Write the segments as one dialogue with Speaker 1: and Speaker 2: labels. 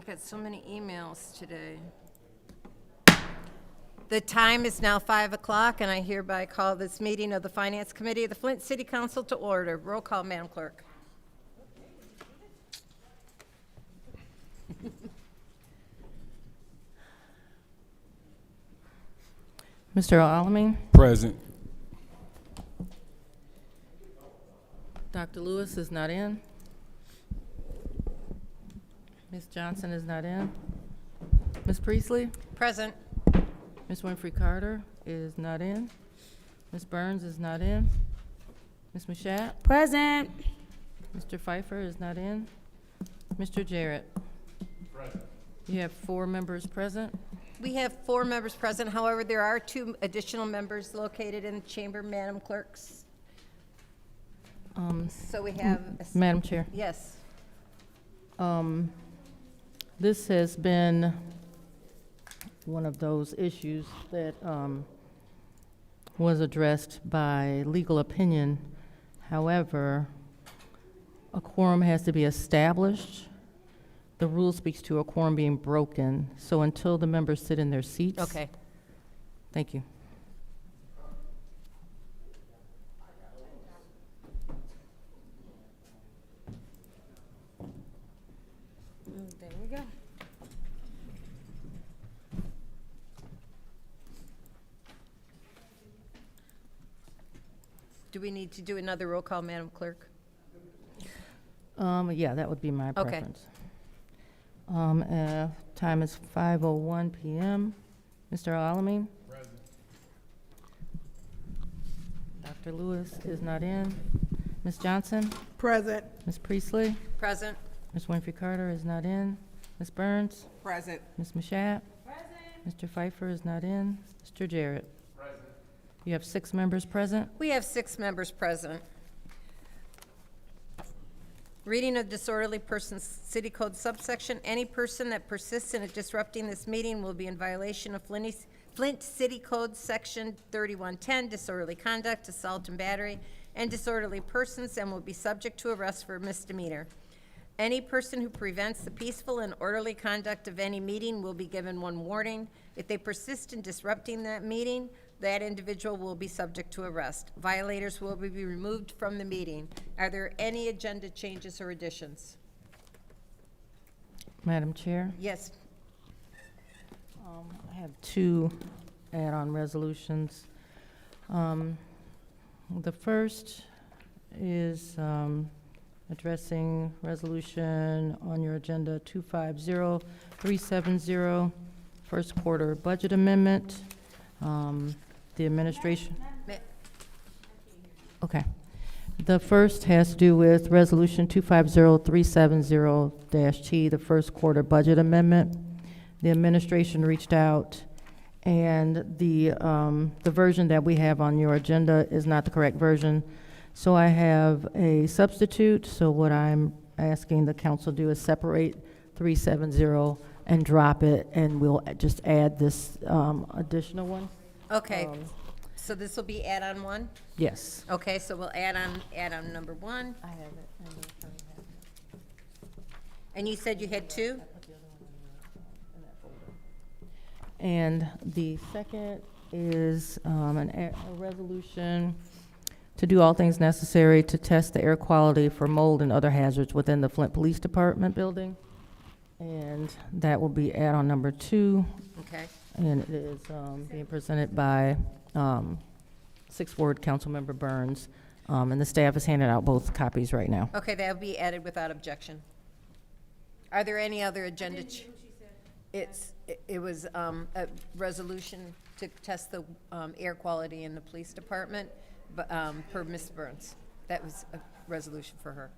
Speaker 1: got so many emails today. The time is now 5 o'clock, and I hereby call this meeting of the Finance Committee of the Flint City Council to order. Roll call, Madam Clerk.
Speaker 2: Mr. Alamin?
Speaker 3: Present.
Speaker 2: Dr. Lewis is not in. Ms. Johnson is not in. Ms. Priestley?
Speaker 1: Present.
Speaker 2: Ms. Winfrey Carter is not in. Ms. Burns is not in. Ms. Mashat?
Speaker 4: Present.
Speaker 2: Mr. Pfeiffer is not in. Mr. Jarrett?
Speaker 3: Present.
Speaker 2: You have 4 members present.
Speaker 1: We have 4 members present. However, there are 2 additional members located in the chamber, Madam Clerks. So we have,
Speaker 2: Madam Chair,
Speaker 1: yes.
Speaker 2: this has been one of those issues that was addressed by legal opinion. However, a quorum has to be established. The rule speaks to a quorum being broken. So until the members sit in their seats.
Speaker 1: Okay.
Speaker 2: Thank you.
Speaker 1: There we go. Do we need to do another roll call, Madam Clerk?
Speaker 2: Yeah, that would be my
Speaker 1: Okay.
Speaker 2: preference. Time is 5:01 p.m. Mr. Alamin?
Speaker 3: Present.
Speaker 2: Dr. Lewis is not in. Ms. Johnson?
Speaker 4: Present.
Speaker 2: Ms. Priestley?
Speaker 1: Present.
Speaker 2: Ms. Winfrey Carter is not in. Ms. Burns?
Speaker 4: Present.
Speaker 2: Ms. Mashat? Mr. Pfeiffer is not in. Mr. Jarrett?
Speaker 3: Present.
Speaker 2: You have 6 members present.
Speaker 1: We have 6 members present. Reading of disorderly persons, City Code subsection, any person that persists in disrupting this meeting will be in violation of Flint City Code Section 3110, disorderly conduct, assault and battery, and disorderly persons, and will be subject to arrest for misdemeanor. Any person who prevents the peaceful and orderly conduct of any meeting will be given 1 warning. If they persist in disrupting that meeting, that individual will be subject to arrest. Violators will be removed from the meeting. Are there any agenda changes or additions?
Speaker 2: Madam Chair,
Speaker 1: Yes.
Speaker 2: I have 2 add-on resolutions. The first is addressing resolution on your agenda 250370, first quarter budget amendment. The administration. Okay. The first has to do with resolution 250370-T, the first quarter budget amendment. The administration reached out, and the version that we have on your agenda is not the correct version. So I have a substitute. So what I'm asking the council to do is separate 370 and drop it, and we'll just add this additional one.
Speaker 1: Okay, so this will be add-on 1?
Speaker 2: Yes.
Speaker 1: Okay, so we'll add on number 1.
Speaker 2: I have it.
Speaker 1: And you said you had 2?
Speaker 2: And the second is a resolution to do all things necessary to test the air quality for mold and other hazards within the Flint Police Department building. And that will be add-on number 2.
Speaker 1: Okay.
Speaker 2: And it is being presented by 6th Ward Councilmember Burns. And the staff is handing out both copies right now.
Speaker 1: Okay, that will be added without objection. Are there any other agenda? It was a resolution to test the air quality in the police department, but per Ms. Burns. That was a resolution for her.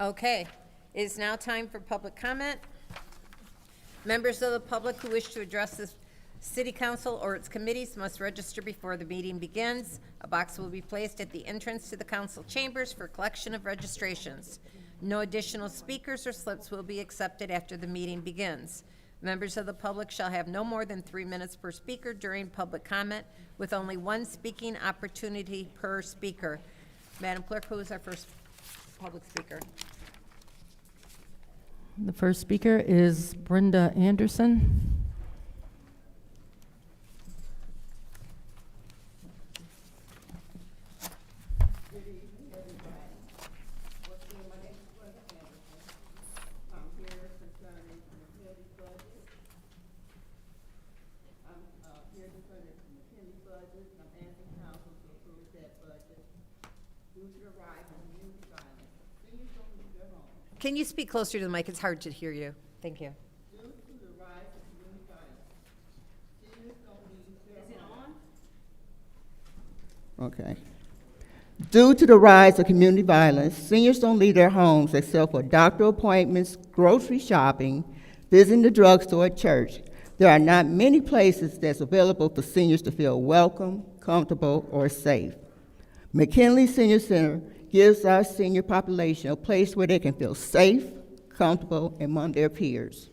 Speaker 1: Okay, it is now time for public comment. Members of the public who wish to address the City Council or its committees must register before the meeting begins. A box will be placed at the entrance to the council chambers for collection of registrations. No additional speakers or slips will be accepted after the meeting begins. Members of the public shall have no more than 3 minutes per speaker during public comment, with only 1 speaking opportunity per speaker. Madam Clerk, who is our first public speaker.
Speaker 2: The first speaker is Brenda Anderson.
Speaker 1: Can you speak closer to the mic? It's hard to hear you. Thank you.
Speaker 3: Okay. Due to the rise of community violence, seniors don't leave their homes except for doctor appointments, grocery shopping, visiting the drugstore, or church. There are not many places that's available for seniors to feel welcome, comfortable, or safe. McKinley Senior Center gives our senior population a place where they can feel safe, comfortable, among their peers.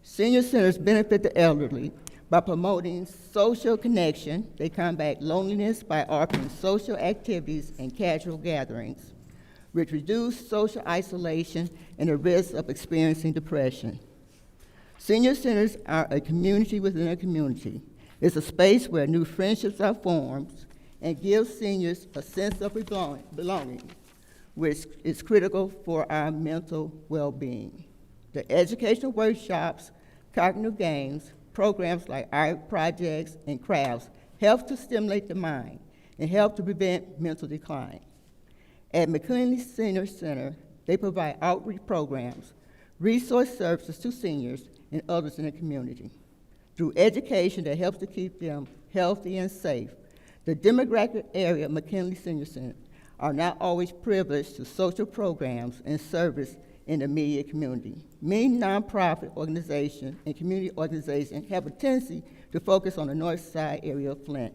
Speaker 3: Senior centers benefit the elderly by promoting social connection. They combat loneliness by offering social activities and casual gatherings, which reduce social isolation and the risk of experiencing depression. Senior centers are a community within a community. It's a space where new friendships are formed and gives seniors a sense of belonging, which is critical for our mental well-being. The educational workshops, cognitive games, programs like art projects and crafts help to stimulate the mind and help to prevent mental decline. At McKinley Senior Center, they provide outreach programs, resource services to seniors and others in the community. Through education that helps to keep them healthy and safe, the demographic area of McKinley Senior Center are not always privileged to social programs and service in the immediate community. Many nonprofit organizations and community organizations have a tendency to focus on the north side area of Flint,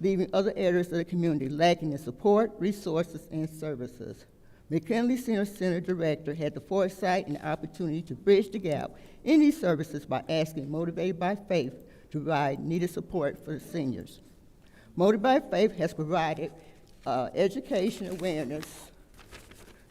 Speaker 3: leaving other areas of the community lacking in support, resources, and services. McKinley Senior Center Director had the foresight and opportunity to bridge the gap in these services by asking Motivated by Faith to provide needed support for the seniors. Motivated by Faith has provided education awareness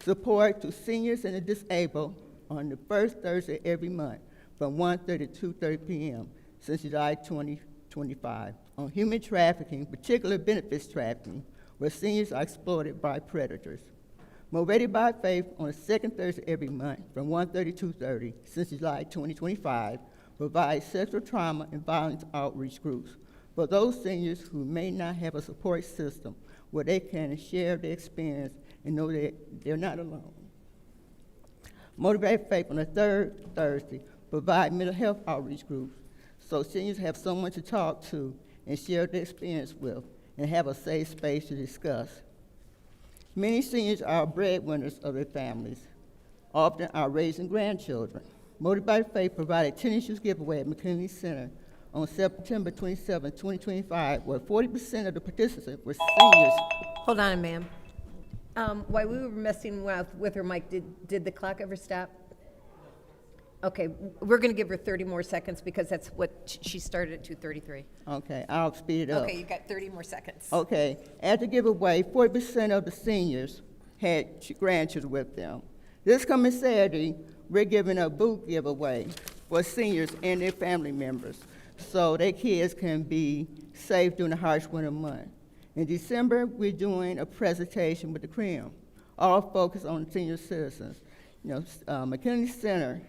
Speaker 3: support to seniors and the disabled on the first Thursday every month from 1:30 to 2:30 p.m. since July 2025 on human trafficking, particularly benefits trafficking, where seniors are exploited by predators. Motivated by Faith on the second Thursday every month from 1:30 to 2:30 since July 2025 provides sexual trauma and violence outreach groups for those seniors who may not have a support system where they can share their experience and know that they're not alone. Motivated Faith on the third Thursday provide mental health outreach groups so seniors have someone to talk to and share their experience with and have a safe space to discuss. Many seniors are breadwinners of their families, often are raising grandchildren. Motivated by Faith provided tennis shoes giveaway at McKinley Center on September 27, 2025, where 40% of the participants were seniors.
Speaker 1: Hold on, ma'am. While we were messing with her mic, did the clock ever stop? Okay, we're going to give her 30 more seconds because that's what she started at 2:33.
Speaker 3: Okay, I'll speed it up.
Speaker 1: Okay, you got 30 more seconds.
Speaker 3: Okay, at the giveaway, 40% of the seniors had grandchildren with them. This coming Saturday, we're giving a boot giveaway for seniors and their family members so their kids can be safe during the harsh winter month. In December, we're doing a presentation with the CREAM, all focused on senior citizens. McKinley Center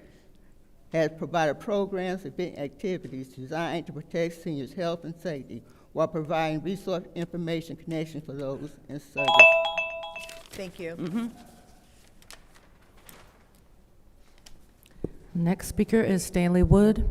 Speaker 3: has provided programs and event activities designed to protect seniors' health and safety while providing resource information connection for those in service.
Speaker 1: Thank you.
Speaker 2: Next speaker is Stanley Wood.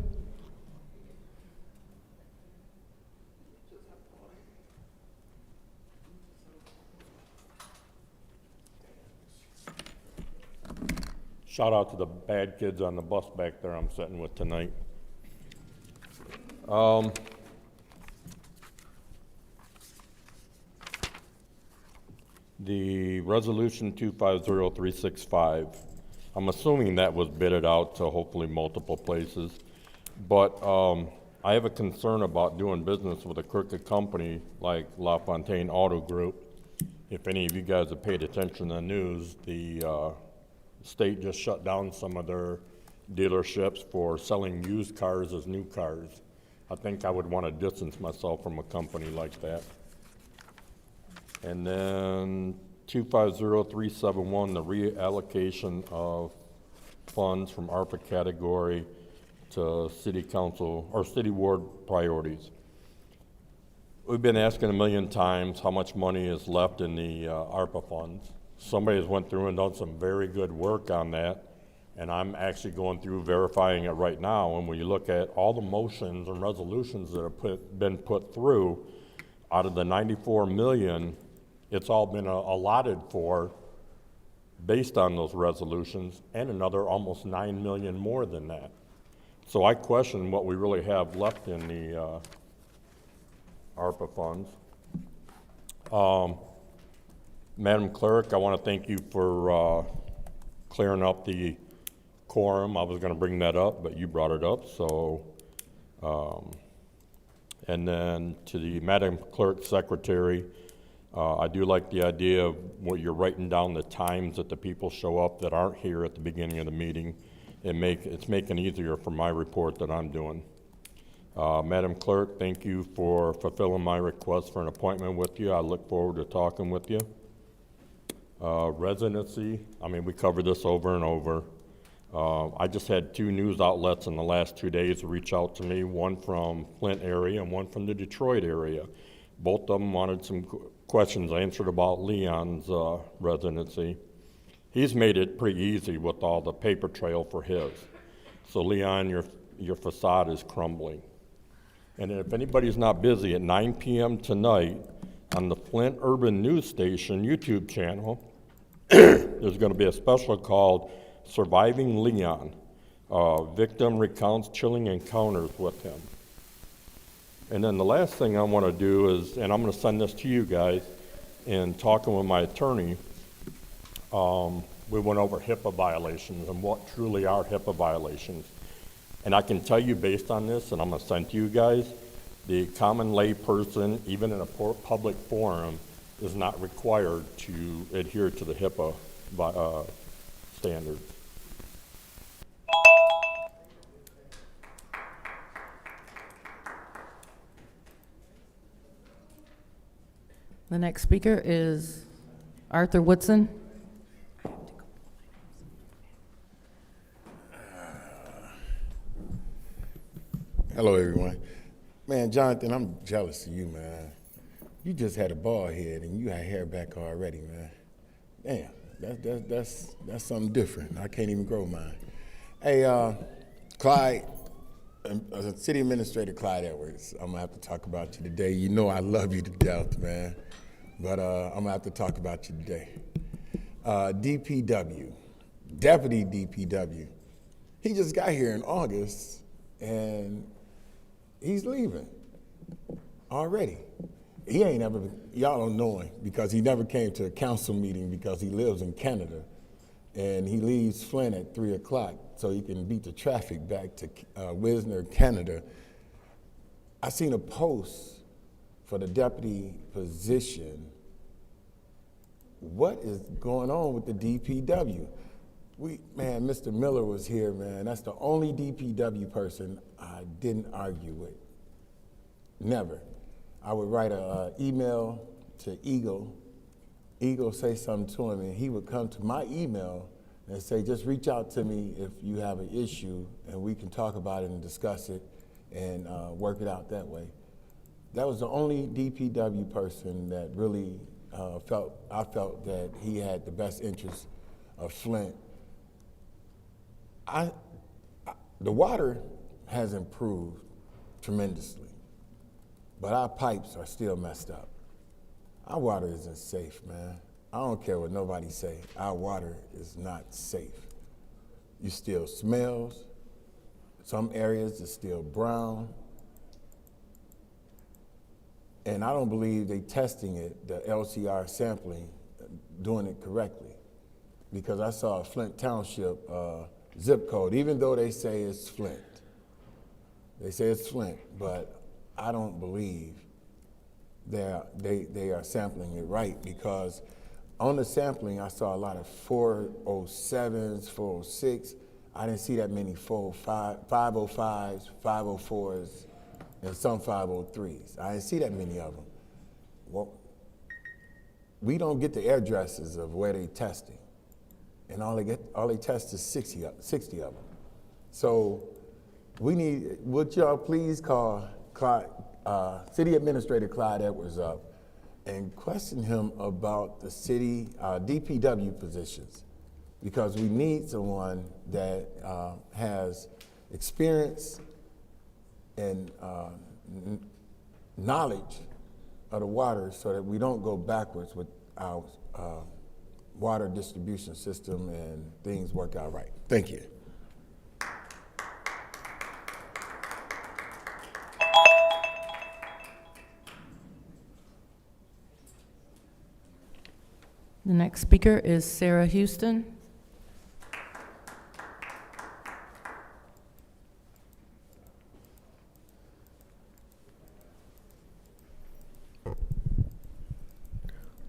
Speaker 4: Shout out to the bad kids on the bus back there I'm sitting with tonight. The resolution 250365, I'm assuming that was bidded out to hopefully multiple places, but I have a concern about doing business with a crooked company like LaFontaine Auto Group if any of you guys have paid attention to the news, the state just shut down some of their dealerships for selling used cars as new cars. I think I would want to distance myself from a company like that. And then 250371, the reallocation of funds from ARPA category to city council or city ward priorities. We've been asking a million times how much money is left in the ARPA funds. Somebody has went through and done some very good work on that, and I'm actually going through verifying it right now. And when you look at all the motions and resolutions that have been put through, out of the 94 million, it's all been allotted for based on those resolutions, and another almost 9 million more than that. So I question what we really have left in the ARPA funds. Madam Clerk, I want to thank you for clearing up the quorum. I was going to bring that up, but you brought it up. So, and then to the Madam Clerk Secretary, I do like the idea of what you're writing down the times that the people show up that aren't here at the beginning of the meeting. It's making it easier for my report that I'm doing. Madam Clerk, thank you for fulfilling my request for an appointment with you. I look forward to talking with you. Residency, I mean, we covered this over and over. I just had 2 news outlets in the last 2 days reach out to me, one from Flint area and one from the Detroit area. Both of them wanted some questions answered about Leon's residency. He's made it pretty easy with all the paper trail for his. So Leon, your facade is crumbling. And if anybody's not busy, at 9 p.m. tonight on the Flint Urban News Station YouTube channel, there's going to be a special called Surviving Leon. Victim recounts chilling encounters with him. And then the last thing I want to do is, and I'm going to send this to you guys, in talking with my attorney, we went over HIPAA violations and what truly are HIPAA violations. And I can tell you based on this, and I'm going to send to you guys, the common lay person, even in a public forum, is not required to adhere to the HIPAA standards.
Speaker 2: The next speaker is Arthur Woodson.
Speaker 5: Hello, everyone. Man, Jonathan, I'm jealous of you, man. You just had a bald head and you had hair back already, man. Damn, that's something different. I can't even grow mine. Hey, Clyde, City Administrator Clyde Edwards, I'm gonna have to talk about you today. You know I love you to death, man. But I'm gonna have to talk about you today. DPW, Deputy DPW, he just got here in August and he's leaving already. He ain't ever, y'all don't know him because he never came to a council meeting because he lives in Canada and he leaves Flint at 3 o'clock so he can beat the traffic back to Wisner, Canada. I seen a post for the deputy position. What is going on with the DPW? Man, Mr. Miller was here, man. That's the only DPW person I didn't argue with. Never. I would write an email to Eagle. Eagle say something to him, and he would come to my email and say, just reach out to me if you have an issue, and we can talk about it and discuss it and work it out that way. That was the only DPW person that really I felt that he had the best interest of Flint. The water has improved tremendously, but our pipes are still messed up. Our water isn't safe, man. I don't care what nobody say. Our water is not safe. You still smells. Some areas are still brown. And I don't believe they testing it, the LCR sampling, doing it correctly. Because I saw a Flint Township zip code, even though they say it's Flint. They say it's Flint, but I don't believe they are sampling it right, because on the sampling I saw a lot of 407s, 406. I didn't see that many 405, 505s, 504s, and some 503s. I didn't see that many of them. Well, we don't get the addresses of where they testing, and all they test is 60 of them. So we need, would y'all please call City Administrator Clyde Edwards up and question him about the city DPW positions, because we need someone that has experience and knowledge of the water, so that we don't go backwards with our water distribution system and things work out right. Thank you.
Speaker 2: The next speaker is Sarah Houston.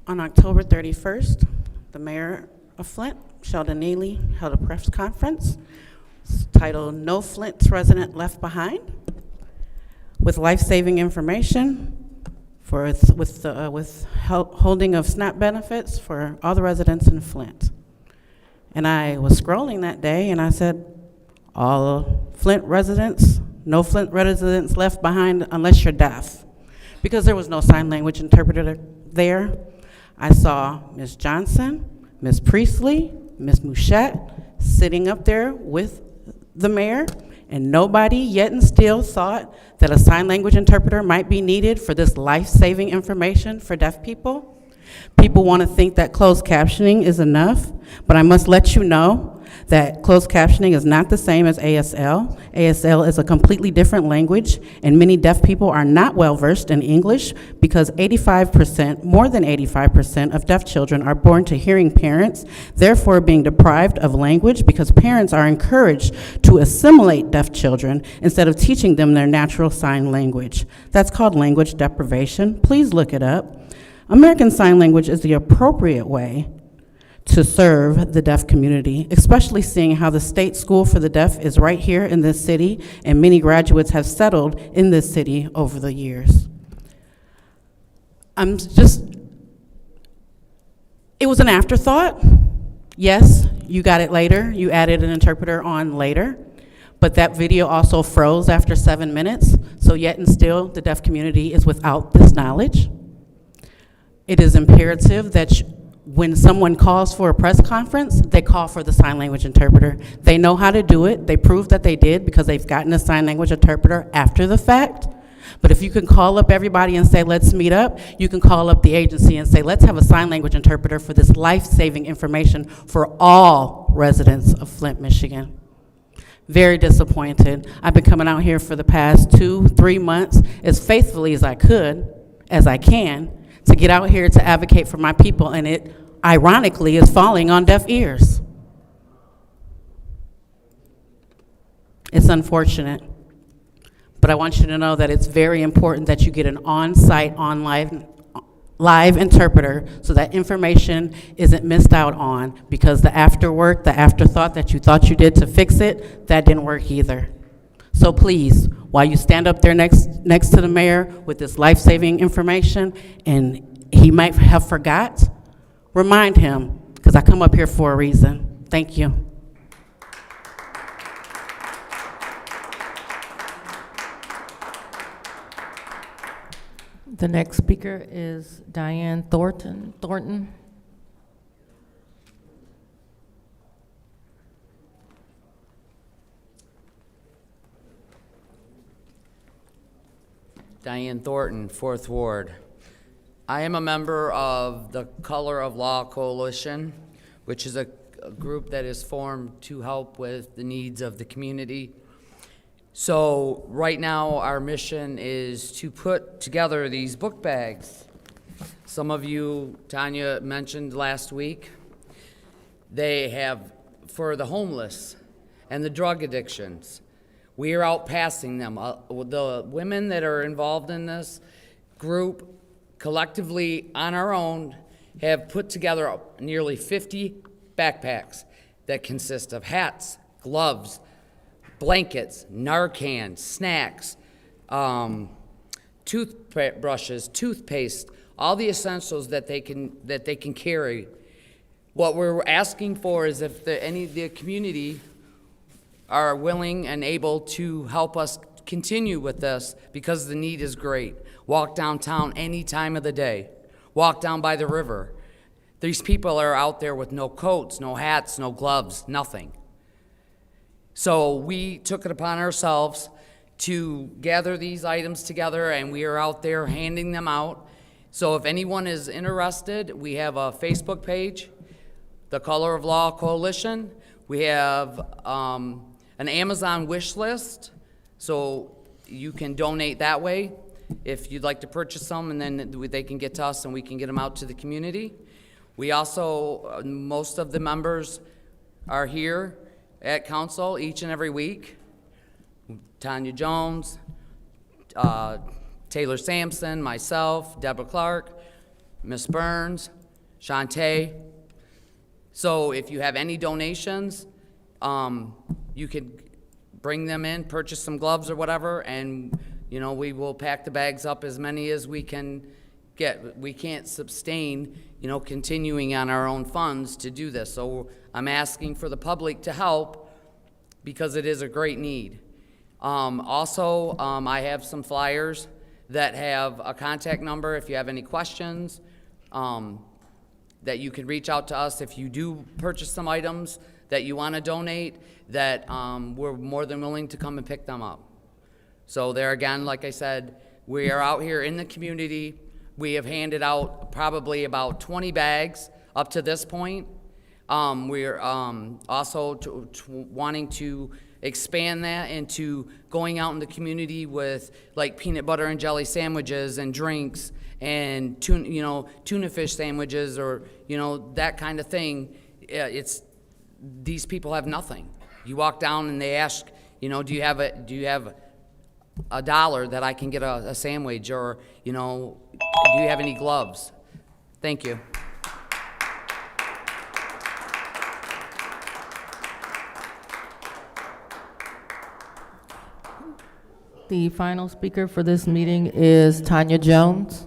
Speaker 6: On October 31st, the mayor of Flint, Sheldon Neely, held a press conference titled "No Flint Resident Left Behind," with life-saving information for withholding of SNAP benefits for all the residents in Flint. And I was scrolling that day and I said, all Flint residents, no Flint residents left behind unless you're deaf, because there was no sign language interpreter there. I saw Ms. Johnson, Ms. Priestley, Ms. Mouchette sitting up there with the mayor, and nobody yet and still thought that a sign language interpreter might be needed for this life-saving information for deaf people. People want to think that closed captioning is enough, but I must let you know that closed captioning is not the same as ASL. ASL is a completely different language, and many deaf people are not well-versed in English, because 85%, more than 85% of deaf children are born to hearing parents, therefore being deprived of language, because parents are encouraged to assimilate deaf children instead of teaching them their natural sign language. That's called language deprivation. Please look it up. American Sign Language is the appropriate way to serve the deaf community, especially seeing how the State School for the Deaf is right here in this city, and many graduates have settled in this city over the years. It was an afterthought. Yes, you got it later. You added an interpreter on later, but that video also froze after 7 minutes, so yet and still the deaf community is without this knowledge. It is imperative that when someone calls for a press conference, they call for the sign language interpreter. They know how to do it. They prove that they did because they've gotten a sign language interpreter after the fact. But if you can call up everybody and say, let's meet up, you can call up the agency and say, let's have a sign language interpreter for this life-saving information for all residents of Flint, Michigan. Very disappointed. I've been coming out here for the past 2-3 months as faithfully as I can, to get out here to advocate for my people, and it, ironically, is falling on deaf ears. It's unfortunate, but I want you to know that it's very important that you get an on-site, live interpreter, so that information isn't missed out on, because the afterwork, the afterthought that you thought you did to fix it, that didn't work either. So please, while you stand up there next to the mayor with this life-saving information, and he might have forgot, remind him, because I come up here for a reason. Thank you.
Speaker 2: The next speaker is Diane Thornton.
Speaker 7: Diane Thornton, 4th Ward. I am a member of the Color of Law Coalition, which is a group that is formed to help with the needs of the community. So right now our mission is to put together these book bags. Some of you, Tanya mentioned last week, they have for the homeless and the drug addictions. We are out passing them. The women that are involved in this group collectively on our own have put together nearly 50 backpacks that consist of hats, gloves, blankets, Narcan, snacks, toothbrushes, toothpaste, all the essentials that they can carry. What we're asking for is if any of the community are willing and able to help us continue with this, because the need is great. Walk downtown any time of the day. Walk down by the river. These people are out there with no coats, no hats, no gloves, nothing. So we took it upon ourselves to gather these items together, and we are out there handing them out. So if anyone is interested, we have a Facebook page, the Color of Law Coalition. We have an Amazon wish list, so you can donate that way if you'd like to purchase some, and then they can get to us and we can get them out to the community. We also, most of the members are here at council each and every week. Tanya Jones, Taylor Sampson, myself, Deborah Clark, Miss Burns, Shantae. So if you have any donations, you could bring them in, purchase some gloves or whatever, and we will pack the bags up as many as we can get. We can't sustain, continuing on our own funds to do this. So I'm asking for the public to help because it is a great need. Also, I have some flyers that have a contact number if you have any questions, that you can reach out to us if you do purchase some items that you want to donate, that we're more than willing to come and pick them up. So there again, like I said, we are out here in the community. We have handed out probably about 20 bags up to this point. We're also wanting to expand that into going out in the community with like peanut butter and jelly sandwiches and drinks and tuna fish sandwiches, or that kind of thing. These people have nothing. You walk down and they ask, do you have a dollar that I can get a sandwich, or do you have any gloves? Thank you.
Speaker 2: The final speaker for this meeting is Tanya Jones.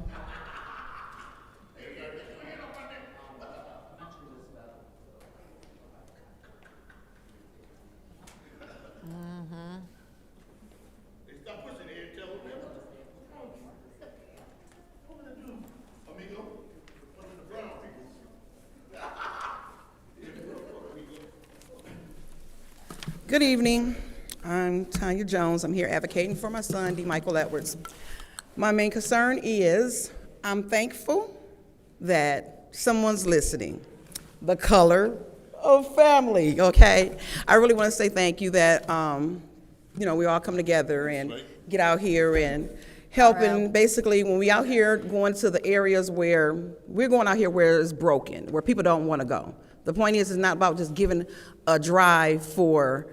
Speaker 8: Good evening. I'm Tanya Jones. I'm here advocating for my son, D. Michael Edwards. My main concern is I'm thankful that someone's listening. The color of family, okay? I really want to say thank you that, we all come together and get out here and helping. Basically, when we out here going to the areas where we're going out here where it's broken, where people don't want to go. The point is, it's not about just giving a drive for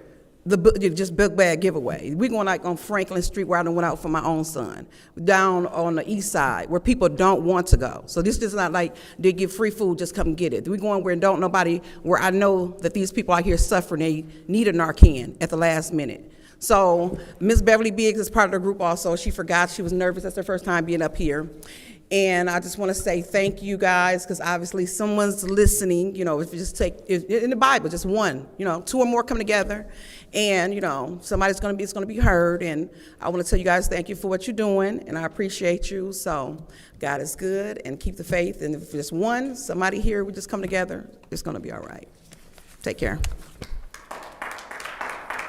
Speaker 8: just book bag giveaway. We're going like on Franklin Street, where I done went out for my own son, down on the east side where people don't want to go. So this is not like they give free food, just come get it. We're going where I know that these people out here suffering, they need a Narcan at the last minute. So Miss Beverly Biggs is part of the group also. She forgot, she was nervous. That's her first time being up here. And I just want to say thank you guys, because obviously someone's listening. If you just take, in the Bible, just one, 2 or more come together, and, somebody's going to be, it's going to be heard. And I want to tell you guys thank you for what you're doing, and I appreciate you. So God is good, and keep the faith. And if just somebody here, we just come together, it's going to be all right. Take care.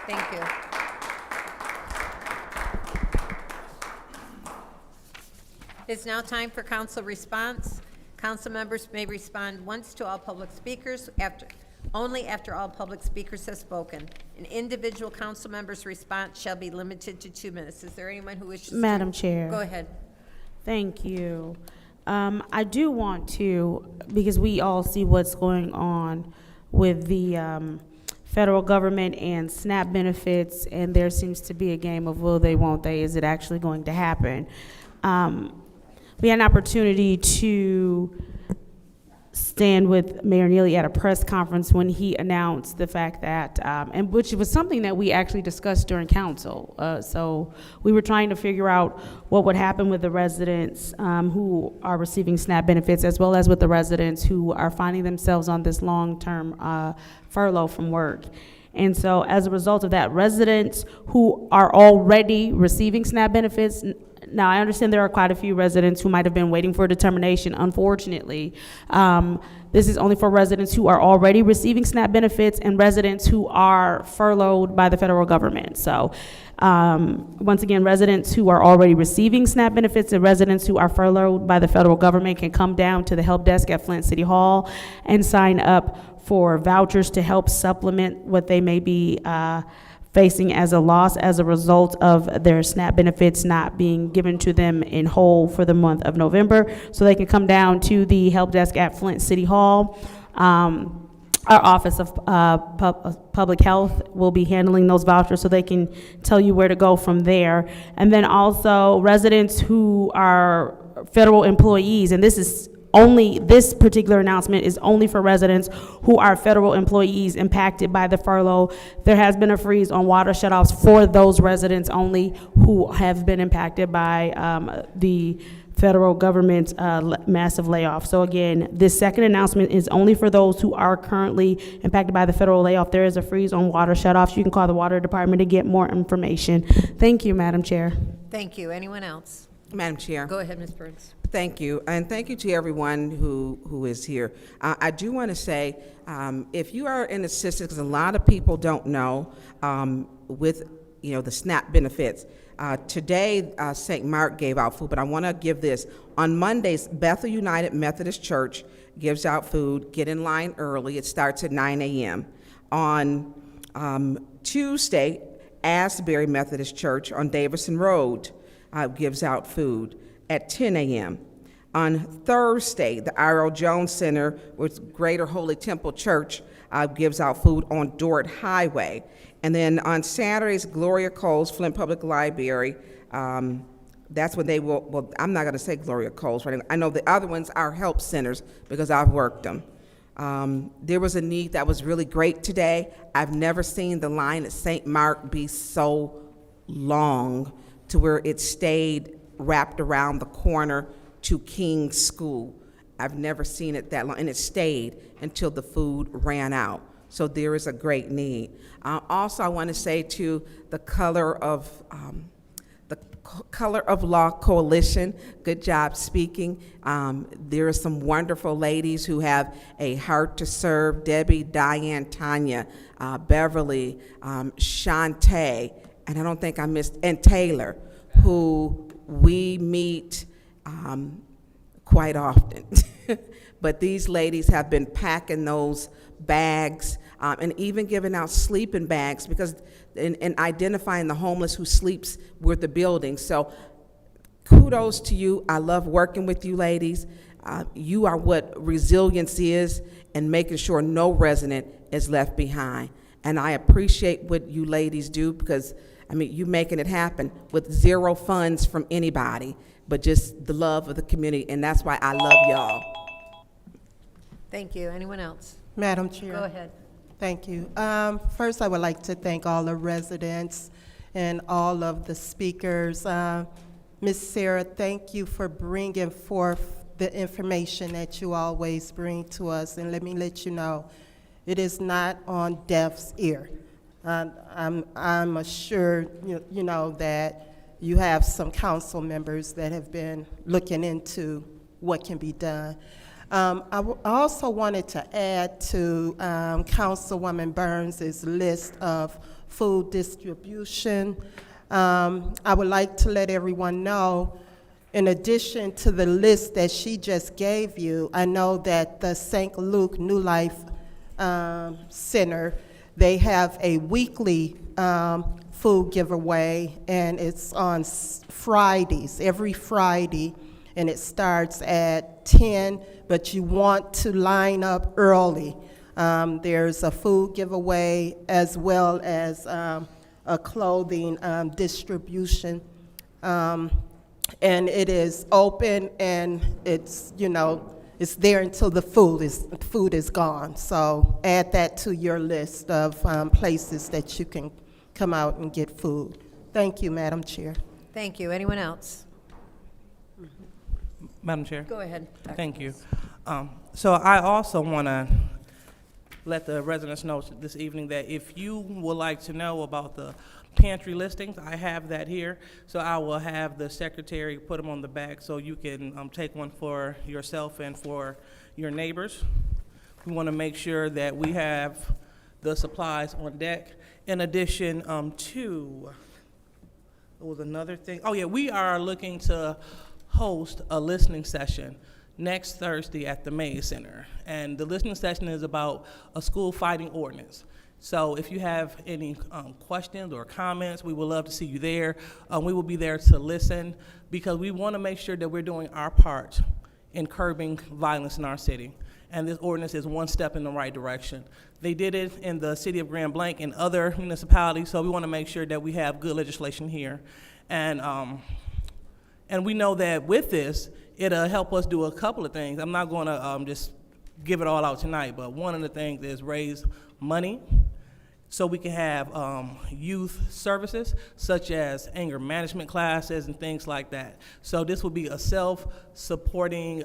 Speaker 1: Thank you. It's now time for council response. Council members may respond once to all public speakers, only after all public speakers have spoken. An individual council member's response shall be limited to 2 minutes. Is there anyone who wishes to?
Speaker 9: Madam Chair.
Speaker 1: Go ahead.
Speaker 9: Thank you. I do want to, because we all see what's going on with the federal government and SNAP benefits, and there seems to be a game of will they, won't they, is it actually going to happen? we had an opportunity to stand with Mayor Neely at a press conference when he announced the fact that, and which was something that we actually discussed during council. So we were trying to figure out what would happen with the residents who are receiving SNAP benefits, as well as with the residents who are finding themselves on this long-term furlough from work. And so as a result of that, residents who are already receiving SNAP benefits, now, I understand there are quite a few residents who might have been waiting for a determination. Unfortunately, this is only for residents who are already receiving SNAP benefits and residents who are furloughed by the federal government. So, once again, residents who are already receiving SNAP benefits and residents who are furloughed by the federal government can come down to the help desk at Flint City Hall and sign up for vouchers to help supplement what they may be facing as a loss as a result of their SNAP benefits not being given to them in whole for the month of November. So they can come down to the help desk at Flint City Hall. Our Office of Public Health will be handling those vouchers, so they can tell you where to go from there. And then also residents who are federal employees, and this particular announcement is only for residents who are federal employees impacted by the furlough. There has been a freeze on water shutoffs for those residents only who have been impacted by the federal government massive layoff. So again, this second announcement is only for those who are currently impacted by the federal layoff. There is a freeze on water shutoffs. You can call the water department to get more information. Thank you, Madam Chair.
Speaker 1: Thank you. Anyone else?
Speaker 8: Madam Chair.
Speaker 1: Go ahead, Ms. Burns.
Speaker 8: Thank you, and thank you to everyone who is here. I do want to say, if you are in assistance, because a lot of people don't know, with the SNAP benefits. Today, St. Mark gave out food, but I want to give this. On Mondays, Bethel United Methodist Church gives out food. Get in line early. It starts at 9 a.m. On Tuesday, Asbury Methodist Church on Davison Road gives out food at 10 a.m. On Thursday, the R.L. Jones Center with Greater Holy Temple Church gives out food on Dorrit Highway. And then on Saturdays, Gloria Coles, Flint Public Library, that's when they will, well, I'm not going to say Gloria Coles, right? I know the other ones are help centers because I've worked them. There was a need that was really great today. I've never seen the line at St. Mark be so long to where it stayed wrapped around the corner to King's School. I've never seen it that long, and it stayed until the food ran out. So there is a great need. Also, I want to say to the Color of Law Coalition, good job speaking. There are some wonderful ladies who have a heart to serve. Debbie, Diane, Tanya, Beverly, Shantae, and I don't think I missed, and Taylor, who we meet quite often. But these ladies have been packing those bags and even giving out sleeping bags because in identifying the homeless who sleeps with the building. So kudos to you. I love working with you ladies. You are what resilience is and making sure no resident is left behind. And I appreciate what you ladies do because you making it happen with zero funds from anybody, but just the love of the community, and that's why I love y'all.
Speaker 1: Thank you. Anyone else?
Speaker 10: Madam Chair.
Speaker 1: Go ahead.
Speaker 10: Thank you. First, I would like to thank all the residents and all of the speakers. Ms. Sarah, thank you for bringing forth the information that you always bring to us, and let me let you know, it is not on deaf's ear. I'm assured, you know, that you have some council members that have been looking into what can be done. I also wanted to add to Councilwoman Burns' list of food distribution. I would like to let everyone know, in addition to the list that she just gave you, I know that the St. Luke New Life Center, they have a weekly food giveaway, and it's on Fridays, every Friday, and it starts at 10, but you want to line up early. There's a food giveaway as well as a clothing distribution. and it is open, and it's, you know, it's there until the food is gone. So add that to your list of places that you can come out and get food. Thank you, Madam Chair.
Speaker 1: Thank you. Anyone else?
Speaker 11: Madam Chair.
Speaker 1: Go ahead. Dr.
Speaker 11: Thank you. So I also want to let the residents know this evening that if you would like to know about the pantry listings, I have that here. So I will have the secretary put them on the back so you can take one for yourself and for your neighbors. We want to make sure that we have the supplies on deck. In addition to, there was another thing. Oh yeah, we are looking to host a listening session next Thursday at the Mays Center. And the listening session is about a school fighting ordinance. So if you have any questions or comments, we would love to see you there. We will be there to listen because we want to make sure that we're doing our part in curbing violence in our city. And this ordinance is one step in the right direction. They did it in the city of Grand Blanc and other municipalities, so we want to make sure that we have good legislation here. And we know that with this, it'll help us do a couple of things. I'm not going to just give it all out tonight, but one of the things is raise money so we can have youth services such as anger management classes and things like that. So this will be a self-supporting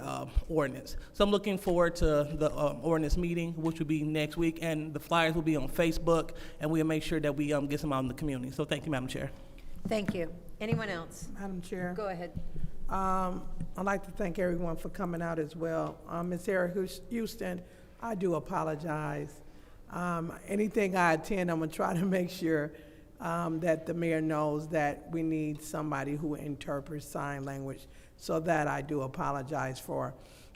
Speaker 11: ordinance. So I'm looking forward to the ordinance meeting, which will be next week, and the flyers will be on Facebook, and we'll make sure that we get some out in the community. So thank you, Madam Chair.
Speaker 1: Thank you. Anyone else?
Speaker 12: Madam Chair,
Speaker 1: Go ahead.
Speaker 12: I'd like to thank everyone for coming out as well. Ms. Sarah Houston, I do apologize. Anything I attend, I'm gonna try to make sure that the mayor knows that we need somebody who interprets sign language, so that I do apologize for.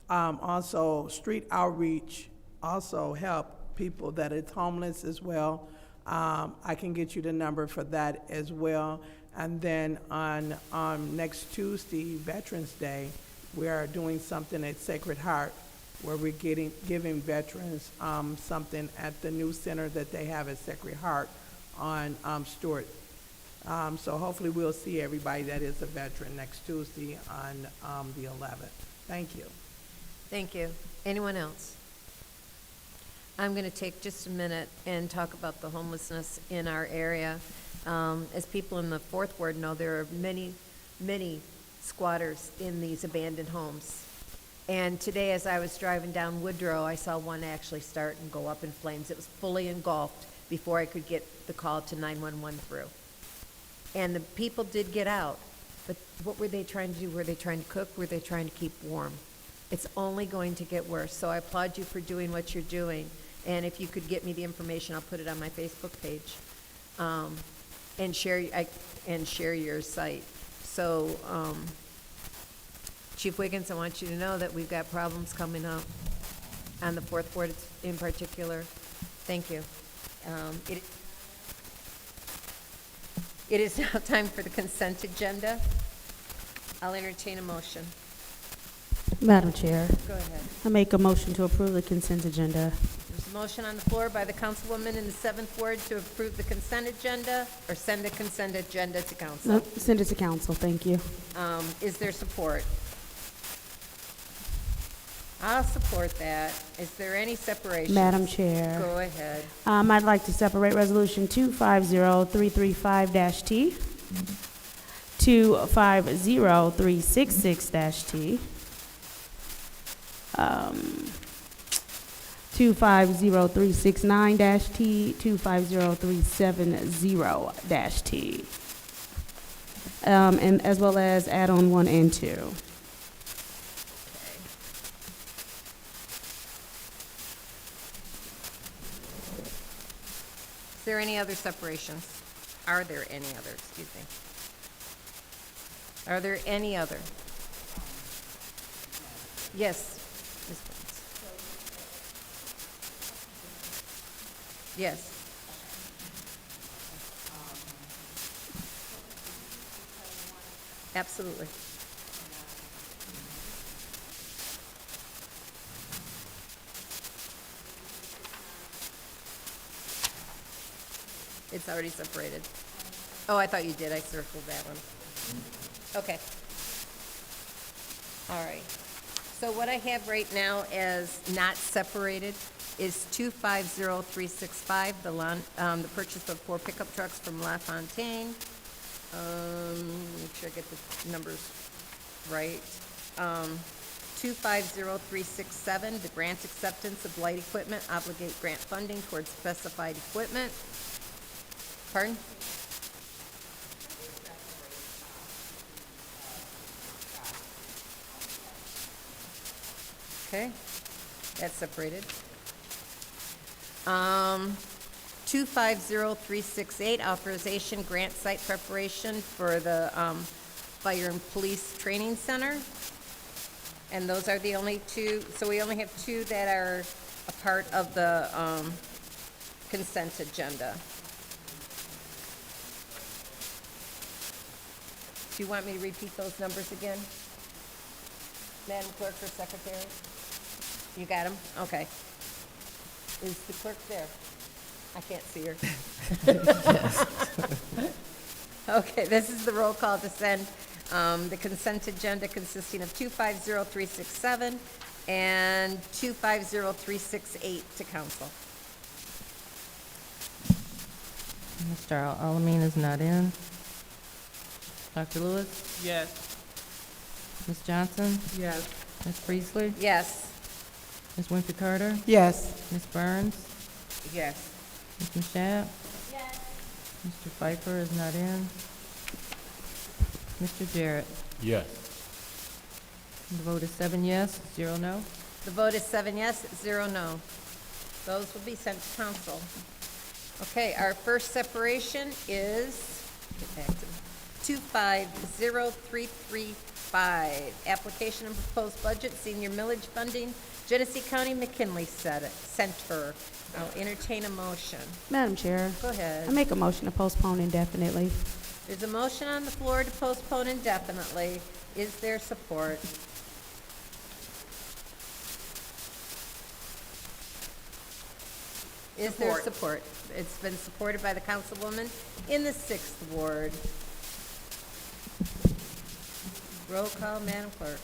Speaker 12: Also, street outreach also help people that is homeless as well. I can get you the number for that as well. And then on next Tuesday, Veterans Day, we are doing something at Sacred Heart where we're giving veterans something at the new center that they have at Sacred Heart on Stewart. So hopefully we'll see everybody that is a veteran next Tuesday on the 11th. Thank you.
Speaker 1: Thank you. Anyone else? I'm going to take just a minute and talk about the homelessness in our area. As people in the Fourth Ward know, there are many, many squatters in these abandoned homes. And today, as I was driving down Woodrow, I saw one actually start and go up in flames. It was fully engulfed before I could get the call to 911 through. And the people did get out, but what were they trying to do? Were they trying to cook? Were they trying to keep warm? It's only going to get worse. So I applaud you for doing what you're doing. And if you could get me the information, I'll put it on my Facebook page, and share your site. So, Chief Wiggins, I want you to know that we've got problems coming up on the Fourth Ward in particular. Thank you. It is now time for the consent agenda. I'll entertain a motion.
Speaker 9: Madam Chair,
Speaker 1: Go ahead.
Speaker 9: I make a motion to approve the consent agenda.
Speaker 1: There's a motion on the floor by the councilwoman in the 7th Ward to approve the consent agenda, or send the consent agenda to council.
Speaker 9: No, send it to council, thank you.
Speaker 1: Is there support? I'll support that. Is there any separation?
Speaker 9: Madam Chair.
Speaker 1: Go ahead.
Speaker 9: I'd like to separate Resolution 250335-T, 250366-T, 250369-T, 250370-T, and as well as add-on 1 and 2.
Speaker 1: Is there any other separations? Are there any other, excuse me? Are there any other? Yes, Ms. Burns. Yes. Absolutely. It's already separated. Oh, I thought you did. I circled that one. Okay. All right. So what I have right now as not separated is 250365, the purchase of 4 pickup trucks from La Fontaine. Make sure I get the numbers right. 250367, the grant acceptance of light equipment, obligate grant funding towards specified equipment. Pardon? Okay, that's separated. 250368, authorization grant site preparation for the Fire and Police Training Center. And those are the only two, so we only have 2 that are a part of the consent agenda. Do you want me to repeat those numbers again? Madam Clerk or Secretary? You got them? Okay. Is the clerk there? I can't see her. Okay, this is the roll call to send the consent agenda consisting of 250367 and 250368 to council.
Speaker 2: Mr. Alamin is not in. Dr. Lewis?
Speaker 11: Yes.
Speaker 2: Ms. Johnson?
Speaker 12: Yes.
Speaker 2: Ms. Priestley?
Speaker 1: Yes.
Speaker 2: Ms. Winfrey Carter?
Speaker 10: Yes.
Speaker 2: Ms. Burns?
Speaker 8: Yes.
Speaker 2: Ms. Mashat? Yes. Mr. Pfeiffer is not in. Mr. Jarrett?
Speaker 4: Yes.
Speaker 2: The vote is 7 yes, 0 no.
Speaker 1: The vote is 7 yes, 0 no. Those will be sent to council. Okay, our first separation is, get back to 250335, application and proposed budget, senior millage funding, Genesee County McKinley Center. I'll entertain a motion.
Speaker 9: Madam Chair,
Speaker 1: Go ahead.
Speaker 9: I make a motion to postpone indefinitely.
Speaker 1: There's a motion on the floor to postpone indefinitely. Is there support? Is there support? It's been supported by the councilwoman in the 6th Ward. Roll call, Madam Clerk.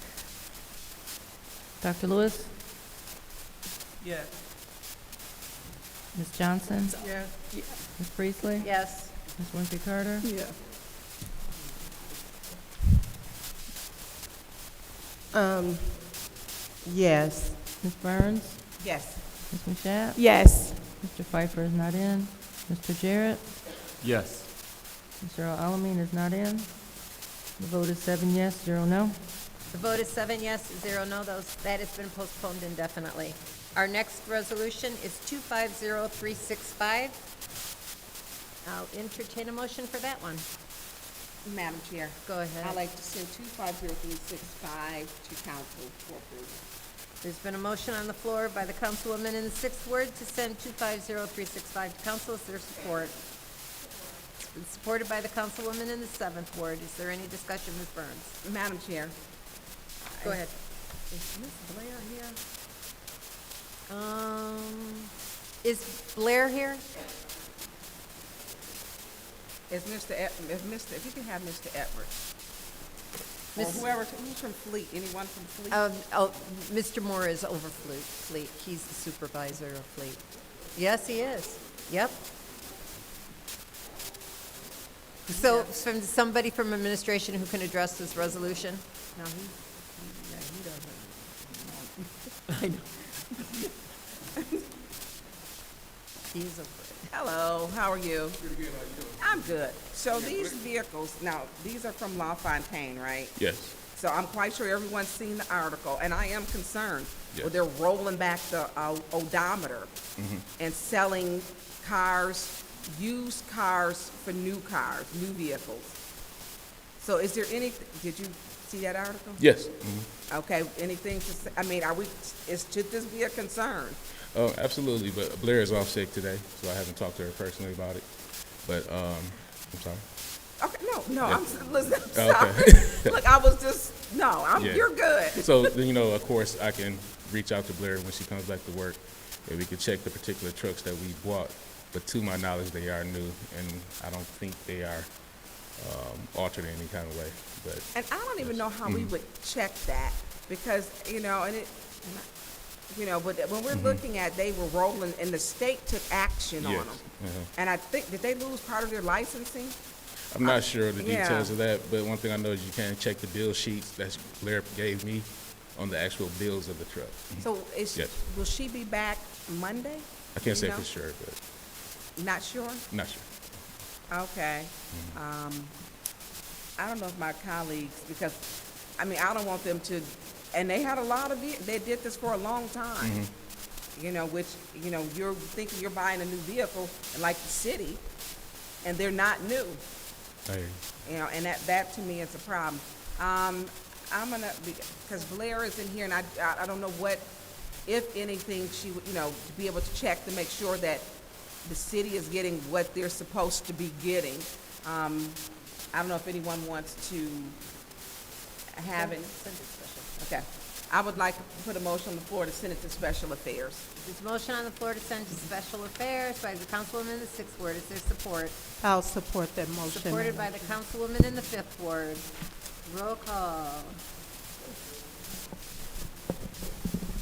Speaker 2: Dr. Lewis?
Speaker 11: Yes.
Speaker 2: Ms. Johnson?
Speaker 12: Yes.
Speaker 2: Ms. Priestley?
Speaker 1: Yes.
Speaker 2: Ms. Winfrey Carter?
Speaker 12: Yeah.
Speaker 10: Yes.
Speaker 2: Ms. Burns?
Speaker 8: Yes.
Speaker 2: Ms. Mashat?
Speaker 9: Yes.
Speaker 2: Mr. Pfeiffer is not in. Mr. Jarrett?
Speaker 4: Yes.
Speaker 2: Mr. Alamin is not in. The vote is 7 yes, 0 no.
Speaker 1: The vote is 7 yes, 0 no. That has been postponed indefinitely. Our next resolution is 250365. I'll entertain a motion for that one.
Speaker 13: Madam Chair,
Speaker 1: Go ahead.
Speaker 13: I'd like to send 250365 to council for approval.
Speaker 1: There's been a motion on the floor by the councilwoman in the 6th Ward to send 250365 to council. Is there support? It's been supported by the councilwoman in the 7th Ward. Is there any discussion, Ms. Burns?
Speaker 13: Madam Chair,
Speaker 1: Go ahead. Is Ms. Blair here? Is Blair here?
Speaker 8: If you can have Mr. Edwards. Or
Speaker 1: Miss-
Speaker 8: whoever, who's from Fleet, anyone from Fleet?
Speaker 1: Mr. Moore is over Fleet. He's the supervisor of Fleet. Yes, he is. Yep. So, from somebody from administration who can address this resolution?
Speaker 8: No, he doesn't.
Speaker 1: I know. He's over.
Speaker 8: Hello, how are you? Pretty good, how you doing? I'm good. So these vehicles, now, these are from La Fontaine, right?
Speaker 14: Yes.
Speaker 8: So I'm quite sure everyone's seen the article, and I am concerned.
Speaker 14: Yes.
Speaker 8: Well, they're rolling back the odometer and selling cars, used cars for new cars, new vehicles. So is there any, did you see that article?
Speaker 14: Yes.
Speaker 8: Okay, anything to say, I mean, should this be a concern?
Speaker 14: Oh, absolutely. But Blair is off sick today, so I haven't talked to her personally about it. But I'm sorry.
Speaker 8: Okay, no,
Speaker 14: Yeah.
Speaker 8: listen, I'm
Speaker 14: Oh,
Speaker 8: sorry.
Speaker 14: okay.
Speaker 8: Look, I was just,
Speaker 14: Yeah.
Speaker 8: you're good.
Speaker 14: So of course, I can reach out to Blair when she comes back to work, and we can check the particular trucks that we bought. But to my knowledge, they are new, and I don't think they are altered in any kind of way. But
Speaker 8: And I don't even know how we would check that. because, but when we're looking at, they were rolling, and the state took action on
Speaker 14: Yes.
Speaker 8: them. And I think, did they lose part of their licensing?
Speaker 14: I'm not sure of the
Speaker 8: Yeah.
Speaker 14: details of that, but one thing I know is you can check the bill sheets that Blair gave me on the actual bills of the truck.
Speaker 8: So
Speaker 14: Yes.
Speaker 8: will she be back Monday?
Speaker 14: I can't say
Speaker 8: You know?
Speaker 14: for sure, but
Speaker 8: Not sure?
Speaker 14: not sure.
Speaker 8: Okay. I don't know if my colleagues, because, I don't want them to, and they had a lot of, they did this for a long time. Which, you're thinking you're buying a new vehicle, and like the city, and they're not new.
Speaker 14: I hear you.
Speaker 8: And that to me is a problem. I'm gonna, because Blair is in here, and I don't know what, if anything, she would, to be able to check to make sure that the city is getting what they're supposed to be getting. I don't know if anyone wants to have it. Okay. I would like to put a motion on the floor to send it to Special Affairs.
Speaker 1: There's a motion on the floor to send to Special Affairs by the Councilwoman in the 6th Ward. Is there support?
Speaker 10: I'll support that motion.
Speaker 1: Supported by the Councilwoman in the 5th Ward. Roll call.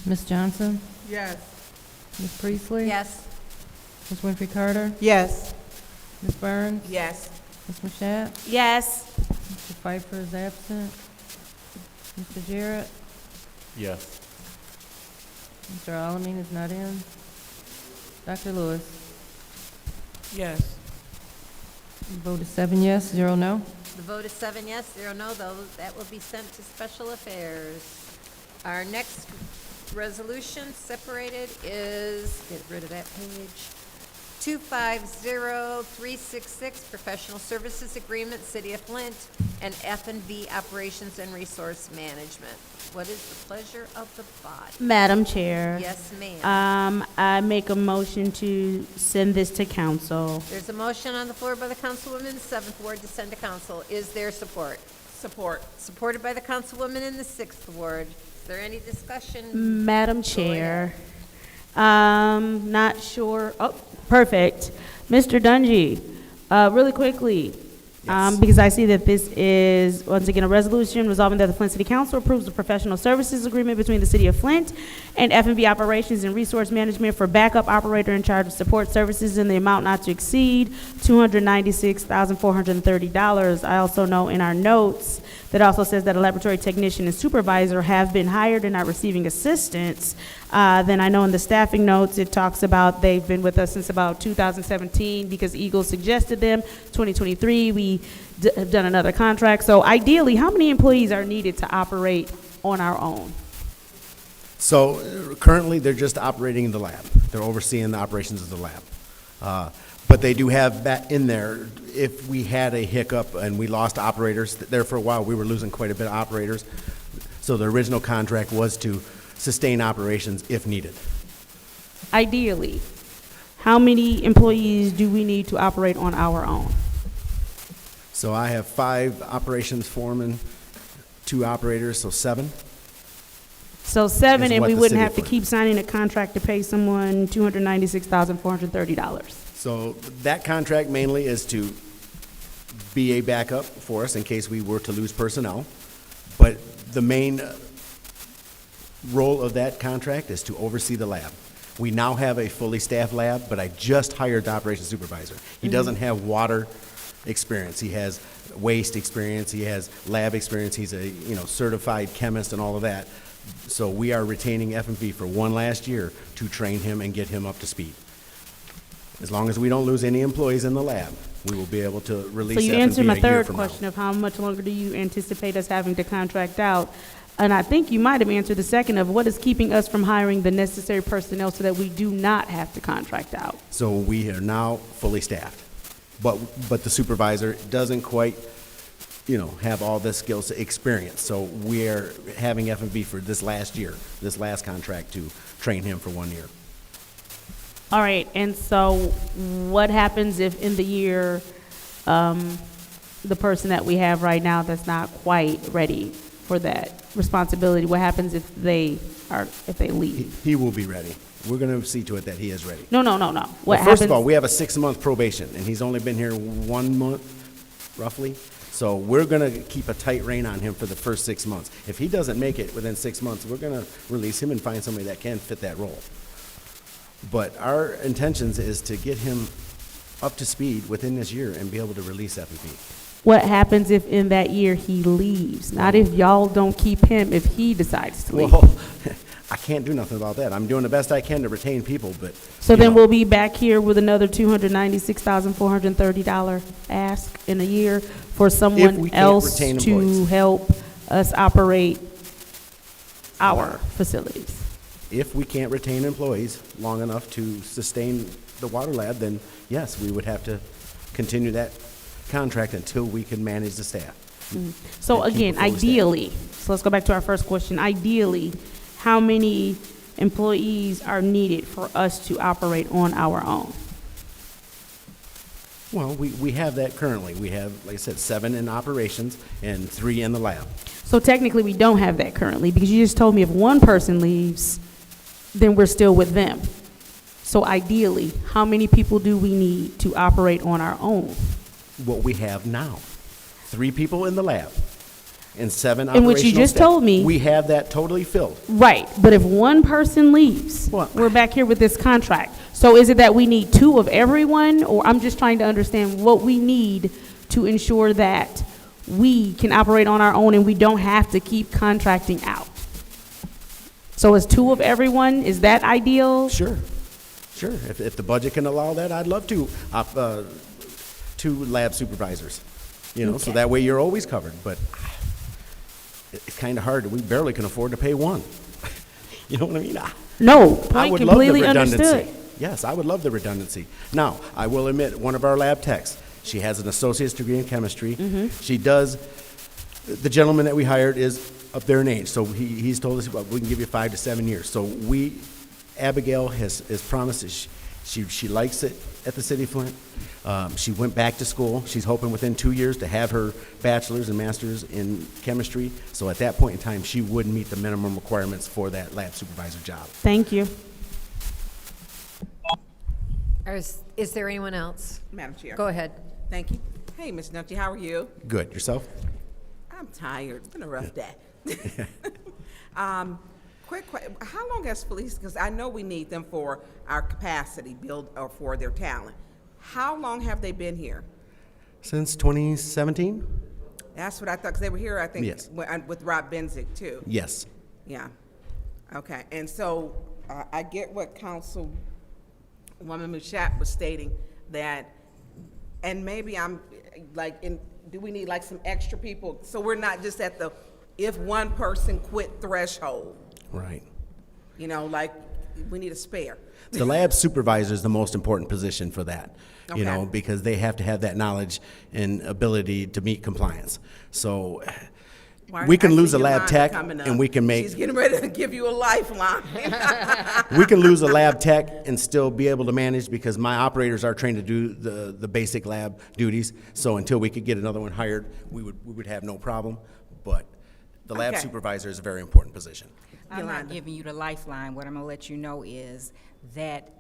Speaker 2: Ms. Johnson?
Speaker 12: Yes.
Speaker 2: Ms. Priestley?
Speaker 1: Yes.
Speaker 2: Ms. Winfrey Carter?
Speaker 10: Yes.
Speaker 2: Ms. Burns?
Speaker 8: Yes.
Speaker 2: Ms. Mashat?
Speaker 9: Yes.
Speaker 2: Mr. Pfeiffer is absent. Mr. Jarrett?
Speaker 4: Yes.
Speaker 2: Mr. Alamin is not in. Dr. Lewis?
Speaker 11: Yes.
Speaker 2: The vote is 7 yes, 0 no.
Speaker 1: The vote is 7 yes, 0 no, though that will be sent to Special Affairs. Our next resolution separated is, get rid of that page, 250366, Professional Services Agreement, City of Flint, and F&B Operations and Resource Management. What is the pleasure of the body?
Speaker 9: Madam Chair.
Speaker 1: Yes, ma'am.
Speaker 9: I make a motion to send this to council.
Speaker 1: There's a motion on the floor by the Councilwoman in the 7th Ward to send to council. Is there support?
Speaker 8: Support.
Speaker 1: Supported by the Councilwoman in the 6th Ward. Is there any discussion?
Speaker 9: Madam Chair. Not sure. Oh, perfect. Mr. Dungy, really quickly, because I see that this is, once again, a resolution resolving that the Flint City Council approves the professional services agreement between the City of Flint and F&B Operations and Resource Management for backup operator in charge of support services in the amount not to exceed $296,430. I also know in our notes that also says that a laboratory technician and supervisor have been hired and are receiving assistance. Then I know in the staffing notes, it talks about they've been with us since about 2017 because Eagle suggested them. 2023, we have done another contract. So ideally, how many employees are needed to operate on our own?
Speaker 15: So currently, they're just operating in the lab. They're overseeing the operations of the lab. But they do have that in there. If we had a hiccup and we lost operators, there for a while, we were losing quite a bit of operators. So the original contract was to sustain operations if needed.
Speaker 9: Ideally, how many employees do we need to operate on our own?
Speaker 15: So I have 5 operations foremen, 2 operators, so 7.
Speaker 9: So 7,
Speaker 15: Is
Speaker 9: and
Speaker 15: what
Speaker 9: we
Speaker 15: the
Speaker 9: wouldn't
Speaker 15: city
Speaker 9: have to
Speaker 15: affords.
Speaker 9: keep signing a contract to pay someone $296,430.
Speaker 15: So that contract mainly is to be a backup for us in case we were to lose personnel. But the main role of that contract is to oversee the lab. We now have a fully staffed lab, but I just hired the operations supervisor. He doesn't have water experience. He has waste experience. He has lab experience. He's a certified chemist and all of that. So we are retaining F&B for one last year to train him and get him up to speed. As long as we don't lose any employees in the lab, we will be able to release
Speaker 9: So you
Speaker 15: F&B
Speaker 9: answered my
Speaker 15: a year
Speaker 9: third
Speaker 15: from now.
Speaker 9: question of how much longer do you anticipate us having to contract out? And I think you might have answered the second of what is keeping us from hiring the necessary personnel so that we do not have to contract out?
Speaker 15: So we are now fully staffed. But the supervisor doesn't quite, have all the skills experience. So we are having F&B for this last year, this last contract to train him for 1 year.
Speaker 9: All right, and so what happens if in the year, the person that we have right now that's not quite ready for that responsibility, what happens if they leave?
Speaker 15: He will be ready. We're going to see to it that he is ready.
Speaker 9: No.
Speaker 15: Well, first of all, we have a 6-month probation, and he's only been here 1 month, roughly. So we're gonna keep a tight rein on him for the first 6 months. If he doesn't make it within 6 months, we're gonna release him and find somebody that can fit that role. But our intentions is to get him up to speed within this year and be able to release F&P.
Speaker 9: What happens if in that year he leaves? Not if y'all don't keep him, if he decides to leave.
Speaker 15: Well, I can't do nothing about that. I'm doing the best I can to retain people, but.
Speaker 9: So
Speaker 15: you
Speaker 9: then
Speaker 15: know,
Speaker 9: we'll be back here with another $296,430 ask in a year for
Speaker 15: we
Speaker 9: someone
Speaker 15: can't
Speaker 9: else
Speaker 15: retain
Speaker 9: to
Speaker 15: employees.
Speaker 9: help us operate our facilities.
Speaker 15: If we can't retain employees long enough to sustain the water lab, then yes, we would have to continue that contract until we can manage the staff.
Speaker 9: So
Speaker 15: And keep
Speaker 9: again,
Speaker 15: it fully staffed.
Speaker 9: ideally, so let's go back to our first question. Ideally, how many employees are needed for us to operate on our own?
Speaker 15: Well, we have that currently. We have, like I said, 7 in operations and 3 in the lab.
Speaker 9: So technically, we don't have that currently, because you just told me if one person leaves, then we're still with them. So ideally, how many people do we need to operate on our own?
Speaker 15: What we have now, 3 people in the lab and 7
Speaker 9: And what you
Speaker 15: operational
Speaker 9: just
Speaker 15: staff.
Speaker 9: told me-
Speaker 15: We have that totally filled.
Speaker 9: Right, but if one person leaves,
Speaker 15: What?
Speaker 9: we're back here with this contract. So is it that we need 2 of everyone, or I'm just trying to understand what we need to ensure that we can operate on our own and we don't have to keep contracting out? So is 2 of everyone, is that ideal?
Speaker 15: Sure. If the budget can allow that, I'd love to, 2 lab supervisors, you know, so
Speaker 9: Okay.
Speaker 15: that way you're always covered, but it's kind of hard. We barely can afford to pay 1. You know what I mean?
Speaker 9: No,
Speaker 15: I
Speaker 9: point
Speaker 15: would love the
Speaker 9: completely
Speaker 15: redundancy.
Speaker 9: understood.
Speaker 15: Yes, I would love the redundancy. Now, I will admit, one of our lab techs, she has an associate's degree in chemistry.
Speaker 9: Mm-hmm.
Speaker 15: She does, the gentleman that we hired is up there in age, so he's told us, well, we can give you 5 to 7 years. So Abigail has promised that she likes it at the City of Flint. She went back to school. She's hoping within 2 years to have her bachelor's and master's in chemistry. So at that point in time, she would meet the minimum requirements for that lab supervisor job.
Speaker 9: Thank you.
Speaker 1: Is there anyone else?
Speaker 13: Madam Chair.
Speaker 1: Go ahead.
Speaker 13: Thank you. Hey, Ms. Nucci, how are you?
Speaker 15: Good. Yourself?
Speaker 13: I'm tired. It's been a rough day. Quick question. How long has police, because I know we need them for our capacity build or for their talent. How long have they been here?
Speaker 15: Since 2017?
Speaker 13: That's what I thought, because they were here, I think,
Speaker 15: Yes.
Speaker 13: with Rob Benzick, too.
Speaker 15: Yes.
Speaker 13: Yeah. Okay. And so I get what Councilwoman Mushat was stating, that, and maybe I'm like, do we need like some extra people? So we're not just at the, if one person quit threshold,
Speaker 15: Right.
Speaker 13: you know, like, we need a spare.
Speaker 15: The lab supervisor is the most important position for that, you know,
Speaker 13: Okay.
Speaker 15: because they have to have that knowledge and ability to meet compliance. So
Speaker 13: Well,
Speaker 15: we can
Speaker 13: I see
Speaker 15: lose a
Speaker 13: Yolanda
Speaker 15: lab tech
Speaker 13: coming up.
Speaker 15: and we can make,
Speaker 13: She's getting ready to give you a lifeline.
Speaker 15: we can lose a lab tech and still be able to manage because my operators are trained to do the basic lab duties. So until we could get another one hired, we would have no problem. But the lab
Speaker 13: Okay.
Speaker 15: supervisor is a very important position.
Speaker 16: I'm not
Speaker 13: Yolanda.
Speaker 16: giving you the lifeline. What I'm gonna let you know is that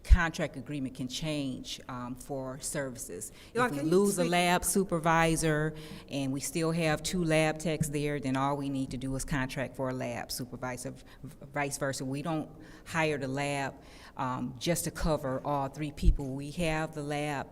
Speaker 16: contract agreement can change for services.
Speaker 13: Yolanda,
Speaker 16: If
Speaker 13: can
Speaker 16: we
Speaker 13: you
Speaker 16: lose a
Speaker 13: speak-
Speaker 16: lab supervisor and we still have 2 lab techs there, then all we need to do is contract for a lab supervisor, vice versa. We don't hire the lab just to cover all 3 people. We have the lab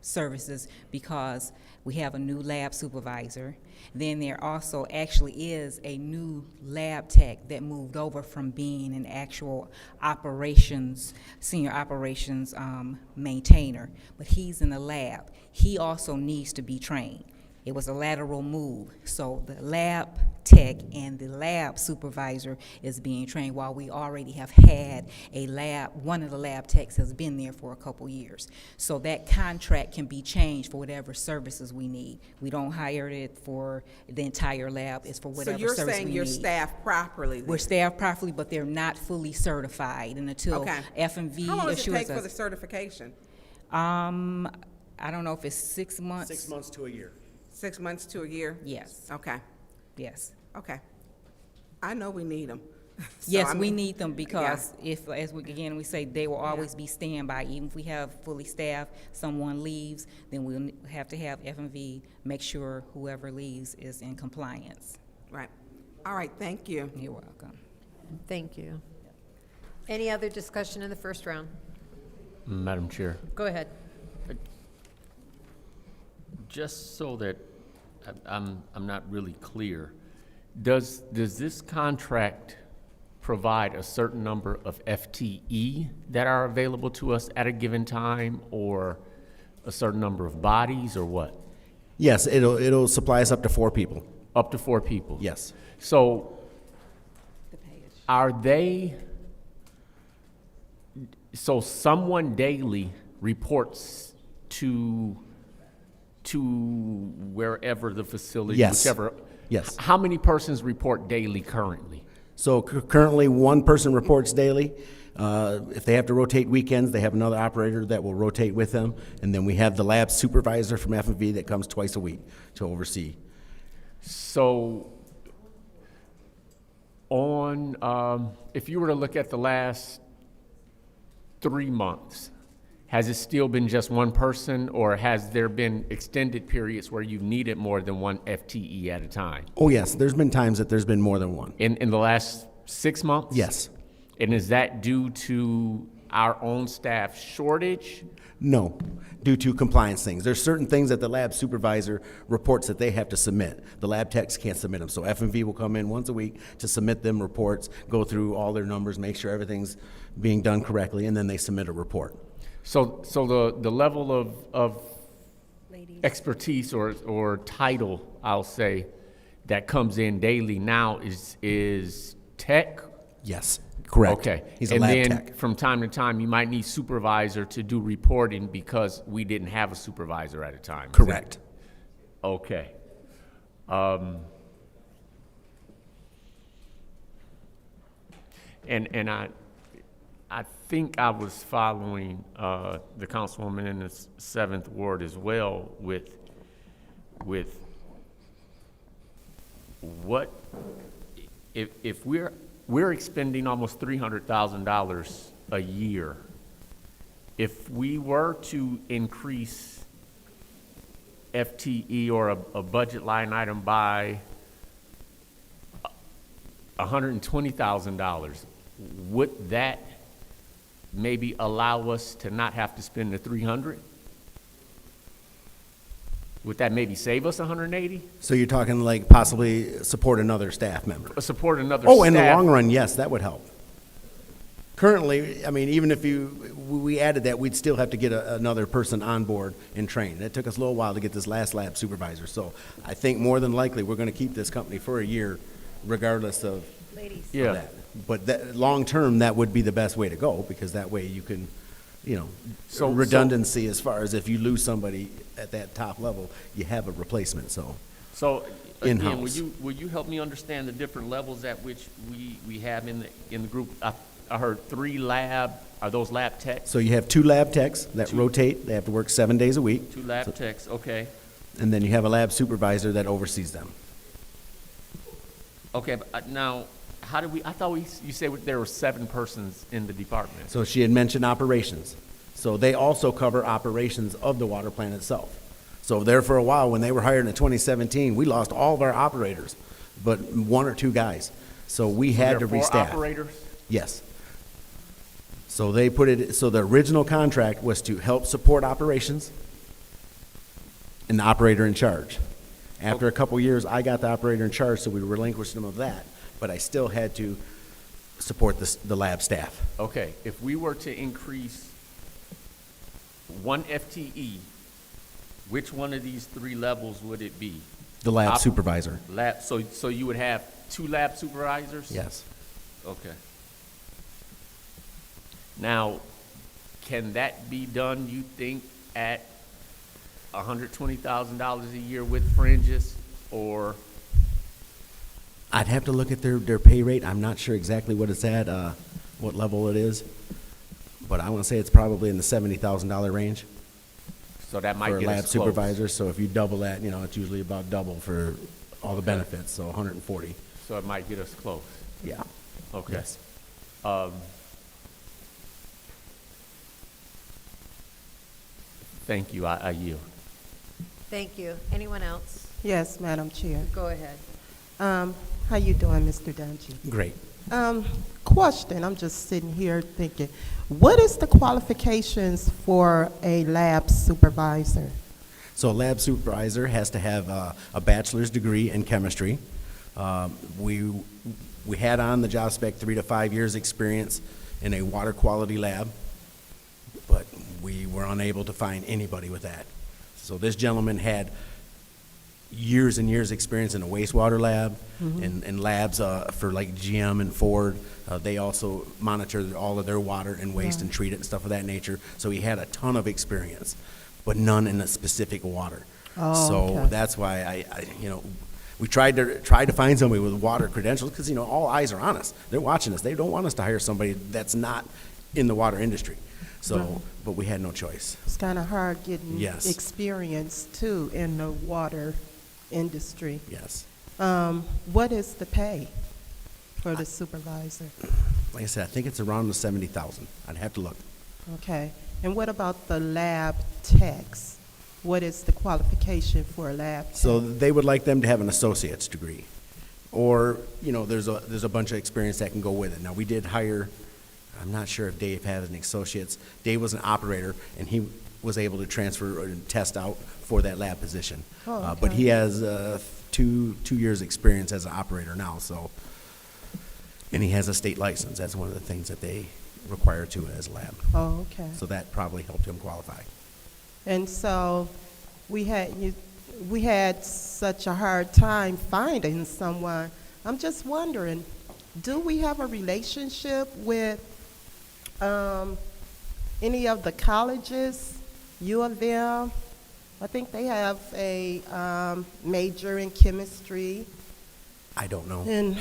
Speaker 16: services because we have a new lab supervisor. Then there also actually is a new lab tech that moved over from being an actual operations, senior operations maintainer, but he's in the lab. He also needs to be trained. It was a lateral move, so the lab tech and the lab supervisor is being trained while we already have had a lab, one of the lab techs has been there for a couple years. So that contract can be changed for whatever services we need. We don't hire it for the entire lab, it's for
Speaker 13: So
Speaker 16: whatever
Speaker 13: you're
Speaker 16: service
Speaker 13: saying
Speaker 16: we
Speaker 13: you're
Speaker 16: need.
Speaker 13: staffed properly then?
Speaker 16: We're staffed properly, but they're not fully certified, and until
Speaker 13: Okay.
Speaker 16: F&V
Speaker 13: How long does it
Speaker 16: assures
Speaker 13: take for the
Speaker 16: us.
Speaker 13: certification?
Speaker 16: I don't know if it's 6 months.
Speaker 15: 6 months to a year.
Speaker 13: 6 months to a year?
Speaker 16: Yes,
Speaker 13: Okay,
Speaker 16: yes.
Speaker 13: okay. I know we need them.
Speaker 16: Yes, we need them because if, as we, again, we say they will always be standby. Even if we have fully staffed, someone leaves, then we'll have to have F&V make sure whoever leaves is in compliance.
Speaker 13: Right. All right, thank you.
Speaker 16: You're welcome.
Speaker 1: Thank you. Any other discussion in the first round?
Speaker 17: Madam Chair,
Speaker 1: Go ahead.
Speaker 17: just so that I'm not really clear, does this contract provide a certain number of FTE that are available to us at a given time, or a certain number of bodies, or what?
Speaker 15: Yes, it'll supply us up to 4 people.
Speaker 17: Up to 4 people?
Speaker 15: Yes.
Speaker 17: So are they, so someone daily reports to wherever the facility,
Speaker 15: Yes.
Speaker 17: whichever.
Speaker 15: Yes.
Speaker 17: How many persons report daily currently?
Speaker 15: So currently, 1 person reports daily. If they have to rotate weekends, they have another operator that will rotate with them. And then we have the lab supervisor from F&V that comes twice a week to oversee.
Speaker 17: So on, if you were to look at the last 3 months, has it still been just 1 person, or has there been extended periods where you've needed more than 1 FTE at a time?
Speaker 15: Oh, yes, there's been times that there's been more than 1.
Speaker 17: In the last 6 months?
Speaker 15: Yes.
Speaker 17: And is that due to our own staff shortage?
Speaker 15: No, due to compliance things. There's certain things that the lab supervisor reports that they have to submit. The lab techs can't submit them. So F&V will come in once a week to submit them reports, go through all their numbers, make sure everything's being done correctly, and then they submit a report.
Speaker 17: So the level of expertise or title, I'll say, that comes in daily now is tech?
Speaker 15: Yes, correct.
Speaker 17: Okay.
Speaker 15: He's a lab
Speaker 17: And
Speaker 15: tech.
Speaker 17: then from time to time, you might need supervisor to do reporting because we didn't have a supervisor at a time. Is
Speaker 15: Correct.
Speaker 17: that- Okay. And I think I was following the councilwoman in the 7th Ward as well with what, if we're expending almost $300,000 a year. If we were to increase FTE or a budget line item by $120,000, would that maybe allow us to not have to spend the 300? Would that maybe save us 180?
Speaker 15: So you're talking like possibly support another staff member?
Speaker 17: Support another
Speaker 15: Oh, in the
Speaker 17: staff-
Speaker 15: long run, yes, that would help. Currently, I mean, even if we added that, we'd still have to get another person on board and trained. It took us a little while to get this last lab supervisor. So I think more than likely, we're going to keep this company for a year regardless of
Speaker 17: Yeah.
Speaker 15: that. But that, long-term, that would be the best way to go, because that way you can, you know,
Speaker 17: So-
Speaker 15: redundancy as far as if you lose somebody at that top level, you have a replacement, so.
Speaker 17: So, again,
Speaker 15: In-house.
Speaker 17: will you help me understand the different levels at which we have in the group? I heard 3 lab, are those lab techs?
Speaker 15: So you have 2 lab techs that rotate, they have to work 7 days a week.
Speaker 17: 2 lab techs, okay.
Speaker 15: And then you have a lab supervisor that oversees them.
Speaker 17: Okay, but now, how do we, I thought you said there were 7 persons in the department.
Speaker 15: So she had mentioned operations. So they also cover operations of the water plant itself. So there for a while, when they were hired in 2017, we lost all of our operators, but 1 or 2 guys. So we had to
Speaker 17: There are 4
Speaker 15: restaff.
Speaker 17: operators?
Speaker 15: Yes. So they put it, so the original contract was to help support operations and the operator in charge. After a couple years, I got the operator in charge, so we relinquished him of that, but I still had to support the lab staff.
Speaker 17: Okay, if we were to increase 1 FTE, which one of these 3 levels would it be?
Speaker 15: The lab supervisor.
Speaker 17: Lab, so you would have 2 lab supervisors?
Speaker 15: Yes.
Speaker 17: Okay. Now, can that be done, you think, at $120,000 a year with fringes, or?
Speaker 15: I'd have to look at their pay rate. I'm not sure exactly what it's at, what level it is, but I want to say it's probably in the $70,000 range.
Speaker 17: So that might
Speaker 15: for a
Speaker 17: get
Speaker 15: lab
Speaker 17: us close.
Speaker 15: supervisor. So if you double that, you know, it's usually about double for all the benefits, so 140.
Speaker 17: So it might get us close.
Speaker 15: Yeah.
Speaker 17: Okay.
Speaker 15: Yes.
Speaker 17: Thank you, I yield.
Speaker 1: Thank you. Anyone else?
Speaker 10: Yes, Madam Chair.
Speaker 1: Go ahead.
Speaker 10: How you doing, Mr. Dungy?
Speaker 15: Great.
Speaker 10: Question, I'm just sitting here thinking, what is the qualifications for a lab supervisor?
Speaker 15: So a lab supervisor has to have a bachelor's degree in chemistry. We had on the job spec 3 to 5 years experience in a water quality lab, but we were unable to find anybody with that. So this gentleman had years and years experience in a wastewater lab and labs for like GM and Ford. They also monitor all of their water and waste and treat it and stuff of that nature. So he had a ton of experience, but none in a specific water.
Speaker 10: Oh,
Speaker 15: so
Speaker 10: okay.
Speaker 15: that's why we tried to find somebody with water credentials because all eyes are on us. They're watching us. They don't want us to hire somebody that's not in the water industry. So, but we had no choice.
Speaker 10: It's kind of hard getting
Speaker 15: Yes.
Speaker 10: experience too in the water industry.
Speaker 15: Yes.
Speaker 10: What is the pay for the supervisor?
Speaker 15: Like I said, I think it's around the 70,000. I'd have to look.
Speaker 10: Okay. And what about the lab techs? What is the qualification for a lab tech?
Speaker 15: So they would like them to have an associate's degree, or there's a bunch of experience that can go with it. Now we did hire. I'm not sure if Dave had an associate's. Dave was an operator, and he was able to transfer and test out for that lab position.
Speaker 10: Oh, okay.
Speaker 15: But he has 2 years experience as an operator now. So, and he has a state license. That's one of the things that they require to as a lab.
Speaker 10: Oh, okay.
Speaker 15: So that probably helped him qualify.
Speaker 10: And so we had such a hard time finding someone. I'm just wondering, do we have a relationship with any of the colleges, U of M? I think they have a major in chemistry.
Speaker 15: I don't know.
Speaker 10: And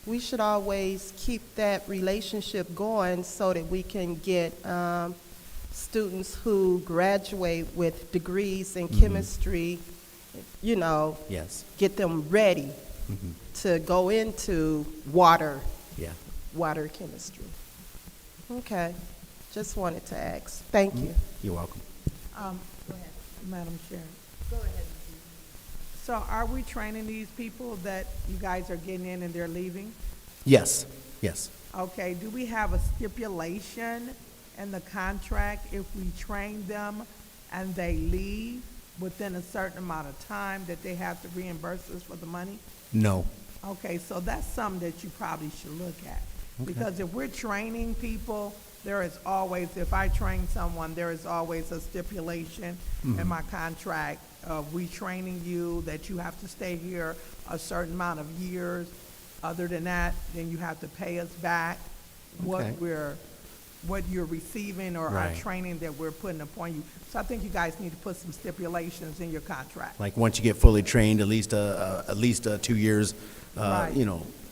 Speaker 10: we should always keep that relationship going so that we can get students who graduate with degrees in chemistry,
Speaker 15: Yes.
Speaker 10: get them ready to go into water chemistry. Okay, just wanted to ask. Thank you.
Speaker 15: You're welcome.
Speaker 1: Go ahead.
Speaker 12: Madam Chair.
Speaker 1: Go ahead.
Speaker 12: So are we training these people that you guys are getting in and they're leaving?
Speaker 15: Yes. Yes.
Speaker 12: Okay, do we have a stipulation in the contract if we train them and they leave within a certain amount of time that they have to reimburse us for the money?
Speaker 15: No.
Speaker 12: Okay, so that's something that you probably should look at. Because if we're training people, there is always, if I train someone, there is always a stipulation in my contract of we training you that you have to stay here a certain amount of years. Other than that, then you have to pay us back what you're receiving or our
Speaker 15: Right.
Speaker 12: training that we're putting upon you. So I think you guys need to put some stipulations in your contract.
Speaker 15: Like once you get fully trained, at least 2 years,
Speaker 12: Right.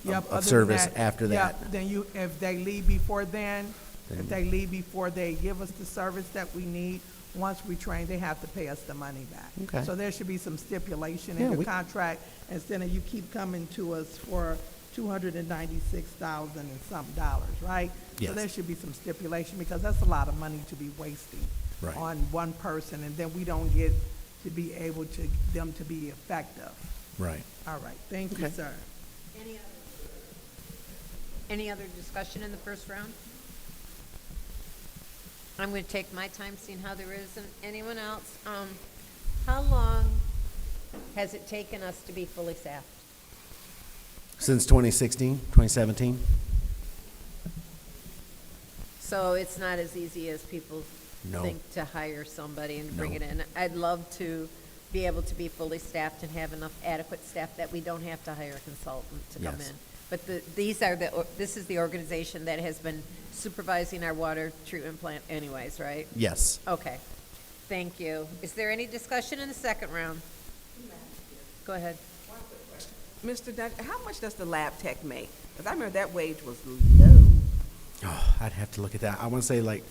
Speaker 12: Yep, other
Speaker 15: of
Speaker 12: than
Speaker 15: service
Speaker 12: that,
Speaker 15: after that.
Speaker 12: Yep, then if they leave before then, if they leave before they give us the service that we need, once we train, they have to pay us the money back.
Speaker 15: Okay.
Speaker 12: So there should be some stipulation
Speaker 15: Yeah,
Speaker 12: in your
Speaker 15: we-
Speaker 12: contract, instead of you keep coming to us for $296,000 and some dollars, right?
Speaker 15: Yes.
Speaker 12: So there should be some stipulation, because that's a lot of money to be wasting
Speaker 15: Right.
Speaker 12: on one person, and then we don't get to be able to, them to be effective.
Speaker 15: Right.
Speaker 12: All right, thank you, sir.
Speaker 1: Any other discussion in the first round? I'm going to take my time, seeing how there isn't anyone else. How long has it taken us to be fully staffed?
Speaker 15: Since 2016, 2017?
Speaker 1: So it's not as easy as people
Speaker 15: No.
Speaker 1: think to hire somebody and bring
Speaker 15: No.
Speaker 1: it in. I'd love to be able to be fully staffed and have enough adequate staff that we don't have to hire a consultant to come
Speaker 15: Yes.
Speaker 1: in. But this is the organization that has been supervising our water treatment plant anyways, right?
Speaker 15: Yes.
Speaker 1: Okay, thank you. Is there any discussion in the second round? Go ahead.
Speaker 13: Mr. Dunn, how much does the lab tech make? Because I remember that wage was low.
Speaker 15: Oh, I'd have to look at that. I want to say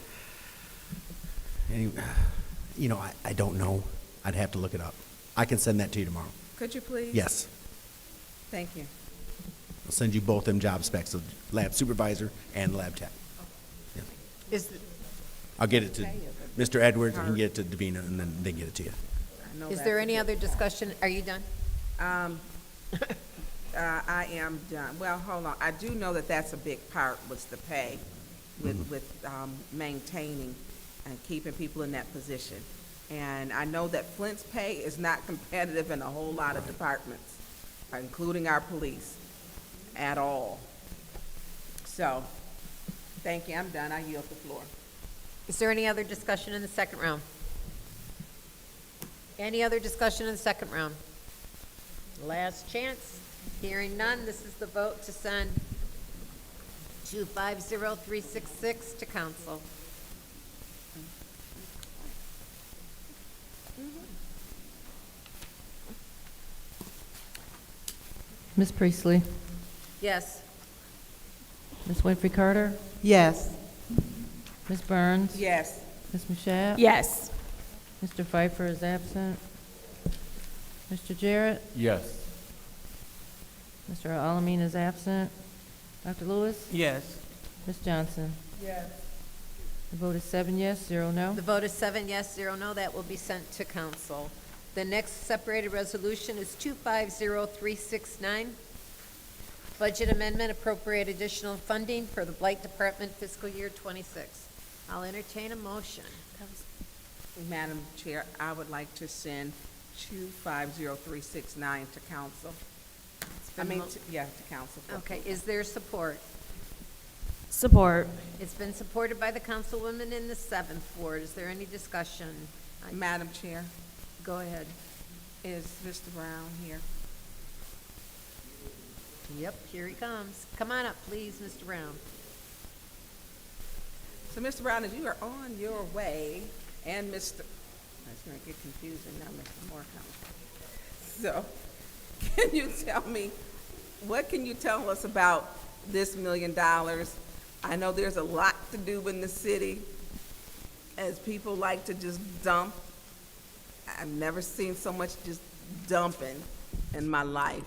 Speaker 15: I don't know. I'd have to look it up. I can send that to you tomorrow.
Speaker 13: Could you please?
Speaker 15: Yes.
Speaker 13: Thank you.
Speaker 15: I'll send you both them job specs, the lab supervisor and lab tech. Yeah.
Speaker 1: Is,
Speaker 15: I'll get it to Mr. Edwards, and he can get it to Davina, and then they can get it to you.
Speaker 1: is there any other discussion? Are you done?
Speaker 13: I am done. Well, hold on. I do know that that's a big part, was the pay, with maintaining and keeping people in that position. And I know that Flint's pay is not competitive in a whole lot of departments, including our police, at all. So, thank you. I'm done. I yield the floor.
Speaker 1: Is there any other discussion in the second round? Any other discussion in the second round? Last chance. Hearing none, this is the vote to send 250366 to council.
Speaker 2: Ms. Priestley?
Speaker 1: Yes.
Speaker 2: Ms. Winfrey Carter?
Speaker 10: Yes.
Speaker 2: Ms. Burns?
Speaker 13: Yes.
Speaker 2: Ms. Mashat?
Speaker 9: Yes.
Speaker 2: Mr. Pfeiffer is absent. Mr. Jarrett?
Speaker 17: Yes.
Speaker 2: Mr. Alamin is absent. Dr. Lewis?
Speaker 11: Yes.
Speaker 2: Ms. Johnson?
Speaker 12: Yes.
Speaker 2: The vote is 7 yes, 0 no.
Speaker 1: The vote is 7 yes, 0 no. That will be sent to council. The next separated resolution is 250369. Budget amendment, appropriate additional funding for the Blight Department fiscal year 26. I'll entertain a motion.
Speaker 13: Madam Chair, I would like to send 250369 to council.
Speaker 1: been mo-
Speaker 13: Yeah, to council. for
Speaker 1: Okay,
Speaker 13: approval.
Speaker 1: is there support?
Speaker 9: Support.
Speaker 1: It's been supported by the councilwoman in the 7th Ward. Is there any discussion?
Speaker 13: Madam Chair,
Speaker 1: Go ahead.
Speaker 13: is Mr. Brown here?
Speaker 1: Yep, here he comes. Come on up, please, Mr. Brown.
Speaker 13: So, Mr. Brown, as you are on your way, and Mr., it's going to get confusing now, Mr. Moore comes. So, can you tell me, what can you tell us about this $1 million? I know there's a lot to do in the city, as people like to just dump. I've never seen so much just dumping in my life.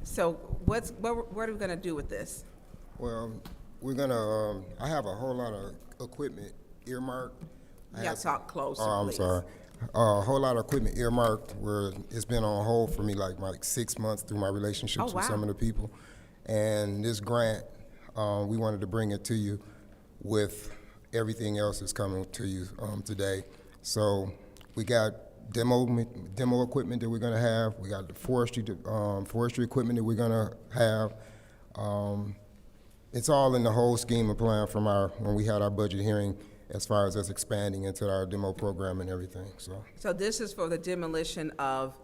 Speaker 13: So, what are we going to do with this?
Speaker 18: Well, we're gonna, I have a whole lot of equipment earmarked.
Speaker 13: You gotta talk closer,
Speaker 18: I'm
Speaker 13: please.
Speaker 18: sorry. A whole lot of equipment earmarked where it's been on hold for me like 6 months through my relationships
Speaker 13: Oh,
Speaker 18: with some
Speaker 13: wow.
Speaker 18: of the people. And this grant, we wanted to bring it to you with everything else that's coming to you today. So we got demo equipment that we're gonna have. We got the forestry equipment that we're gonna have. It's all in the whole scheme of plan from when we had our budget hearing as far as us expanding into our demo program and everything, so.
Speaker 13: So this is for the demolition of,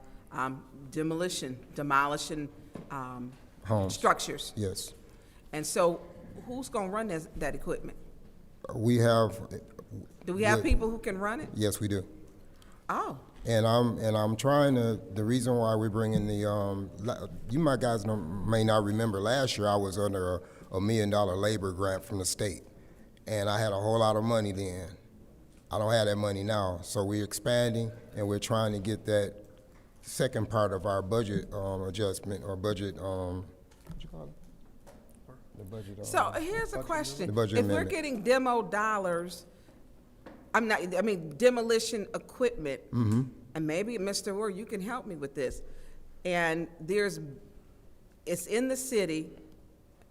Speaker 13: demolishing
Speaker 18: Homes.
Speaker 13: structures.
Speaker 18: Yes.
Speaker 13: And so who's gonna run that equipment?
Speaker 18: We have.
Speaker 13: Do we have people who can run it?
Speaker 18: Yes, we do.
Speaker 13: Oh,
Speaker 18: And I'm trying to, the reason why we're bringing you guys may not remember, last year I was under a $1 million labor grant from the state. And I had a whole lot of money then. I don't have that money now. So we're expanding and we're trying to get that second part of our budget adjustment or budget, what you call it? The budget.
Speaker 13: so here's a question.
Speaker 18: The budget
Speaker 13: If we're
Speaker 18: amendment.
Speaker 13: getting demo dollars, demolition equipment,
Speaker 18: Mm-hmm.
Speaker 13: and maybe, Mr. Ward, you can help me with this. And it's in the city,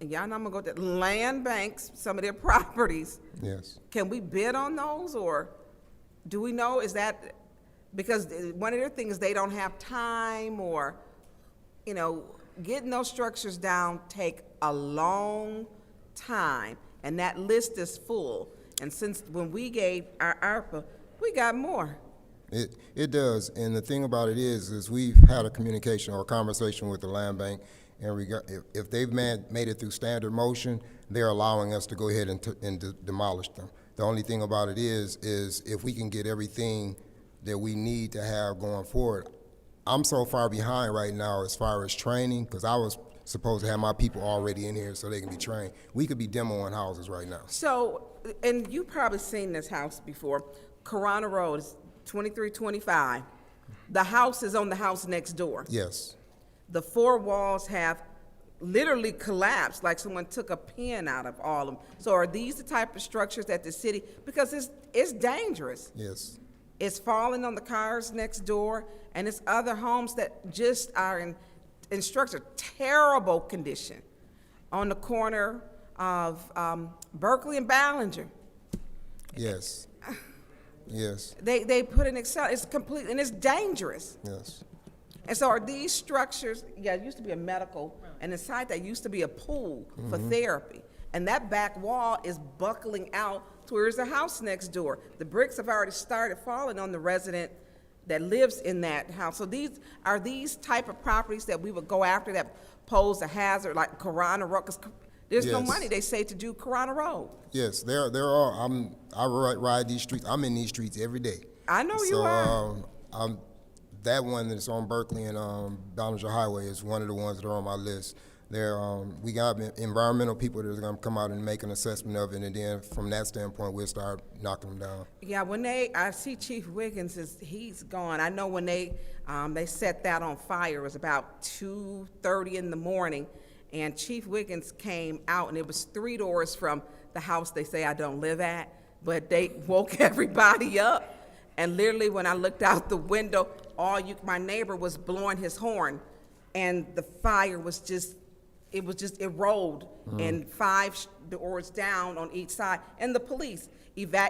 Speaker 13: and y'all know I'm gonna go to land banks, some of their properties.
Speaker 18: Yes.
Speaker 13: Can we bid on those, or do we know, is that, because one of their things, they don't have time, or, getting those structures down take a long time, and that list is full. And since when we gave our ARPA, we got more.
Speaker 18: It does, and the thing about it is we've had a communication or a conversation with the land bank, and if they've made it through standard motion, they're allowing us to go ahead and demolish them. The only thing about it is if we can get everything that we need to have going forward. I'm so far behind right now as far as training, because I was supposed to have my people already in here so they can be trained. We could be demoing houses right now.
Speaker 13: So, and you probably seen this house before, Corona Road is 2325. The house is on the house next door.
Speaker 18: Yes.
Speaker 13: The four walls have literally collapsed, like someone took a pin out of all of them. So are these the type of structures that the city, because it's dangerous.
Speaker 18: Yes.
Speaker 13: It's falling on the cars next door, and it's other homes that just are in structure, terrible condition, on the corner of Berkeley and Ballinger.
Speaker 18: Yes. Yes.
Speaker 13: They put an it's complete, and it's dangerous.
Speaker 18: Yes.
Speaker 13: And so are these structures, yeah, it used to be a medical, and inside that used to be a pool for therapy. And that back wall is buckling out to where there's a house next door. The bricks have already started falling on the resident that lives in that house. So are these type of properties that we would go after that pose a hazard, like Corona Road? Because there's no
Speaker 18: Yes.
Speaker 13: money, they say, to do Corona Road.
Speaker 18: Yes, there are. I ride these streets. I'm in these streets every day.
Speaker 13: I know you are.
Speaker 18: That one that's on Berkeley and Ballinger Highway is one of the ones that are on my list. We got environmental people that are going to come out and make an assessment of it, and then from that standpoint, we'll start knocking them down.
Speaker 13: Yeah, I see Chief Wiggins he's gone. I know when they set that on fire, it was about 2:30 in the morning, and Chief Wiggins came out, and it was 3 doors from the house they say I don't live at, but they woke everybody up. And literally, when I looked out the window, my neighbor was blowing his horn, and the fire was it rolled, and 5 doors down on each side. And the police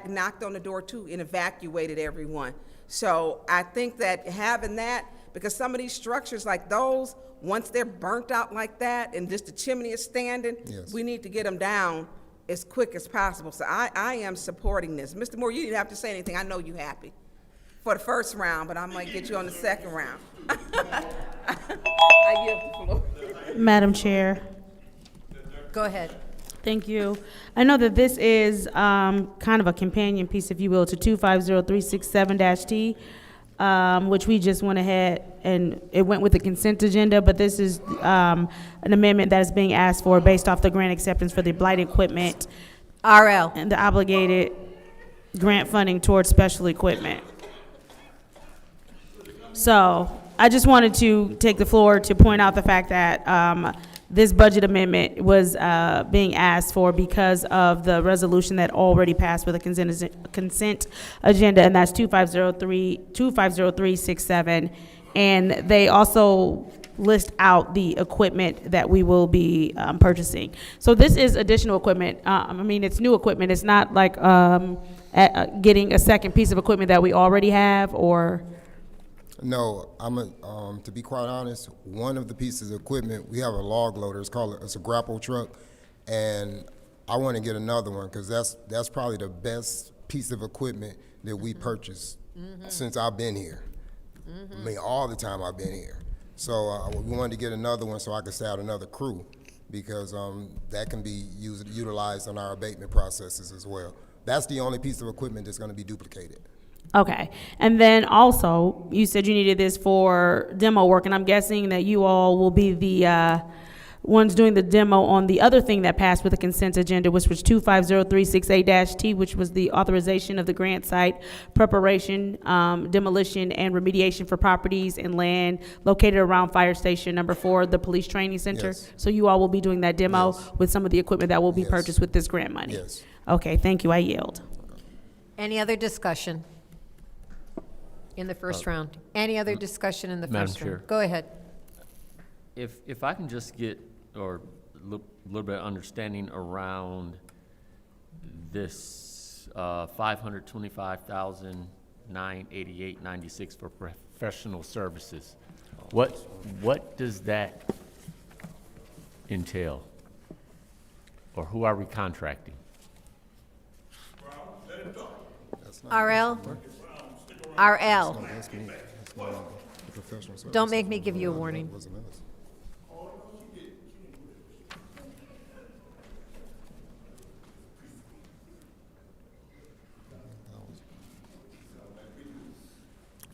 Speaker 13: knocked on the door too and evacuated everyone. So I think that having that, because some of these structures like those, once they're burnt out like that and just the chimney is standing,
Speaker 18: Yes.
Speaker 13: we need to get them down as quick as possible. So I am supporting this. Mr. Moore, you didn't have to say anything. I know you're happy for the first round, but I might get you on the second round. I yield the floor.
Speaker 9: Madam Chair.
Speaker 1: Go ahead.
Speaker 9: Thank you. I know that this is kind of a companion piece, if you will, to 250367-T, which we just went ahead and it went with the consent agenda, but this is an amendment that is being asked for based off the grant acceptance for the blight equipment.
Speaker 1: RL.
Speaker 9: And the obligated grant funding towards special equipment. So I just wanted to take the floor to point out the fact that this budget amendment was being asked for because of the resolution that already passed with a consent agenda, and that's 250367. And they also list out the equipment that we will be purchasing. So this is additional equipment. It's new equipment. It's not like getting a second piece of equipment that we already have, or...
Speaker 18: No, to be quite honest, one of the pieces of equipment, we have a log loader. It's a grapple truck, and I want to get another one because that's probably the best piece of equipment that we purchased since I've been here. All the time I've been here. So we wanted to get another one so I could stay out another crew because that can be utilized on our abatement processes as well. That's the only piece of equipment that's going to be duplicated.
Speaker 9: Okay. And then also, you said you needed this for demo work, and I'm guessing that you all will be the ones doing the demo on the other thing that passed with the consent agenda, which was 250368-T, which was the authorization of the grant site preparation, demolition, and remediation for properties and land located around Fire Station Number 4, the Police Training Center.
Speaker 18: Yes.
Speaker 9: So you all will be doing that demo
Speaker 18: Yes.
Speaker 9: with some of the equipment that will be
Speaker 18: Yes.
Speaker 9: purchased with this grant money?
Speaker 18: Yes.
Speaker 9: Okay, thank you. I yield.
Speaker 1: Any other discussion in the first round? Any other discussion in the
Speaker 17: Madam
Speaker 1: first
Speaker 17: Chair.
Speaker 1: round? Go ahead.
Speaker 17: If I can just get, or a little bit of understanding around this $525,988.96 for professional services, what does that entail? Or who are we contracting?
Speaker 1: RL? RL.
Speaker 18: That's me. That's the professional service.
Speaker 1: Don't make me give you a warning.
Speaker 18: Wasn't us.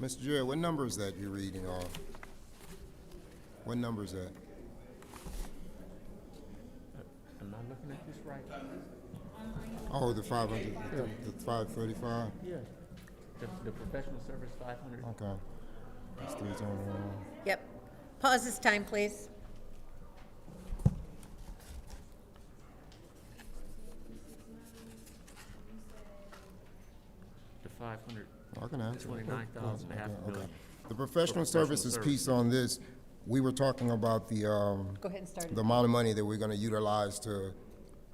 Speaker 18: Mr. Jared, what number is that you're reading off? What number is that?
Speaker 17: Am I looking at this right?
Speaker 18: Oh, the 500, the 535?
Speaker 17: Yeah. The professional service 500.
Speaker 18: Okay. That's 321.
Speaker 1: Yep. Pause this time, please.
Speaker 17: 500,
Speaker 18: I can answer.
Speaker 17: 29,000, half a
Speaker 18: Okay.
Speaker 17: million.
Speaker 18: The professional
Speaker 17: For professional
Speaker 18: services piece on this, we were talking about the,
Speaker 1: Go ahead and start it.
Speaker 18: the amount of money that we're gonna utilize to,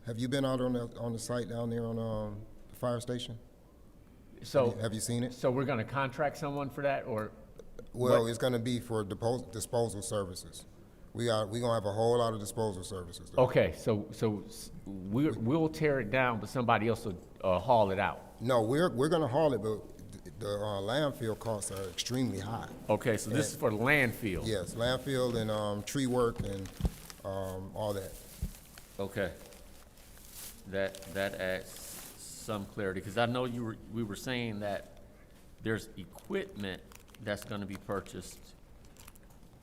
Speaker 18: have you been out on the site down there on, the fire station?
Speaker 17: So.
Speaker 18: Have you seen it?
Speaker 17: So we're gonna contract someone for that, or?
Speaker 18: Well,
Speaker 17: what-
Speaker 18: it's gonna be for disposal services. We gonna have a whole lot of disposal services there.
Speaker 17: Okay, so we'll tear it down, but somebody else will haul it out.
Speaker 18: No, we're gonna haul it, but the landfill costs are extremely high.
Speaker 17: Okay, so this is for landfill?
Speaker 18: Yes, landfill and, tree work and, all that.
Speaker 17: Okay. That adds some clarity, because I know we were saying that there's equipment that's gonna be purchased.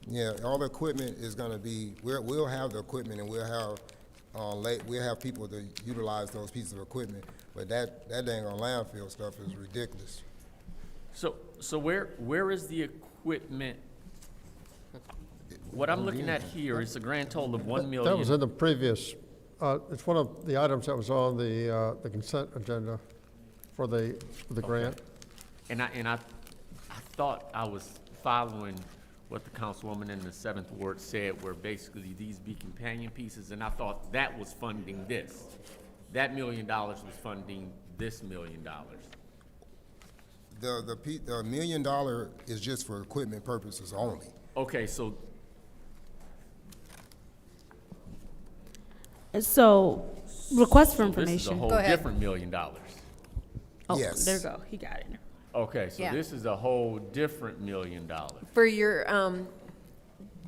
Speaker 18: Yeah, all the equipment is gonna be, we'll have the equipment and we'll have people to utilize those pieces of equipment, but that dang on landfill stuff is ridiculous.
Speaker 17: So where is the equipment? What I'm looking at here is a grand total of 1 million.
Speaker 19: That was in the previous, it's one of the items that was on the consent agenda for the grant.
Speaker 17: And I thought I was following what the councilwoman in the 7th Ward said, where basically these be companion pieces, and I thought that was funding this. That $1 million was funding this $1 million.
Speaker 18: The $1 million is just for equipment purposes only.
Speaker 17: Okay, so
Speaker 9: Request for
Speaker 17: this is a
Speaker 9: information.
Speaker 17: whole
Speaker 1: Go ahead.
Speaker 17: different $1 million.
Speaker 9: Oh,
Speaker 18: Yes.
Speaker 9: there you go. He got it.
Speaker 17: Okay, so
Speaker 1: Yeah.
Speaker 17: this is a whole different $1 million.
Speaker 1: For your,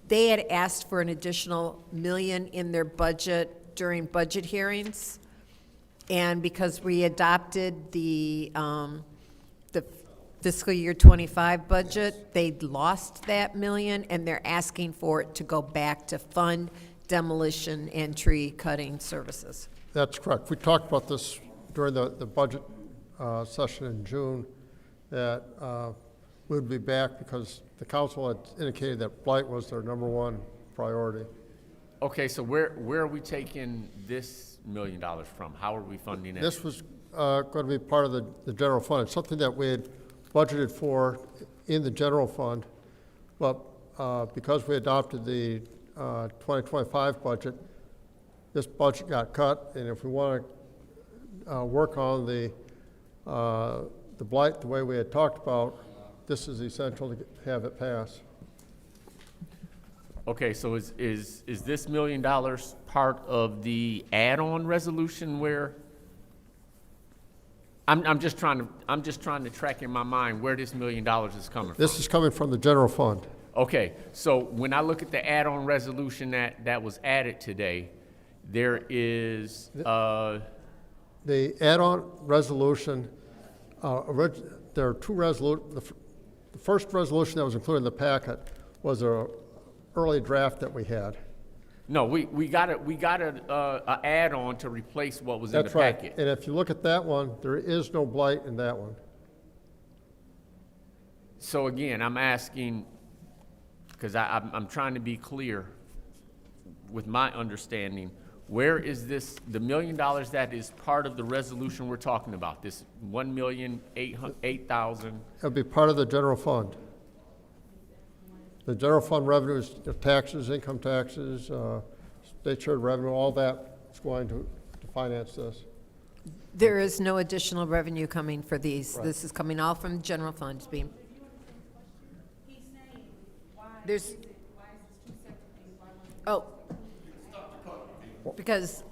Speaker 1: they had asked for an additional million in their budget during budget hearings. And because we adopted the fiscal year '25 budget, they lost that million, and they're asking for it to go back to fund demolition and tree cutting services.
Speaker 19: That's correct. We talked about this during the budget session in June, that we would be back because the council had indicated that blight was their #1 priority.
Speaker 17: Okay, so where are we taking this $1 million from? How are we funding it?
Speaker 19: This was going to be part of the general fund. It's something that we had budgeted for in the general fund, but because we adopted the 2025 budget, this budget got cut, and if we want to work on the blight the way we had talked about, this is essential to have it pass.
Speaker 17: Okay, so is this $1 million part of the add-on resolution where? I'm just trying to track in my mind where this $1 million is coming from.
Speaker 19: This is coming from the general fund.
Speaker 17: Okay, so when I look at the add-on resolution that was added today, there is,
Speaker 19: The add-on resolution, there are two resolutions. The first resolution that was included in the packet was a early draft that we had.
Speaker 17: no, we got a add-on to replace what was in the
Speaker 19: That's right.
Speaker 17: packet.
Speaker 19: And if you look at that one, there is no blight in that one.
Speaker 17: So again, I'm asking, because I'm trying to be clear with my understanding, where is this, the $1 million that is part of the resolution we're talking about, this 1,008,000?
Speaker 19: It'll be part of the general fund. The general fund revenues, the taxes, income taxes, state shared revenue, all that is going to finance this.
Speaker 1: There is no additional revenue coming for these.
Speaker 19: Right.
Speaker 1: This is coming all from the general funds being. There's. Oh. Because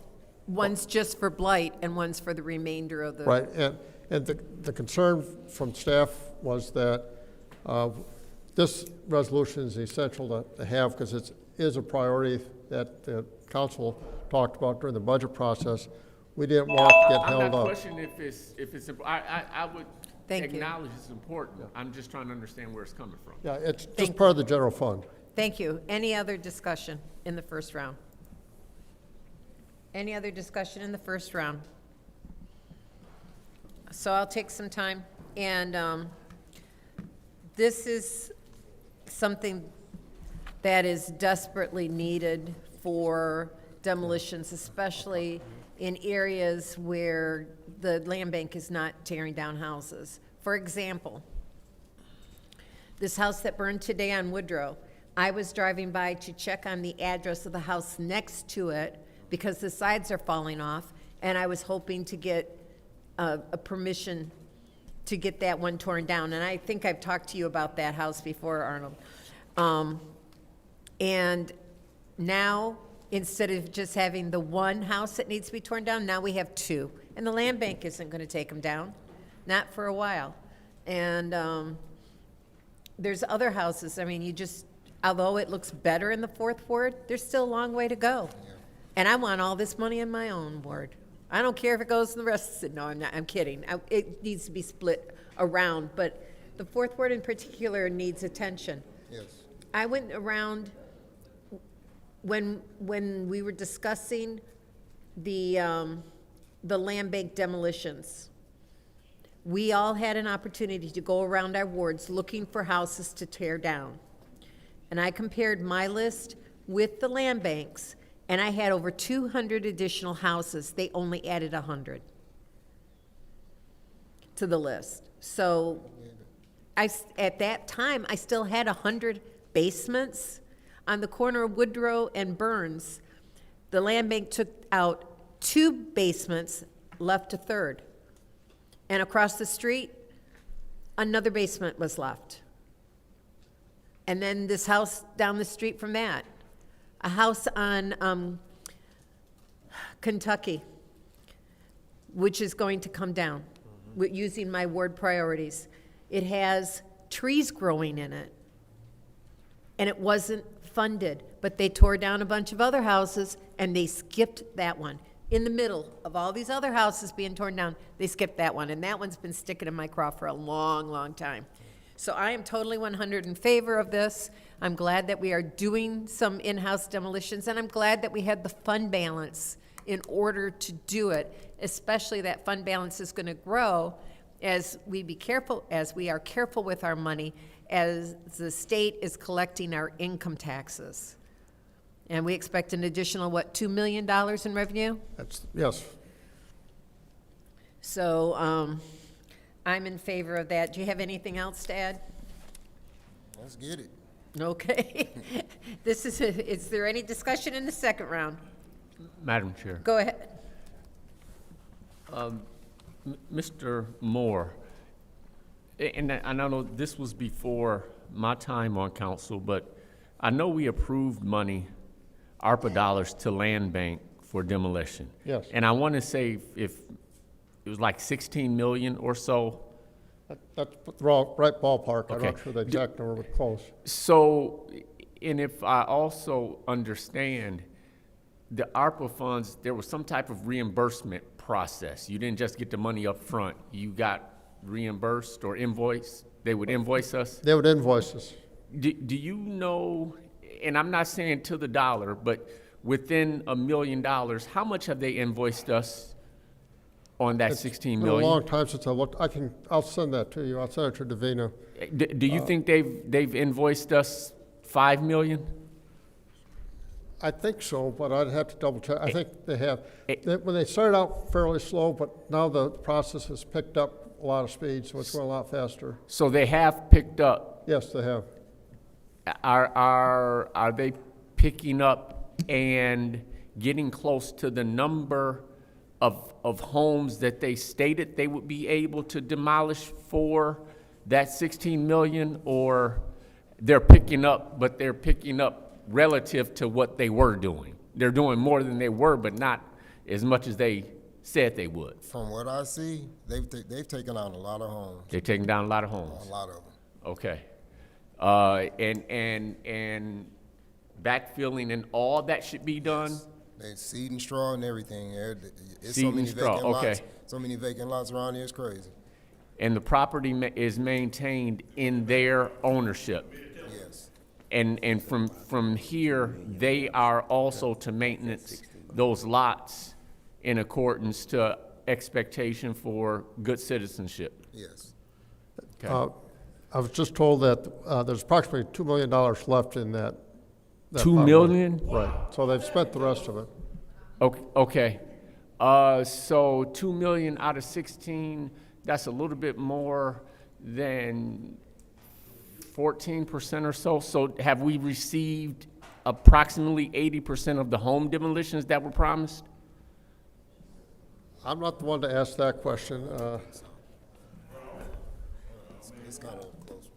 Speaker 1: one's just for blight and one's for the remainder of the.
Speaker 19: Right, and the concern from staff was that this resolution is essential to have because it is a priority that the council talked about during the budget process. We didn't want to get held
Speaker 17: I'm not
Speaker 19: up.
Speaker 17: questioning if it's, I would
Speaker 1: Thank you.
Speaker 17: acknowledge it's important. I'm just trying to understand where it's coming from.
Speaker 19: Yeah, it's just part of the general fund.
Speaker 1: Thank you. Any other discussion in the first round? Any other discussion in the first round? So I'll take some time, and this is something that is desperately needed for demolitions, especially in areas where the land bank is not tearing down houses. for example, this house that burned today on Woodrow, I was driving by to check on the address of the house next to it because the sides are falling off, and I was hoping to get a permission to get that one torn down. And I think I've talked to you about that house before, Arnold. And now, instead of just having the one house that needs to be torn down, now we have two. And the land bank isn't going to take them down, not for a while. And there's other houses. I mean, you just, although it looks better in the fourth ward, there's still a long way to go. And I want all this money in my own ward. I don't care if it goes in the rest of the, no, I'm not, I'm kidding. It needs to be split around, but the fourth ward in particular needs attention.
Speaker 18: Yes.
Speaker 1: I went around when we were discussing the land bank demolitions. We all had an opportunity to go around our wards looking for houses to tear down. And I compared my list with the land banks, and I had over 200 additional houses. They only added 100 to the list. So at that time, I still had 100 basements. On the corner of Woodrow and Burns, the land bank took out 2 basements, left a third. And across the street, another basement was left. And then this house down the street from that, a house on Kentucky, which is going to come down with using my ward priorities. It has trees growing in it, and it wasn't funded, but they tore down a bunch of other houses and they skipped that one. In the middle of all these other houses being torn down, they skipped that one, and that one's been sticking in my craw for a long, long time. So I am totally 100 in favor of this. I'm glad that we are doing some in-house demolitions, and I'm glad that we had the fund balance in order to do it, especially that fund balance is going to grow as we are careful with our money, as the state is collecting our income taxes. And we expect an additional, what, $2 million in revenue?
Speaker 19: Yes.
Speaker 1: So I'm in favor of that. Do you have anything else to add?
Speaker 18: Let's get it.
Speaker 1: Okay. Is there any discussion in the second round?
Speaker 17: Madam Chair.
Speaker 1: Go ahead.
Speaker 17: Mr. Moore, and I know this was before my time on council, but I know we approved money, ARPA dollars, to land bank for demolition.
Speaker 19: Yes.
Speaker 17: And I want to say if it was like 16 million or so.
Speaker 19: That's the right ballpark.
Speaker 17: Okay.
Speaker 19: I'm not sure the exact number, but close.
Speaker 17: So, and if I also understand, the ARPA funds, there was some type of reimbursement process. You didn't just get the money up front. You got reimbursed or invoiced. They would invoice us.
Speaker 19: They would invoice us.
Speaker 17: Do you know, and I'm not saying to the dollar, but within $1 million, how much have they invoiced us on that 16 million?
Speaker 19: It's been a long time since I looked. I'll send that to you. I'll send it to Davina.
Speaker 17: Do you think they've invoiced us 5 million?
Speaker 19: I think so, but I'd have to double check. I think they have. When they started out fairly slow, but now the process has picked up a lot of speed, so it's going a lot faster.
Speaker 17: So they have picked up.
Speaker 19: Yes, they have.
Speaker 17: Are they picking up and getting close to the number of homes that they stated they would be able to demolish for that 16 million, or they're picking up, but they're picking up relative to what they were doing? They're doing more than they were, but not as much as they said they would.
Speaker 18: From what I see, they've taken out a lot of homes.
Speaker 17: They're taking down a lot of homes.
Speaker 18: A lot of them.
Speaker 17: Okay. And backfilling and all that should be done?
Speaker 18: Yes. They seed and straw and everything. It's
Speaker 17: Seed
Speaker 18: so many
Speaker 17: and straw,
Speaker 18: vacant lots.
Speaker 17: okay.
Speaker 18: So many vacant lots around here, it's crazy.
Speaker 17: And the property is maintained in their ownership?
Speaker 18: Yes.
Speaker 17: And from here, they are also to maintenance those lots in accordance to expectation for good citizenship?
Speaker 18: Yes.
Speaker 17: Okay.
Speaker 19: I was just told that there's approximately $2 million left in that.
Speaker 17: $2 million?
Speaker 19: Right. So they've spent the rest of it.
Speaker 17: Okay. So 2 million out of 16, that's a little bit more. than 14% or so. So have we received approximately 80% of the home demolitions that were promised?
Speaker 19: I'm not the one to ask that question.
Speaker 18: It's kind of close.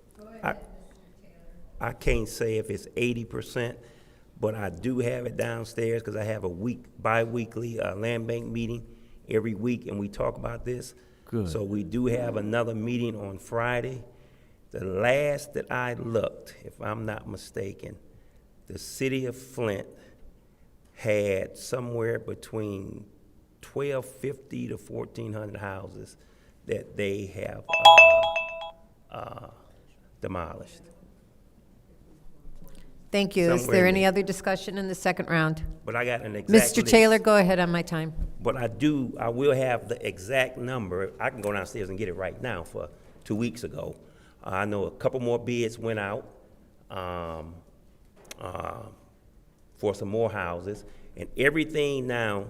Speaker 20: I can't say if it's 80%, but I do have it downstairs because I have a bi-weekly land bank meeting every week, and we talk about this.
Speaker 17: Good.
Speaker 20: So we do have another meeting on Friday. The last that I looked, if I'm not mistaken, the city of Flint had somewhere between 1,250 to 1,400 houses that they have demolished.
Speaker 1: Thank you. Is
Speaker 20: Somewhere
Speaker 1: there
Speaker 20: in
Speaker 1: any
Speaker 20: there.
Speaker 1: other discussion in the second round?
Speaker 20: But I got an exact
Speaker 1: Mr.
Speaker 20: list.
Speaker 1: Taylor, go ahead on my time.
Speaker 20: But I will have the exact number. I can go downstairs and get it right now for 2 weeks ago. I know a couple more bids went out for some more houses, and everything now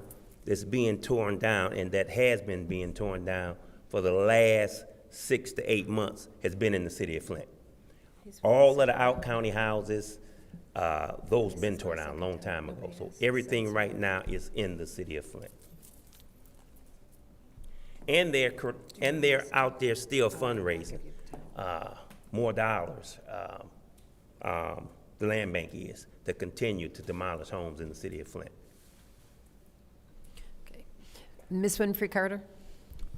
Speaker 20: that's being torn down and that has been being torn down for the last 6 to 8 months has been in the city of Flint. All of the out-county houses, those been torn down a long time ago. So everything right now is in the city of Flint. And they're out there still fundraising more dollars. The land bank is to continue to demolish homes in the city of Flint.
Speaker 1: Ms. Winfrey Carter?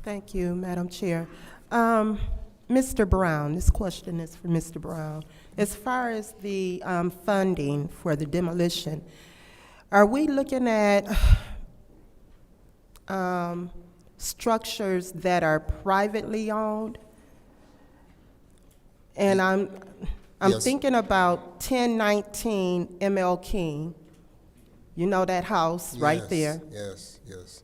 Speaker 10: Thank you, Madam Chair. Mr. Brown, this question is for Mr. Brown. As far as the funding for the demolition, are we looking at structures that are privately owned? And I'm
Speaker 18: Yes.
Speaker 10: thinking about 1019 ML King. You know that house right there?
Speaker 18: Yes, yes.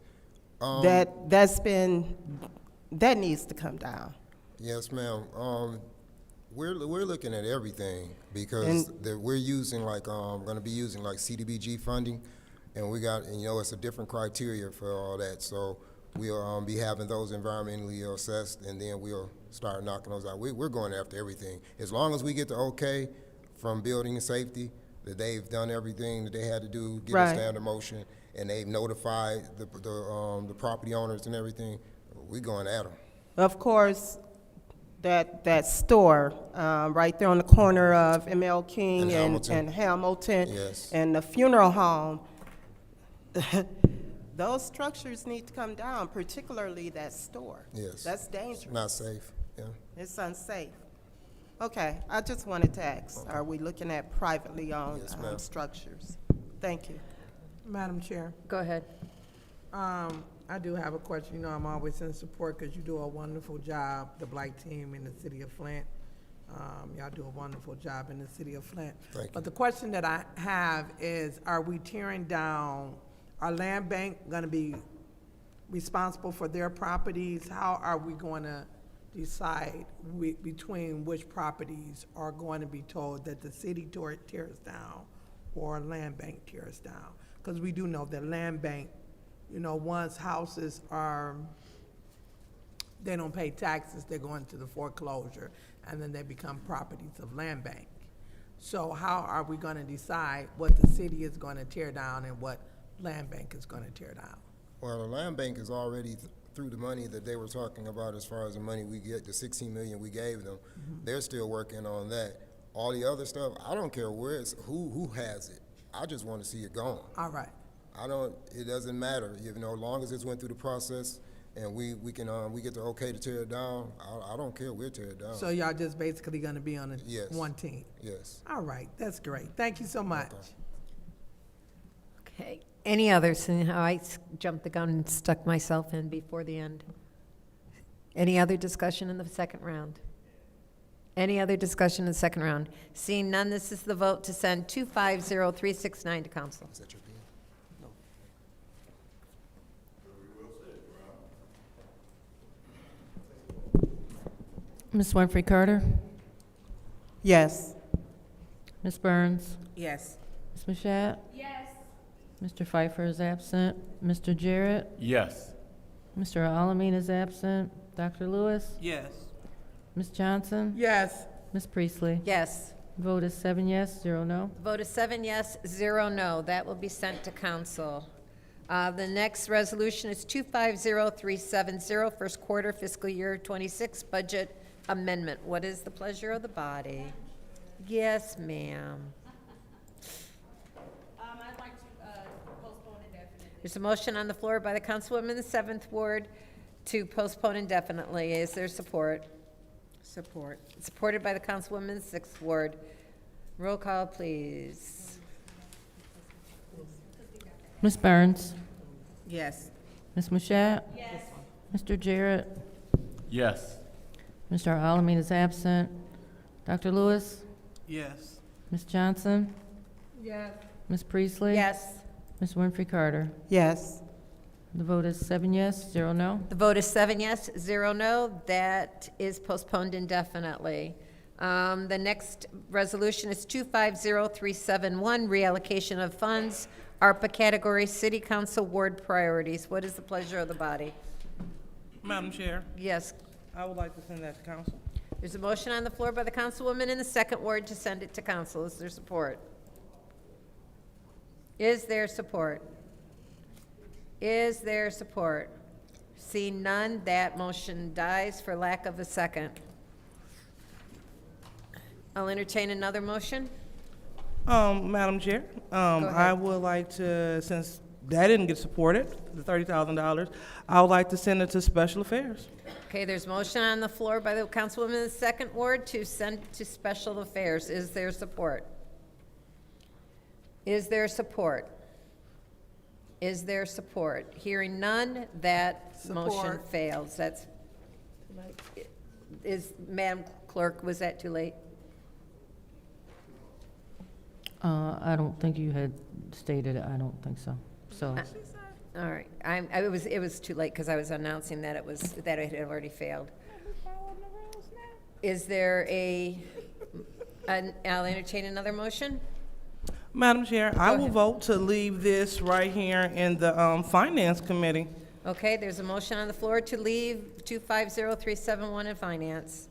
Speaker 10: That needs to come down.
Speaker 18: Yes, ma'am. We're looking at everything because we're using going to be using like CDBG funding, and it's a different criteria for all that. So we'll be having those environmentally assessed, and then we'll start knocking those out. We're going after everything as long as we get the okay from building and safety that they've done everything that they had to do, get a standard motion, and they've notified the property owners and everything. We're going at them.
Speaker 10: Of course, that store right there on the corner of ML King and Hamilton,
Speaker 18: Yes.
Speaker 10: and the funeral home, those structures need to come down, particularly that store.
Speaker 18: Yes.
Speaker 10: That's dangerous.
Speaker 18: It's not safe. Yeah.
Speaker 10: It's unsafe. Okay, I just wanted to ask, are we looking at privately owned
Speaker 18: Yes, ma'am.
Speaker 10: structures? Thank you.
Speaker 12: Madam Chair,
Speaker 1: Go ahead.
Speaker 12: I do have a question. You know, I'm always in support because you do a wonderful job, the Black team in the city of Flint. Y'all do a wonderful job in the city of Flint.
Speaker 18: Thank you.
Speaker 12: But the question that I have is, are we tearing down, our land bank going to be responsible for their properties? How are we going to decide between which properties are going to be told that the city tears down or land bank tears down? Because we do know that land bank, you know, once houses they don't pay taxes, they go into the foreclosure, and then they become properties of land bank. So how are we gonna decide what the city is gonna tear down and what land bank is gonna tear down?
Speaker 18: Well, the land bank is already through the money that they were talking about as far as the money we get, the 16 million we gave them. They're still working on that. All the other stuff, I don't care where it's, who has it. I just want to see it gone.
Speaker 12: All right.
Speaker 18: It doesn't matter, as long as it's went through the process and we get the okay to tear it down, I don't care, we'll tear it down.
Speaker 12: So y'all just basically gonna be on
Speaker 18: Yes.
Speaker 12: one team?
Speaker 18: Yes.
Speaker 12: All right, that's great. Thank you so much.
Speaker 1: Okay. Any others? Seeing how I jumped the gun and stuck myself in before the end. Any other discussion in the second round? Any other discussion in the second round? Seeing none, this is the vote to send 250369 to council.
Speaker 18: Is that your pen?
Speaker 2: Ms. Winfrey Carter?
Speaker 10: Yes.
Speaker 2: Ms. Burns?
Speaker 13: Yes.
Speaker 2: Ms. Mashat? Yes. Mr. Pfeiffer is absent. Mr. Jarrett?
Speaker 17: Yes.
Speaker 2: Mr. Alamin is absent. Dr. Lewis?
Speaker 11: Yes.
Speaker 2: Ms. Johnson?
Speaker 12: Yes.
Speaker 2: Ms. Priestley?
Speaker 1: Yes.
Speaker 2: Vote is 7 yes, 0 no.
Speaker 1: Vote is 7 yes, 0 no. That will be sent to council. The next resolution is 250370, first quarter fiscal year 26 budget amendment. What is the pleasure of the body? Yes, ma'am.
Speaker 9: I'd like to postpone indefinitely.
Speaker 1: There's a motion on the floor by the councilwoman in the 7th ward to postpone indefinitely. Is there support?
Speaker 13: Support.
Speaker 1: Supported by the councilwoman in the 6th ward. Roll call, please.
Speaker 2: Ms. Burns?
Speaker 13: Yes.
Speaker 2: Ms. Mashat?
Speaker 9: Yes.
Speaker 2: Mr. Jarrett?
Speaker 17: Yes.
Speaker 2: Mr. Alamin is absent. Dr. Lewis?
Speaker 11: Yes.
Speaker 2: Ms. Johnson?
Speaker 12: Yes.
Speaker 2: Ms. Priestley?
Speaker 1: Yes.
Speaker 2: Ms. Winfrey Carter?
Speaker 10: Yes.
Speaker 2: The vote is 7 yes, 0 no.
Speaker 1: The vote is 7 yes, 0 no. That is postponed indefinitely. The next resolution is 250371, reallocation of funds, ARPA category, City Council Ward priorities. What is the pleasure of the body?
Speaker 11: Madam Chair,
Speaker 1: Yes.
Speaker 11: I would like to send that to council.
Speaker 1: There's a motion on the floor by the councilwoman in the 2nd ward to send it to council. Is there support? Is there support? Is there support? Seeing none, that motion dies for lack of a second. I'll entertain another motion.
Speaker 11: Madam Chair,
Speaker 1: ahead.
Speaker 11: I would like to, since that didn't get supported, the $30,000, I would like to send it to Special Affairs.
Speaker 1: Okay, there's motion on the floor by the councilwoman in the 2nd ward to send to Special Affairs. Is there support? Is there support? Is there support? Hearing none, that motion
Speaker 12: Support.
Speaker 1: fails. That's, Madam Clerk, was that too late?
Speaker 2: I don't think you had stated it. I don't think so. So,
Speaker 1: All right, it was too late because I was announcing that it had already failed. Is there I'll entertain another motion?
Speaker 11: Madam Chair, I will
Speaker 1: ahead.
Speaker 11: vote to leave this right here in the Finance Committee.
Speaker 1: Okay, there's a motion on the floor to leave 250371 in finance.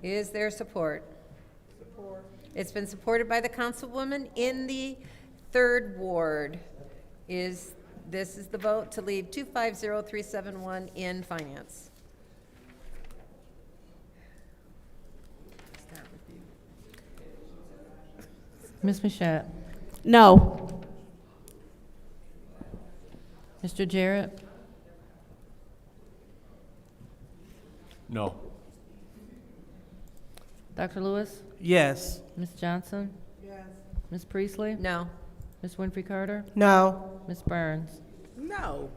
Speaker 1: Is there support? Support. It's been supported by the councilwoman in the 3rd ward. This is the vote to leave 250371 in finance.
Speaker 2: Ms. Mashat?
Speaker 9: No.
Speaker 2: Mr. Jarrett?
Speaker 17: No.
Speaker 2: Dr. Lewis?
Speaker 11: Yes.
Speaker 2: Ms. Johnson?
Speaker 12: Yes.
Speaker 2: Ms. Priestley?
Speaker 1: No.
Speaker 2: Ms. Winfrey Carter?
Speaker 10: No.
Speaker 2: Ms. Burns?
Speaker 13: No.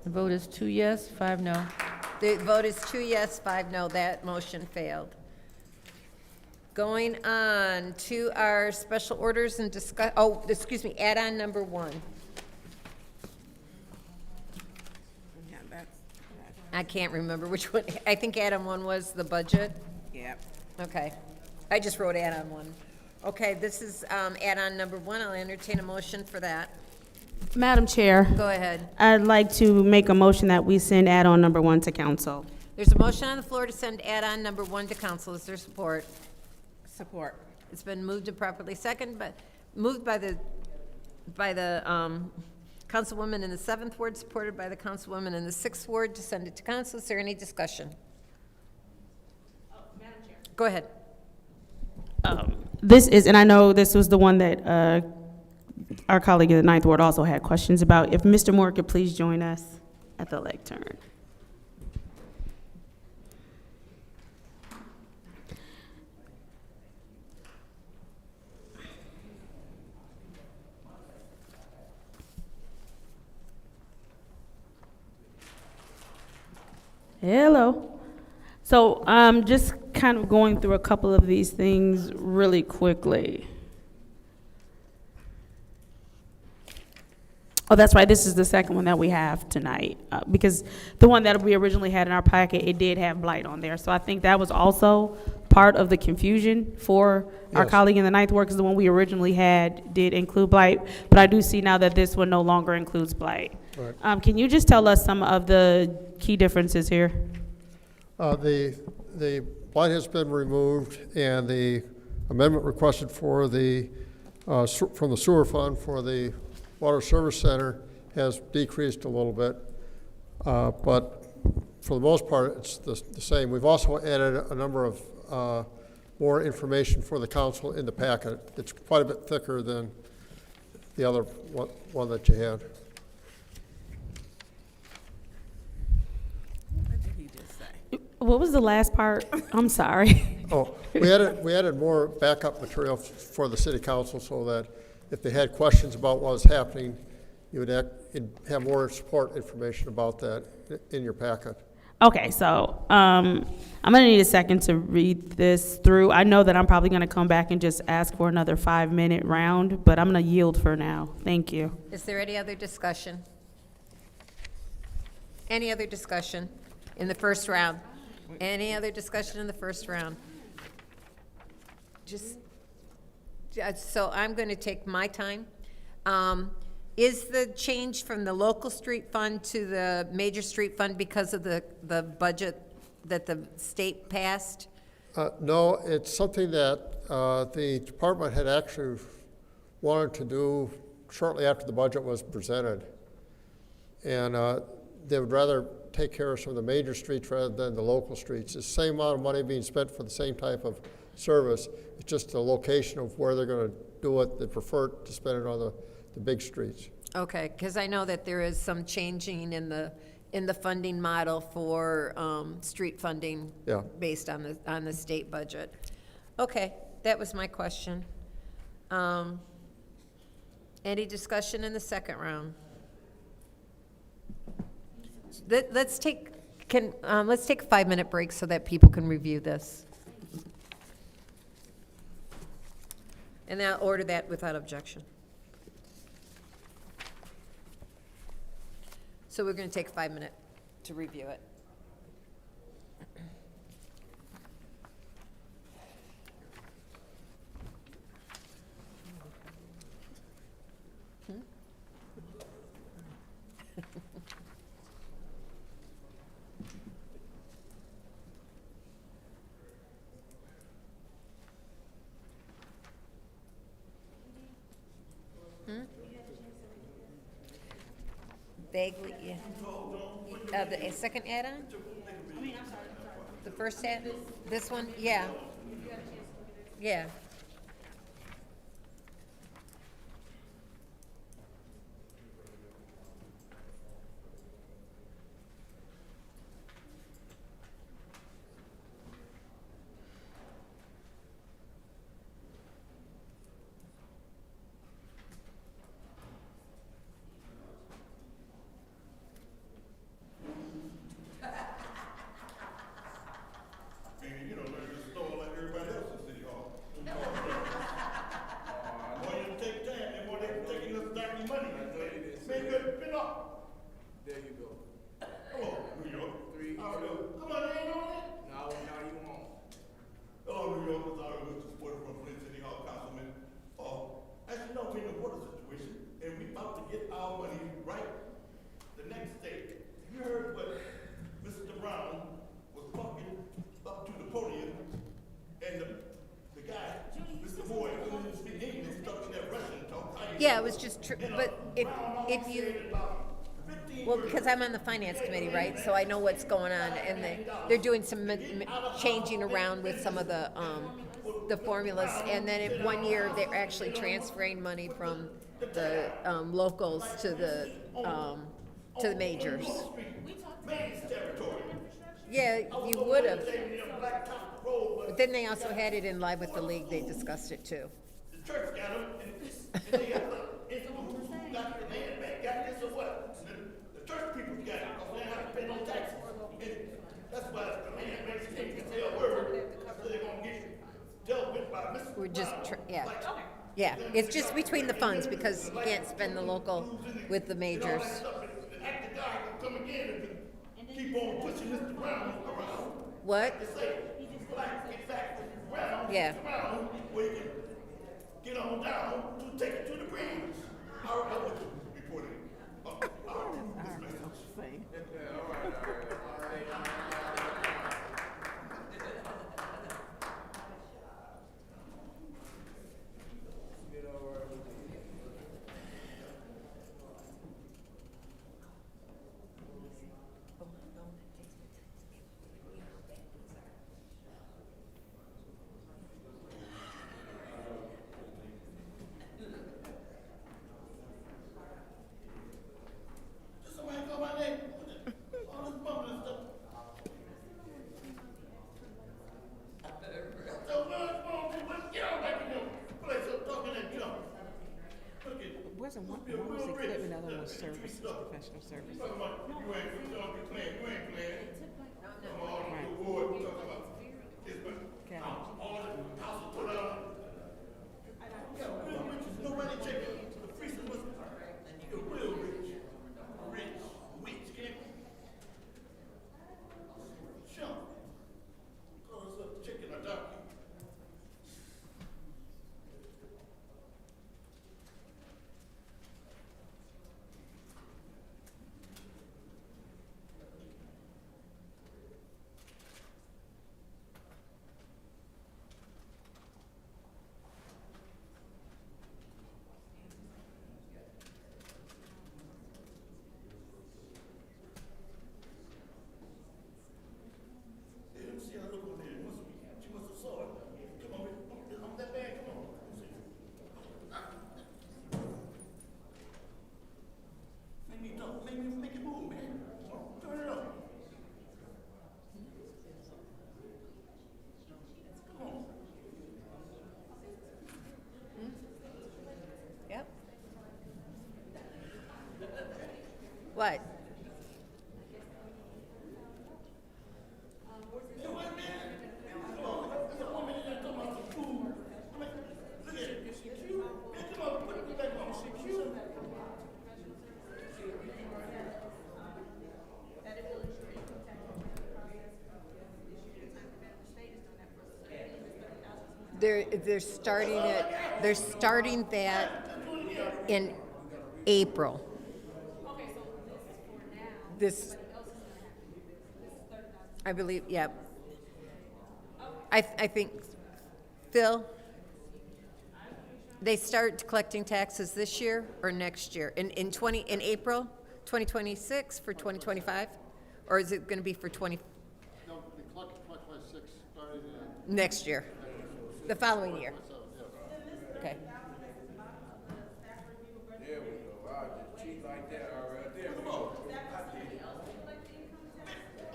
Speaker 2: The vote is 2 yes, 5 no.
Speaker 1: The vote is 2 yes, 5 no. That motion failed. Going on to our special orders and add-on number 1.
Speaker 13: Yeah, that's,
Speaker 1: I can't remember which one. I think add-on 1 was the budget.
Speaker 13: yep.
Speaker 1: Okay. I just wrote add-on 1. Okay, this is add-on number 1. I'll entertain a motion for that.
Speaker 9: Madam Chair,
Speaker 1: Go ahead.
Speaker 9: I'd like to make a motion that we send add-on number 1 to council.
Speaker 1: There's a motion on the floor to send add-on number 1 to council. Is there support?
Speaker 13: Support.
Speaker 1: It's been moved and properly moved by the councilwoman in the 7th ward, supported by the councilwoman in the 6th ward to send it to council. Is there any discussion?
Speaker 9: Madam Chair.
Speaker 1: Go ahead.
Speaker 9: This is, and I know this was the one that our colleague in the 9th ward also had questions about. If Mr. Moore could please join us at the lectern. Hello. So I'm just kind of going through a couple of these things really quickly. Oh, that's right. This is the second one that we have tonight, because the one that we originally had in our packet, it did have blight on there. So I think that was also part of the confusion for our
Speaker 19: Yes.
Speaker 9: colleague in the 9th ward, because the one we originally had did include blight. But I do see now that this one no longer includes blight.
Speaker 19: Right.
Speaker 9: Can you just tell us some of the key differences here?
Speaker 19: The blight has been removed, and the amendment requested for from the sewer fund for the water service center has decreased a little bit. But for the most part, it's the same. We've also added a number of more information for the council in the packet. It's quite a bit thicker than the other one that you had.
Speaker 9: What was the last part? I'm sorry.
Speaker 19: Oh, we added more backup material for the city council so that if they had questions about what was happening, you would have more support information about that in your packet.
Speaker 9: Okay, so I'm gonna need a second to read this through. I know that I'm probably gonna come back and just ask for another 5-minute round, but I'm gonna yield for now. Thank you.
Speaker 1: Is there any other discussion? Any other discussion in the first round? Any other discussion in the first round? So I'm going to take my time. Is the change from the local street fund to the major street fund because of the budget that the state passed?
Speaker 19: No, it's something that the department had actually wanted to do shortly after the budget was presented. And they would rather take care of some of the major streets rather than the local streets. It's the same amount of money being spent for the same type of service. It's just the location of where they're going to do it. They prefer to spend it on the big streets.
Speaker 1: Okay, because I know that there is some changing in the funding model for street funding based on the state budget. Okay, that was my question. Any discussion in the second round? Let's take a 5-minute break so that people can review this. And I'll order that without objection. So we're going to take a 5-minute to review it. Vaguely, yeah. The second add-on? The first add, this one? Yeah. Yeah. Yeah, it was just true, but if you, well, because I'm on the finance committee, right, so I know what's going on, and they're doing some changing around with some of the formulas, and then in 1 year, they're actually transferring money from the locals to the majors. Yeah, you would have. But then they also had it in Live with the League, they discussed it too.
Speaker 21: The church got them, and they got who got the land back, got this or what? The church people got it, because they have to pay no taxes. And that's why the land banks can't say a word, so they're gonna get dealt with by Mr.
Speaker 1: We're just, yeah, it's just between the funds, because you can't spend the local with the majors.
Speaker 21: The active guy can come again and keep on pushing Mr. Brown around.
Speaker 1: What?
Speaker 21: Get back around,
Speaker 1: Yeah.
Speaker 21: around, where you can get on down to take it to the greens. I want you to report it. I'll approve this message.
Speaker 6: professional services.
Speaker 21: You ain't playing. Come on, the ward, we talk about this, but all the houses put on. Yeah, real rich, nobody checking the priest was real rich. Rich, can't. Sure. Call us up, checking our document. Make it move, man. Turn it up. Come on.
Speaker 1: Yep. What? They're starting that in April. This, I believe, yeah. I think, Phil, they start collecting taxes this year or next year? In April 2026 for 2025? Or is it going to be for 20?
Speaker 19: No, the collection 2026 started
Speaker 1: Next year, the following year. Okay.
Speaker 21: There we go. I just cheat like that already. There we go.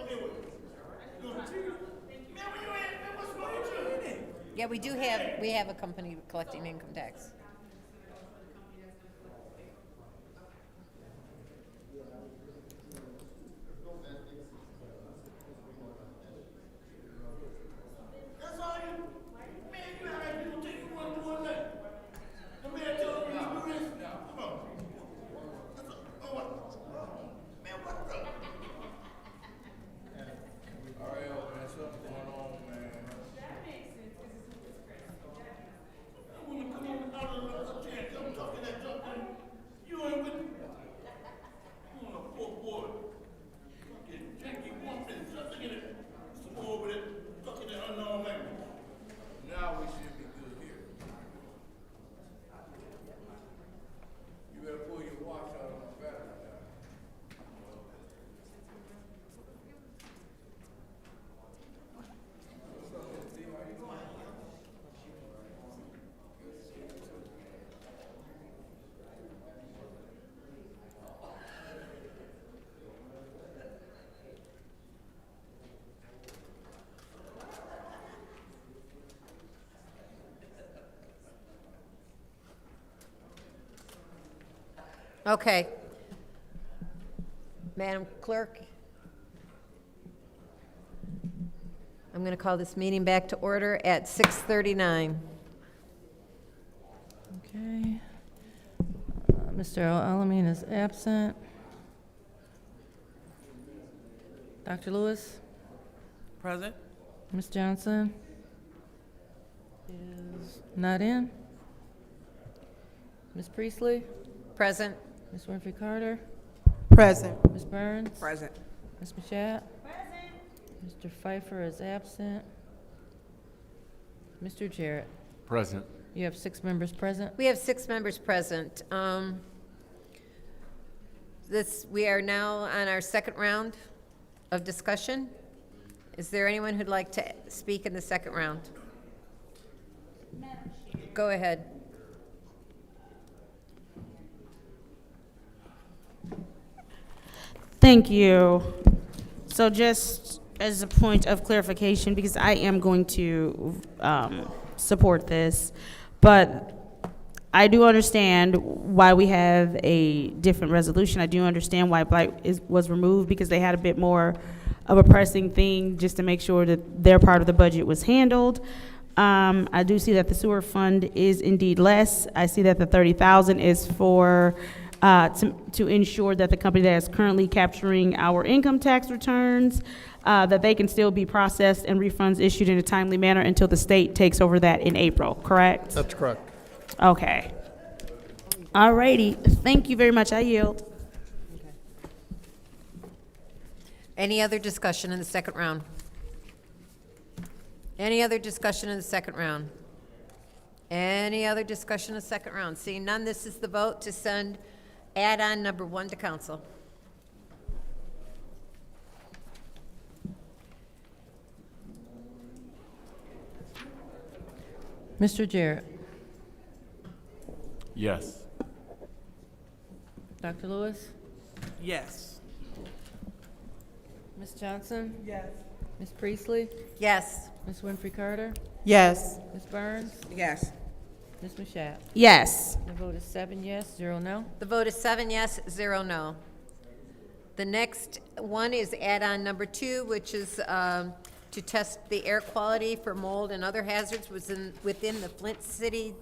Speaker 21: Okay, wait. You gonna cheat? Man, when you ain't, man, what's wrong with you?
Speaker 1: Yeah, we have a company collecting income tax.
Speaker 21: That's all you. Man, you act like you gonna take you one day. The man told me to do this. Come on. Oh, what? Man, what the? All right, man, something going on, man. That makes sense, because it's That woman come on out of the chair, come talking that junk, and you ain't with me. You on a poor boy. Fucking janky woman, something in it. Some more over there, talking that unknown language. Now we should be good here. You better pull your watch out of my battery now. What's up, Steve? How you doing?
Speaker 1: Okay. Madam Clerk, I'm going to call this meeting back to order at 6:39.
Speaker 2: Okay. Mr. Alamin is absent. Dr. Lewis?
Speaker 11: Present?
Speaker 2: Ms. Johnson? Is not in. Ms. Priestley?
Speaker 1: Present.
Speaker 2: Ms. Winfrey Carter?
Speaker 10: Present.
Speaker 2: Ms. Burns?
Speaker 13: Present.
Speaker 2: Ms. Mashat? Present. Mr. Pfeiffer is absent. Mr. Jarrett?
Speaker 17: Present.
Speaker 2: You have 6 members present?
Speaker 1: We have 6 members present. We are now on our second round of discussion. Is there anyone who'd like to speak in the second round? Go ahead.
Speaker 9: Thank you. So just as a point of clarification, because I am going to support this, but I do understand why we have a different resolution. I do understand why blight was removed, because they had a bit more of a pressing thing just to make sure that their part of the budget was handled. I do see that the sewer fund is indeed less. I see that the 30,000 is for, to ensure that the company that is currently capturing our income tax returns, that they can still be processed and refunds issued in a timely manner until the state takes over that in April, correct?
Speaker 19: That's correct.
Speaker 9: Okay. All righty. Thank you very much. I yield.
Speaker 1: Any other discussion in the second round? Any other discussion in the second round? Any other discussion in the second round? Seeing none, this is the vote to send add-on number 1 to council.
Speaker 2: Mr. Jarrett.
Speaker 17: Yes.
Speaker 2: Dr. Lewis.
Speaker 11: Yes.
Speaker 2: Ms. Johnson.
Speaker 12: Yes.
Speaker 2: Ms. Priestley.
Speaker 1: Yes.
Speaker 2: Ms. Winfrey Carter.
Speaker 10: Yes.
Speaker 2: Ms. Burns.
Speaker 13: Yes.
Speaker 2: Ms. Mashat.
Speaker 9: Yes.
Speaker 2: The vote is 7 yes, 0 no.
Speaker 1: The vote is 7 yes, 0 no. The next one is add-on number 2, which is to test the air quality for mold and other hazards within the Flint City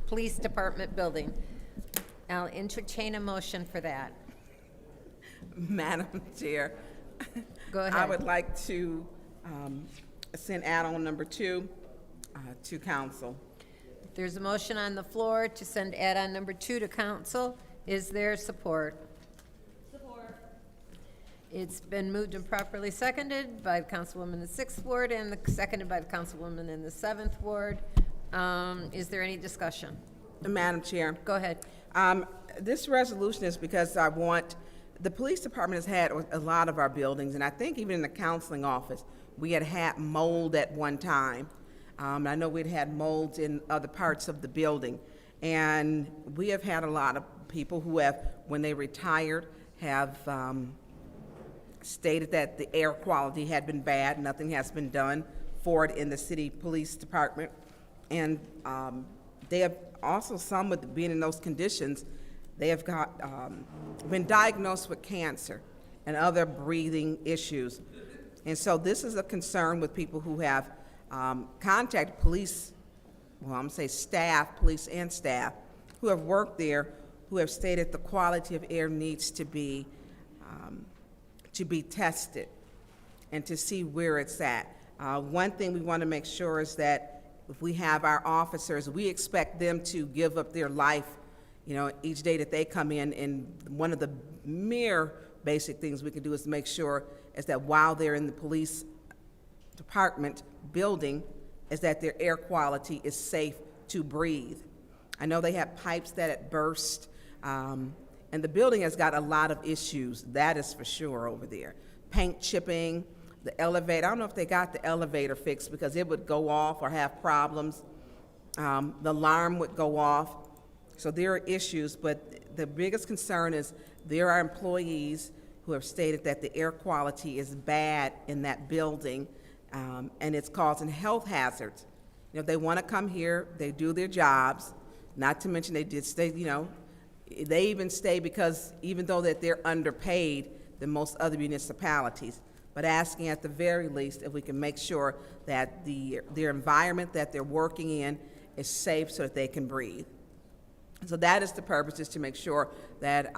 Speaker 1: Police Department building. I'll entertain a motion for that.
Speaker 13: Madam Chair.
Speaker 1: Go ahead.
Speaker 13: I would like to send add-on number 2 to council.
Speaker 1: There's a motion on the floor to send add-on number 2 to council. Is there support? Support. It's been moved and properly seconded by the councilwoman in the 6th ward and seconded by the councilwoman in the 7th ward. Is there any discussion?
Speaker 13: Madam Chair.
Speaker 1: Go ahead.
Speaker 13: This resolution is because I want, the police department has had a lot of our buildings, and I think even in the counseling office, we had mold at one time. I know we'd had molds in other parts of the building. And we have had a lot of people who have, when they retired, have stated that the air quality had been bad. Nothing has been done for it in the city police department. And they have also, some with being in those conditions, they have got been diagnosed with cancer and other breathing issues. And so this is a concern with people who have contacted police, well, I'm gonna say staff, police and staff, who have worked there, who have stated the quality of air needs to be tested and to see where it's at. One thing we want to make sure is that if we have our officers, we expect them to give up their life, you know, each day that they come in, and one of the mere basic things we can do is to make sure is that while they're in the police department building, is that their air quality is safe to breathe. I know they have pipes that had burst, and the building has got a lot of issues, that is for sure over there. Paint chipping, the elevator, I don't know if they got the elevator fixed because it would go off or have problems. The alarm would go off. So there are issues, but the biggest concern is there are employees who have stated that the air quality is bad in that building, and it's causing health hazards. You know, they want to come here, they do their jobs, not to mention they did stay, you know, they even stay because even though that they're underpaid than most other municipalities, but asking at the very least if we can make sure that their environment that they're working in is safe so that they can breathe. So that is the purpose, is to make sure that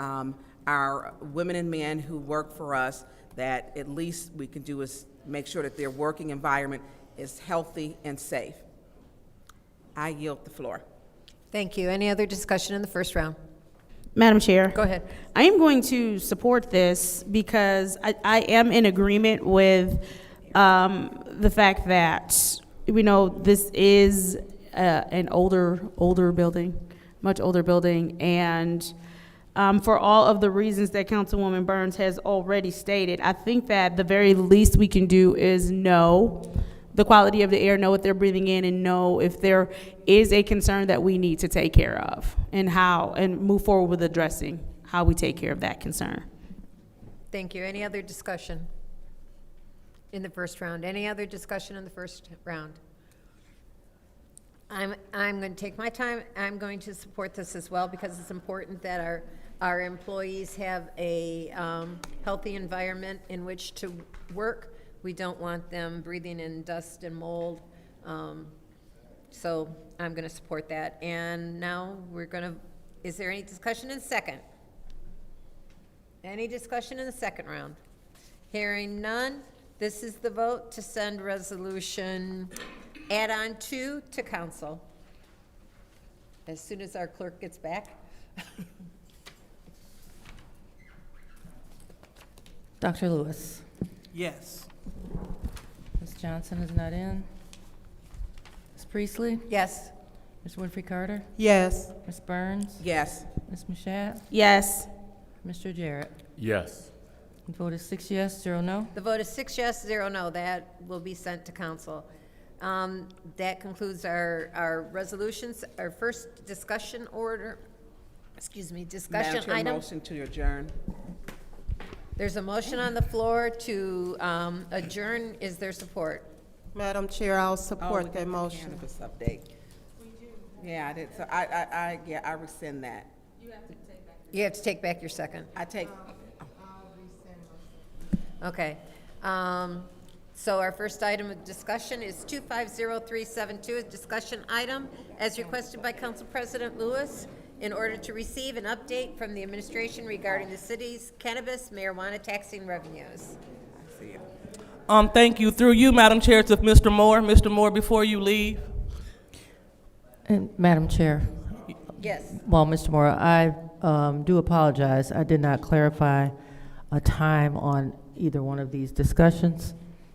Speaker 13: our women and men who work for us, that at least we can do is make sure that their working environment is healthy and safe. I yield the floor.
Speaker 1: Thank you. Any other discussion in the first round?
Speaker 9: Madam Chair.
Speaker 1: Go ahead.
Speaker 9: I am going to support this because I am in agreement with the fact that, we know, this is an older building, much older building, and for all of the reasons that Councilwoman Burns has already stated, I think that the very least we can do is know the quality of the air, know what they're breathing in, and know if there is a concern that we need to take care of, and how, and move forward with addressing how we take care of that concern.
Speaker 1: Thank you. Any other discussion in the first round? Any other discussion in the first round? I'm going to take my time. I'm going to support this as well because it's important that our employees have a healthy environment in which to work. We don't want them breathing in dust and mold. So I'm going to support that. And now is there any discussion in second? Any discussion in the second round? Hearing none, this is the vote to send resolution add-on 2 to council. As soon as our clerk gets back.
Speaker 2: Dr. Lewis.
Speaker 11: Yes.
Speaker 2: Ms. Johnson is not in. Ms. Priestley?
Speaker 1: Yes.
Speaker 2: Ms. Winfrey Carter?
Speaker 10: Yes.
Speaker 2: Ms. Burns?
Speaker 13: Yes.
Speaker 2: Ms. Mashat?
Speaker 9: Yes.
Speaker 2: Mr. Jarrett?
Speaker 17: Yes.
Speaker 2: The vote is 6 yes, 0 no.
Speaker 1: The vote is 6 yes, 0 no. That will be sent to council. That concludes our resolutions. Our first discussion order, discussion
Speaker 13: Madam Chair,
Speaker 1: item.
Speaker 13: motion to adjourn.
Speaker 1: There's a motion on the floor to adjourn. Is there support?
Speaker 10: Madam Chair, I'll
Speaker 13: Oh,
Speaker 10: support
Speaker 13: we
Speaker 10: that
Speaker 13: got the
Speaker 10: motion.
Speaker 13: Cannabis update. Yeah, I did, so I rescind that.
Speaker 1: You have to take back your second.
Speaker 13: I take,
Speaker 1: Okay. So our first item of discussion is 250372, a discussion item as requested by Council President Lewis in order to receive an update from the administration regarding the city's cannabis marijuana taxing revenues.
Speaker 13: I see it.
Speaker 11: Thank you. Through you, Madam Chair, to Mr. Moore. Mr. Moore, before you leave.
Speaker 2: And Madam Chair,
Speaker 1: Yes.
Speaker 2: well, Mr. Moore, I do apologize. I did not clarify a time on either one of these discussions,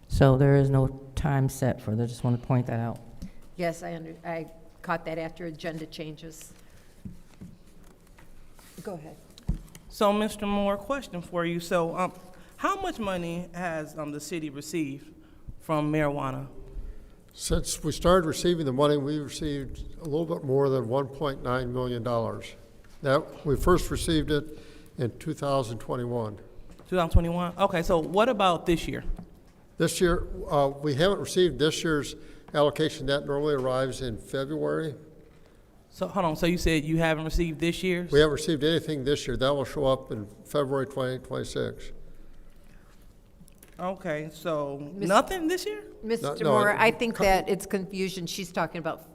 Speaker 2: so there is no time set for that. I just want to point that out.
Speaker 1: Yes, I caught that after agenda changes. Go ahead.
Speaker 11: So, Mr. Moore, question for you. So, how much money has the city received from marijuana?
Speaker 19: Since we started receiving the money, we received a little bit more than $1.9 million. That, we first received it in 2021.
Speaker 11: 2021? Okay, so what about this year?
Speaker 19: This year, we haven't received this year's allocation. That normally arrives in February.
Speaker 11: So, hold on, so you said you haven't received this year's?
Speaker 19: We haven't received anything this year. That will show up in February 2026.
Speaker 11: Okay, so nothing this year?
Speaker 1: Mr.
Speaker 19: No,
Speaker 1: Moore, I think that it's confusion. She's talking about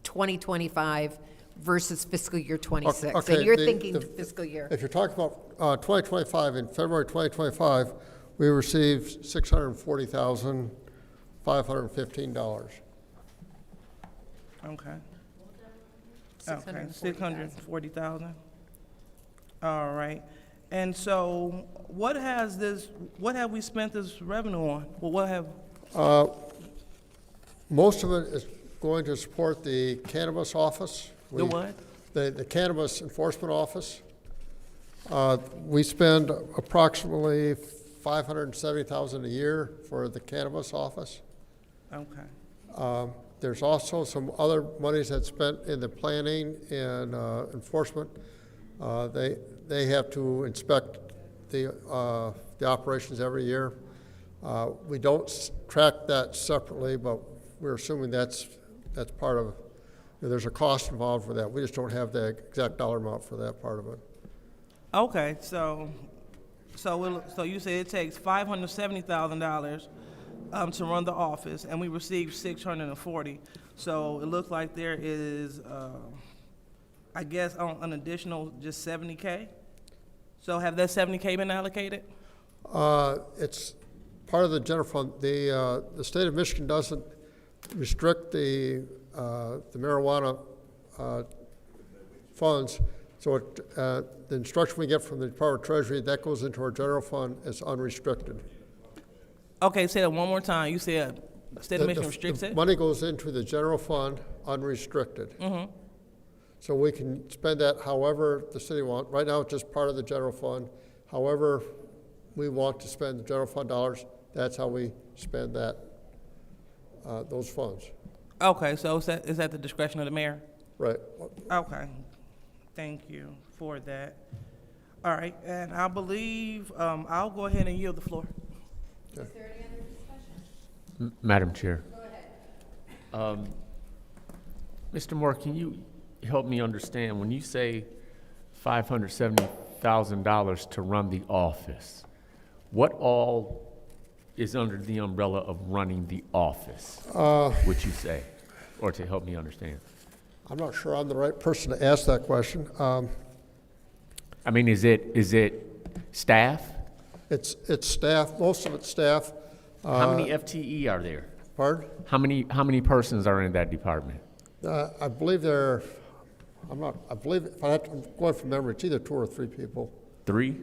Speaker 1: 2025 versus fiscal year 26.
Speaker 19: Okay,
Speaker 1: And you're thinking fiscal year.
Speaker 19: If you're talking about 2025, in February 2025, we received $640,515.
Speaker 11: Okay. Okay, 640,000. All right. And so what have we spent this revenue on? Well, what have,
Speaker 19: Most of it is going to support the cannabis office.
Speaker 11: the what?
Speaker 19: The cannabis enforcement office. We spend approximately $570,000 a year for the cannabis office.
Speaker 11: Okay.
Speaker 19: There's also some other monies that's spent in the planning and enforcement. They have to inspect the operations every year. We don't track that separately, but we're assuming that's part of, there's a cost involved for that. We just don't have the exact dollar amount for that part of it.
Speaker 11: Okay, so you say it takes $570,000 to run the office, and we received 640. So it looks like there is, I guess, an additional just 70K. So have that 70K been allocated?
Speaker 19: It's part of the general fund. The state of Michigan doesn't restrict the marijuana funds. So the instruction we get from the Department of Treasury, that goes into our general fund as unrestricted.
Speaker 11: Okay, say that one more time. You said the state of Michigan restricts
Speaker 19: The
Speaker 11: it?
Speaker 19: money goes into the general fund unrestricted.
Speaker 11: Mm-hmm.
Speaker 19: So we can spend that however the city wants. Right now, it's just part of the general fund. However we want to spend the general fund dollars, that's how we spend that, those funds.
Speaker 11: Okay, so is that the discretion of the mayor?
Speaker 19: Right.
Speaker 11: Okay, thank you for that. All right, and I believe I'll go ahead and yield the floor.
Speaker 1: Is there any other discussion?
Speaker 17: Madam Chair.
Speaker 1: Go ahead.
Speaker 17: Mr. Moore, can you help me understand, when you say $570,000 to run the office, what all is under the umbrella of running the office, would you say, or to help me understand?
Speaker 19: I'm not sure I'm the right person to ask that question.
Speaker 17: I mean, is it staff?
Speaker 19: It's staff, most of it's staff.
Speaker 17: How many FTE are there?
Speaker 19: Pardon?
Speaker 17: How many persons are in that department?
Speaker 19: I believe I believe, if I'm going from memory, it's either 2 or 3 people.
Speaker 17: 3?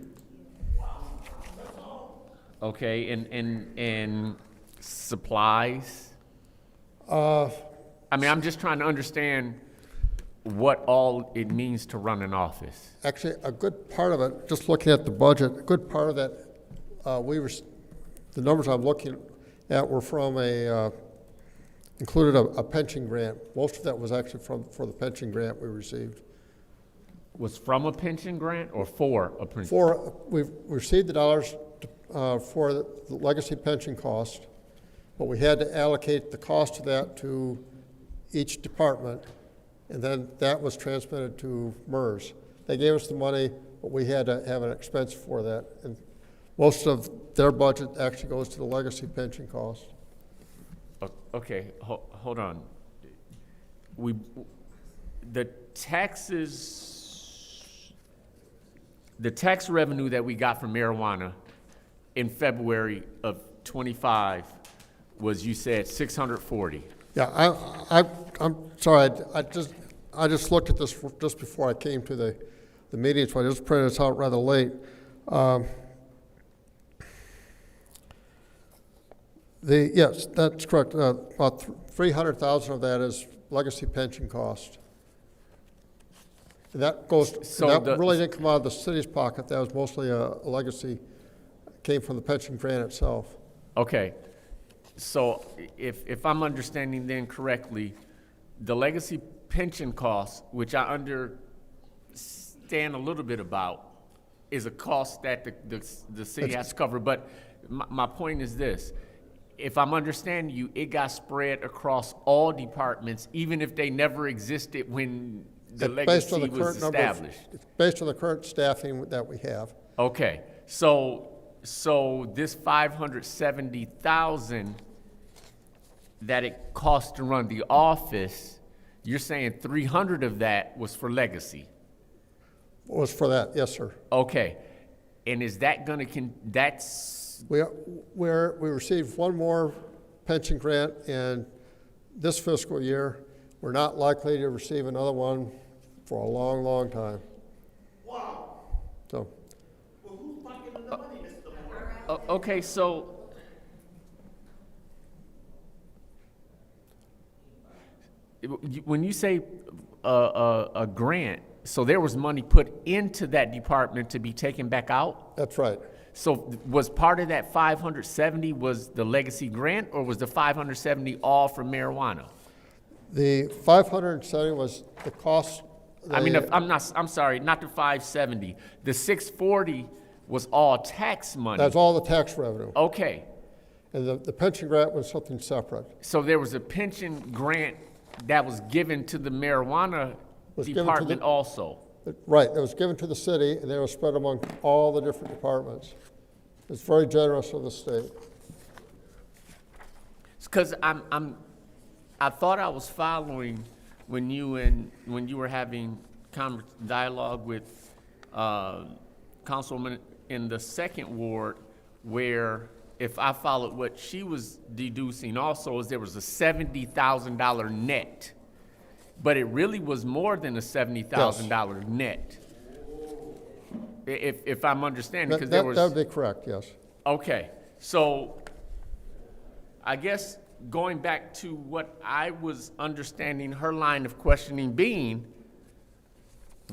Speaker 17: Okay, and supplies? I mean, I'm just trying to understand what all it means to run an office.
Speaker 19: Actually, a good part of it, just looking at the budget, a good part of that, the numbers I'm looking at were from included a pension grant. Most of that was actually for the pension grant we received.
Speaker 17: Was from a pension grant or for a pension?
Speaker 19: We've received the dollars for the legacy pension cost, but we had to allocate the cost of that to each department, and then that was transmitted to MERS. They gave us the money, but we had to have an expense for that. And most of their budget actually goes to the legacy pension cost.
Speaker 17: Okay, hold on. The tax revenue that we got from marijuana in February of 25 was, you said, 640.
Speaker 19: Yeah, I'm sorry. I just looked at this just before I came to the meeting, so I just printed this out rather late. Yes, that's correct. About 300,000 of that is legacy pension cost. And that really didn't come out of the city's pocket. That was mostly a legacy, came from the pension grant itself.
Speaker 17: Okay, so if I'm understanding then correctly, the legacy pension cost, which I understand a little bit about, is a cost that the city has to cover. But my point is this: if I'm understanding you, it got spread across all departments, even if they never existed when the legacy was established.
Speaker 19: It's based on the current staffing that we have.
Speaker 17: Okay, so this 570,000 that it cost to run the office, you're saying 300 of that was for legacy?
Speaker 19: Was for that, yes, sir.
Speaker 17: Okay, and is that going to
Speaker 19: we received one more pension grant in this fiscal year. We're not likely to receive another one for a long, long time.
Speaker 21: Wow.
Speaker 19: So.
Speaker 21: Well, who's pocketing the money, Mr. Moore?
Speaker 17: Okay, so when you say a grant, so there was money put into that department to be taken back out?
Speaker 19: That's right.
Speaker 17: So was part of that 570 was the legacy grant, or was the 570 all for marijuana?
Speaker 19: The 570 was the cost.
Speaker 17: I mean, I'm sorry, not the 570. The 640 was all tax money.
Speaker 19: That's all the tax revenue.
Speaker 17: Okay.
Speaker 19: And the pension grant was something separate.
Speaker 17: So there was a pension grant that was given to the marijuana department also?
Speaker 19: Right, it was given to the city, and they were spread among all the different departments. It's very generous of the state.
Speaker 17: Because I thought I was following when you were having dialogue with Councilwoman in the second ward, where if I followed what she was deducing also, is there was a $70,000 net, but it really was more than a $70,000 net. If I'm understanding, because there was.
Speaker 19: That would be correct, yes.
Speaker 17: Okay, so I guess going back to what I was understanding her line of questioning being,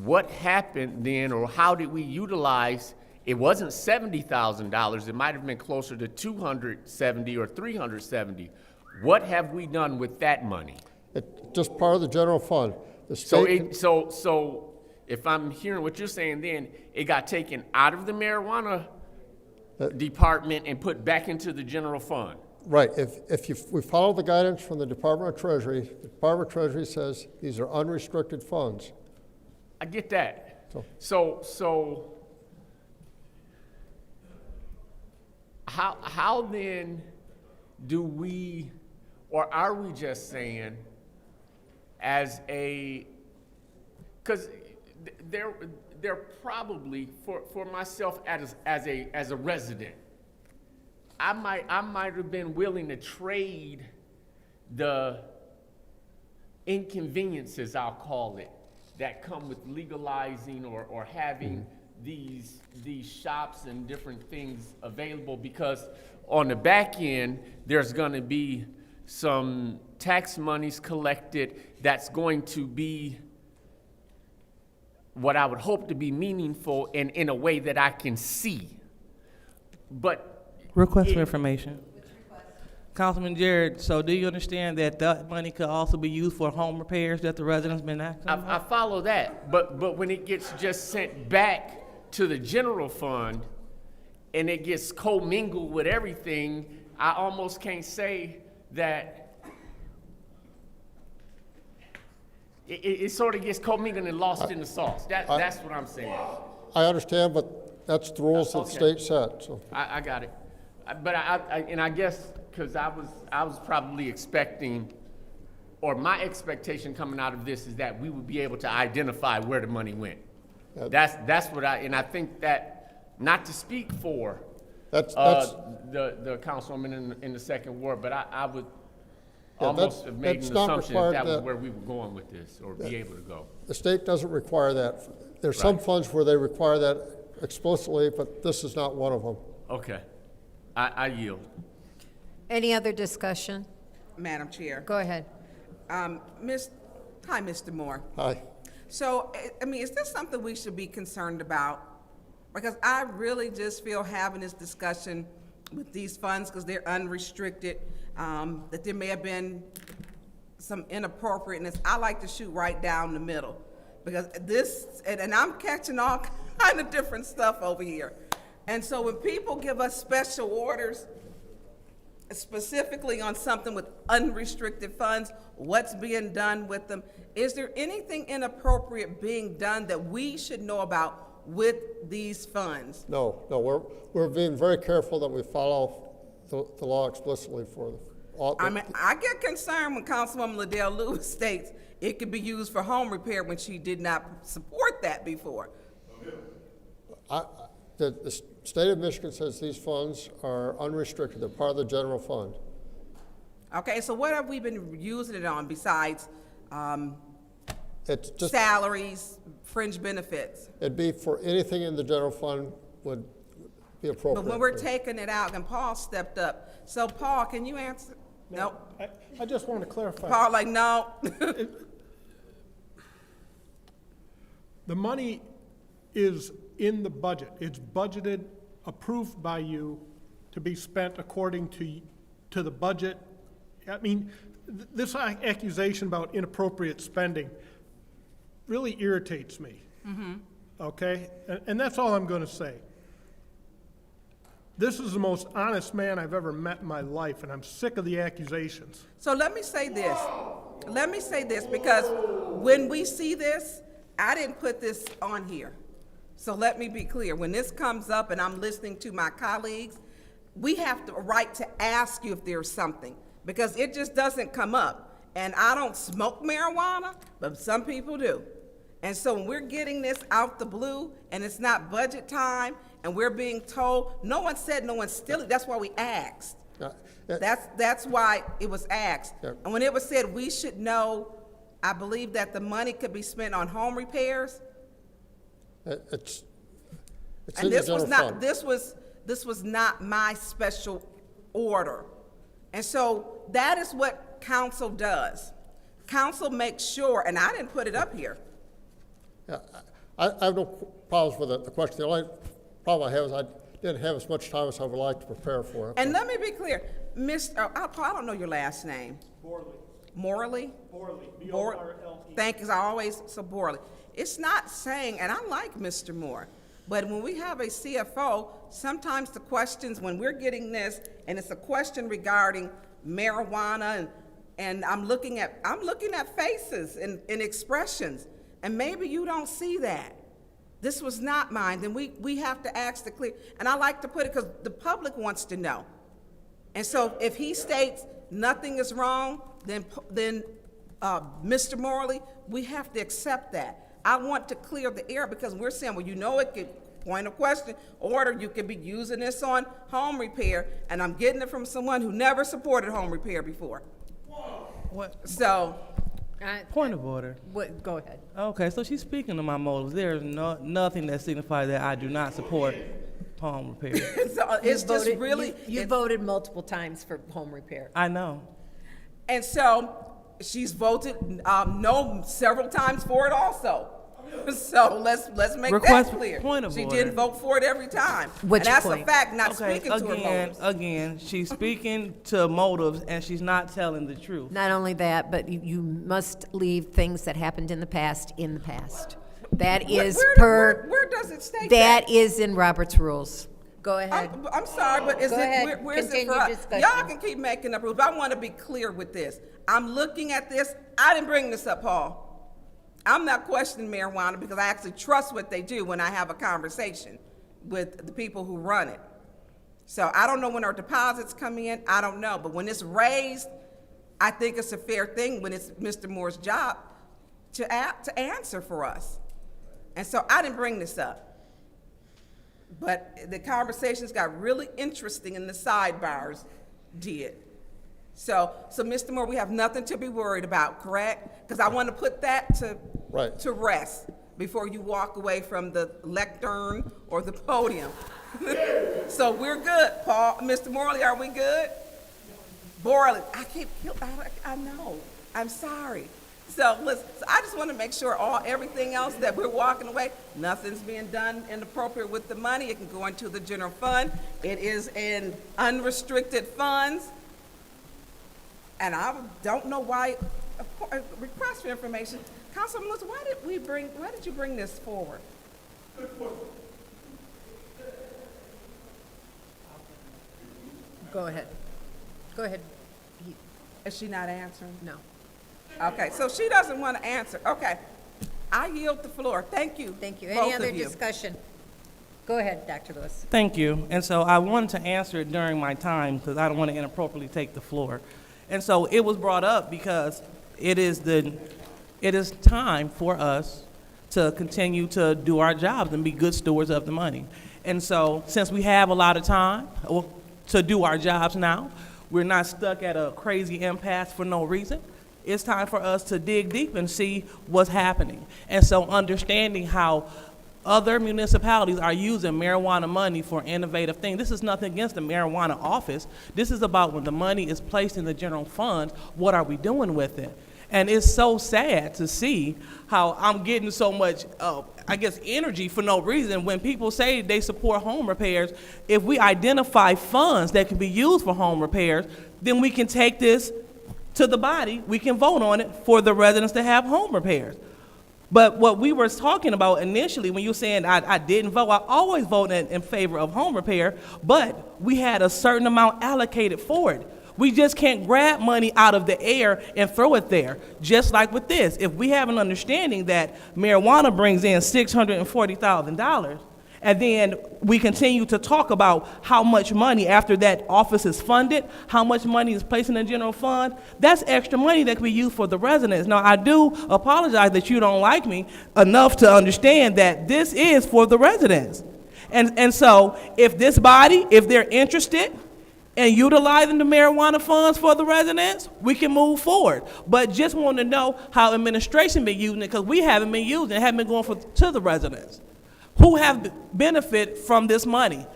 Speaker 17: what happened then, or how did we utilize? It wasn't $70,000. It might have been closer to $270 or $370. What have we done with that money?
Speaker 19: It's just part of the general fund. The state
Speaker 17: So if I'm hearing what you're saying, then it got taken out of the marijuana department and put back into the general fund.
Speaker 19: Right, we follow the guidance from the Department of Treasury, the Department of Treasury says these are unrestricted funds.
Speaker 17: I get that.
Speaker 19: So-
Speaker 17: So how then do we, or are we just saying as a, because they're probably, for myself as a resident, I might have been willing to trade the inconveniences, I'll call it, that come with legalizing or having these shops and different things available, because on the back end, there's gonna be some tax monies collected that's going to be what I would hope to be meaningful and in a way that I can see. But
Speaker 11: Request for information. Councilman Jared, so do you understand that that money could also be used for home repairs that the residents been asking about?
Speaker 17: I follow that, but when it gets just sent back to the general fund and it gets commingled with everything, I almost can't say that it sort of gets commingled and lost in the sauce. That's what I'm saying.
Speaker 19: I understand, but that's the rules that the state set, so.
Speaker 17: I got it. But I guess, because I was probably expecting, or my expectation coming out of this is that we would be able to identify where the money went. That's what and I think that, not to speak for the councilwoman in the second ward, but I would almost have made an assumption that was where we were going with this, or be able to go.
Speaker 19: The state doesn't require that. There's some funds where they require that explicitly, but this is not one of them.
Speaker 17: Okay. I yield.
Speaker 1: Any other discussion?
Speaker 13: Madam Chair.
Speaker 1: Go ahead.
Speaker 13: Hi, Mr. Moore.
Speaker 19: Hi.
Speaker 13: So, I mean, is this something we should be concerned about? Because I really just feel having this discussion with these funds, because they're unrestricted, that there may have been some inappropriateness. I like to shoot right down the middle, because this, and I'm catching all kind of different stuff over here. And so when people give us special orders, specifically on something with unrestricted funds, what's being done with them, is there anything inappropriate being done that we should know about with these funds?
Speaker 19: No, we're being very careful that we follow the law explicitly for them.
Speaker 13: I mean, I get concerned when Councilwoman Liddell Lewis states it could be used for home repair when she did not support that before.
Speaker 19: The state of Michigan says these funds are unrestricted. They're part of the general fund.
Speaker 13: Okay, so what have we been using it on besides
Speaker 19: It's just,
Speaker 13: salaries, fringe benefits?
Speaker 19: it'd be for anything in the general fund would be appropriate.
Speaker 13: But when we're taking it out, and Paul stepped up. So Paul, can you answer? No.
Speaker 3: I just want to clarify.
Speaker 13: Paul, like, no.
Speaker 3: The money is in the budget. It's budgeted, approved by you to be spent according to the budget. I mean, this accusation about inappropriate spending really irritates me. Okay? And that's all I'm going to say. This is the most honest man I've ever met in my life, and I'm sick of the accusations.
Speaker 13: So let me say this. Let me say this, because when we see this, I didn't put this on here. So let me be clear. When this comes up and I'm listening to my colleagues, we have the right to ask you if there's something, because it just doesn't come up. And I don't smoke marijuana, but some people do. And so when we're getting this out the blue and it's not budget time and we're being told, no one said no one's stealing, that's why we asked. That's why it was asked. And when it was said we should know, I believe that the money could be spent on home repairs.
Speaker 19: It's
Speaker 13: And
Speaker 19: in
Speaker 13: this
Speaker 19: the
Speaker 13: was
Speaker 19: general
Speaker 13: not,
Speaker 19: fund.
Speaker 13: this was not my special order. And so that is what council does. Council makes sure, and I didn't put it up here.
Speaker 19: Yeah, I have no problems with the question. The only problem I have is I didn't have as much time as I would like to prepare for it.
Speaker 13: And let me be clear, I don't know your last name.
Speaker 3: Borley.
Speaker 13: Morley?
Speaker 3: Borley, B-O-R-L-E.
Speaker 13: Thank you, I always, so Borley. It's not saying, and I like Mr. Moore, But when we have a CFO, sometimes the questions, when we're getting this, and it's a question regarding marijuana, and I'm looking at faces and expressions, and maybe you don't see that. This was not mine, then we have to ask the clear, and I like to put it because the public wants to know. And so if he states nothing is wrong, then Mr. Morley, we have to accept that. I want to clear the air because we're saying, well, you know, it could, point of question, order, you could be using this on home repair, and I'm getting it from someone who never supported home repair before.
Speaker 11: What?
Speaker 13: So.
Speaker 11: Point of order.
Speaker 1: Go ahead.
Speaker 11: Okay, so she's speaking to my motives. There is nothing that signifies that I do not support home repair.
Speaker 13: So it's just really.
Speaker 1: You voted multiple times for home repair.
Speaker 11: I know.
Speaker 13: And so she's voted no several times for it also. So let's make that clear.
Speaker 11: Point of
Speaker 13: she
Speaker 11: order.
Speaker 13: didn't vote for it every time.
Speaker 1: Which
Speaker 13: and that's
Speaker 1: point?
Speaker 13: a fact, not
Speaker 11: Okay,
Speaker 13: speaking to her motives.
Speaker 11: again, she's speaking to motives and she's not telling the truth.
Speaker 1: Not only that, but you must leave things that happened in the past in the past. That is
Speaker 13: Where does it state that?
Speaker 1: That is in Robert's rules. Go ahead.
Speaker 13: I'm sorry, but is
Speaker 1: Go
Speaker 13: it
Speaker 1: ahead.
Speaker 13: where's it
Speaker 1: Continue
Speaker 13: for us?
Speaker 1: discussion.
Speaker 13: Y'all can keep making up rules, but I want to be clear with this. I'm looking at this. I didn't bring this up, Paul. I'm not questioning marijuana because I actually trust what they do when I have a conversation with the people who run it. So I don't know when our deposits come in. I don't know. But when it's raised, I think it's a fair thing when it's Mr. Moore's job to answer for us. And so I didn't bring this up. But the conversations got really interesting in the sidebars did. So Mr. Moore, we have nothing to be worried about, correct? Because I want to put that to rest before you walk away from the lectern or the podium. So we're good, Paul. Mr. Morley, are we good? Borley, I know. I'm sorry. So listen, I just want to make sure everything else that we're walking away, nothing's being done inappropriate with the money. It can go into the general fund. It is in unrestricted funds. And I don't know why, request for information. Councilman Lewis, why did you bring this forward?
Speaker 1: Go ahead. Go ahead.
Speaker 13: Is she not answering?
Speaker 1: No.
Speaker 13: Okay, so she doesn't want to answer. Okay, I yield the floor. Thank you.
Speaker 1: Thank you.
Speaker 13: both
Speaker 1: Any
Speaker 13: of
Speaker 1: other
Speaker 13: you.
Speaker 1: discussion? Go ahead, Dr. Lewis.
Speaker 11: Thank you. And so I wanted to answer it during my time because I don't want to inappropriately take the floor. And so it was brought up because it is time for us to continue to do our jobs and be good stewards of the money. And so since we have a lot of time to do our jobs now, we're not stuck at a crazy impasse for no reason. It's time for us to dig deep and see what's happening. And so understanding how other municipalities are using marijuana money for innovative things. This is nothing against the marijuana office. This is about when the money is placed in the general fund, what are we doing with it? And it's so sad to see how I'm getting so much, energy for no reason when people say they support home repairs. If we identify funds that can be used for home repairs, then we can take this to the body, we can vote on it for the residents to have home repairs. But what we were talking about initially, when you were saying I didn't vote, I always voted in favor of home repair, but we had a certain amount allocated for it. We just can't grab money out of the air and throw it there. Just like with this, if we have an understanding that marijuana brings in $640,000, and then we continue to talk about how much money after that office is funded, how much money is placed in the general fund, that's extra money that can be used for the residents. Now, I do apologize that you don't like me enough to understand that this is for the residents. And so if this body, if they're interested in utilizing the marijuana funds for the residents, we can move forward. But just want to know how administration been using it, because we haven't been using it, haven't been going to the residents. Who have benefit from this money?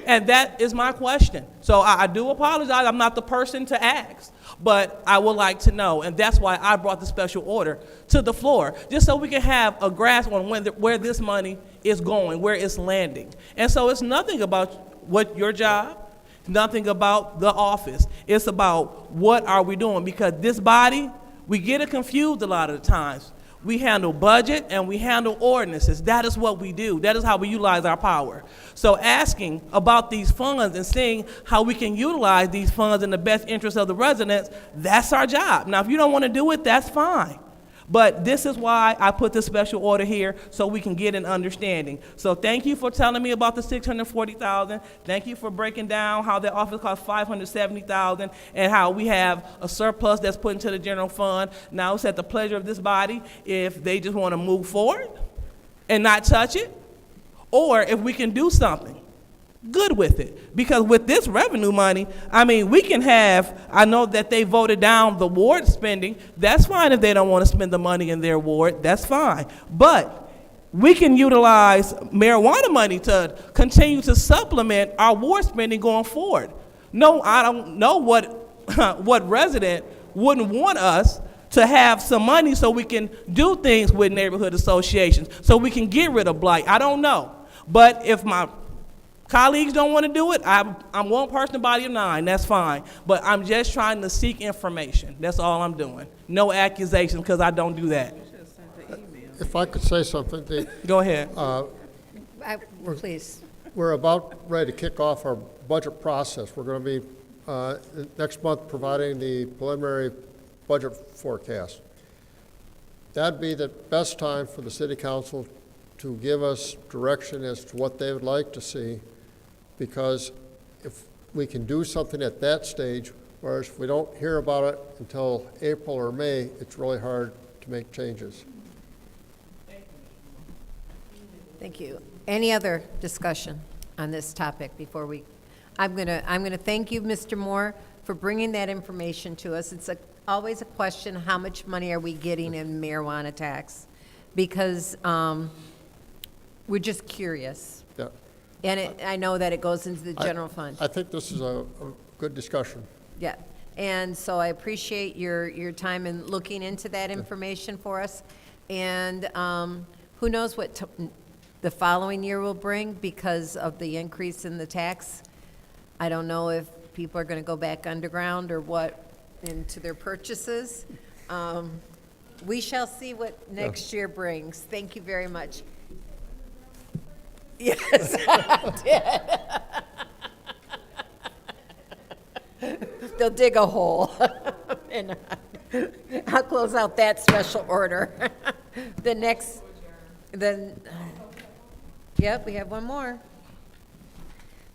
Speaker 11: And that is my question. So I do apologize. I'm not the person to ask, but I would like to know. And that's why I brought the special order to the floor, just so we can have a grasp on where this money is going, where it's landing. And so it's nothing about what your job, nothing about the office. It's about what are we doing, because this body, we get it confused a lot of the times. We handle budget and we handle ordinances. That is what we do. That is how we utilize our power. So asking about these funds and seeing how we can utilize these funds in the best interest of the residents, that's our job. Now, if you don't want to do it, that's fine. But this is why I put this special order here, so we can get an understanding. So thank you for telling me about the $640,000. Thank you for breaking down how the office costs $570,000 and how we have a surplus that's put into the general fund. Now it's at the pleasure of this body if they just want to move forward and not touch it, or if we can do something good with it. Because with this revenue money, I mean, we can have, I know that they voted down the ward spending. That's fine if they don't want to spend the money in their ward. That's fine. But we can utilize marijuana money to continue to supplement our ward spending going forward. No, I don't know what resident wouldn't want us to have some money so we can do things with neighborhood associations, so we can get rid of blight. I don't know. But if my colleagues don't want to do it, I'm one person, body of 9, that's fine. But I'm just trying to seek information. That's all I'm doing. No accusations, because I don't do that.
Speaker 19: If I could say something.
Speaker 11: Go ahead.
Speaker 1: Please.
Speaker 19: We're about ready to kick off our budget process. We're going to be, next month, providing the preliminary budget forecast. That'd be the best time for the city council to give us direction as to what they would like to see, because if we can do something at that stage, whereas if we don't hear about it until April or May, it's really hard to make changes.
Speaker 1: Thank you. Any other discussion on this topic before we, I'm gonna thank you, Mr. Moore, for bringing that information to us. It's always a question, how much money are we getting in marijuana tax? Because we're just curious.
Speaker 19: Yeah.
Speaker 1: And I know that it goes into the general fund.
Speaker 19: I think this is a good discussion.
Speaker 1: Yeah, and so I appreciate your time in looking into that information for us. And who knows what the following year will bring because of the increase in the tax. I don't know if people are going to go back underground or what into their purchases. We shall see what next year brings. Thank you very much. Yes, I did. They'll dig a hole. And I'll close out that special order. Yep, we have one more.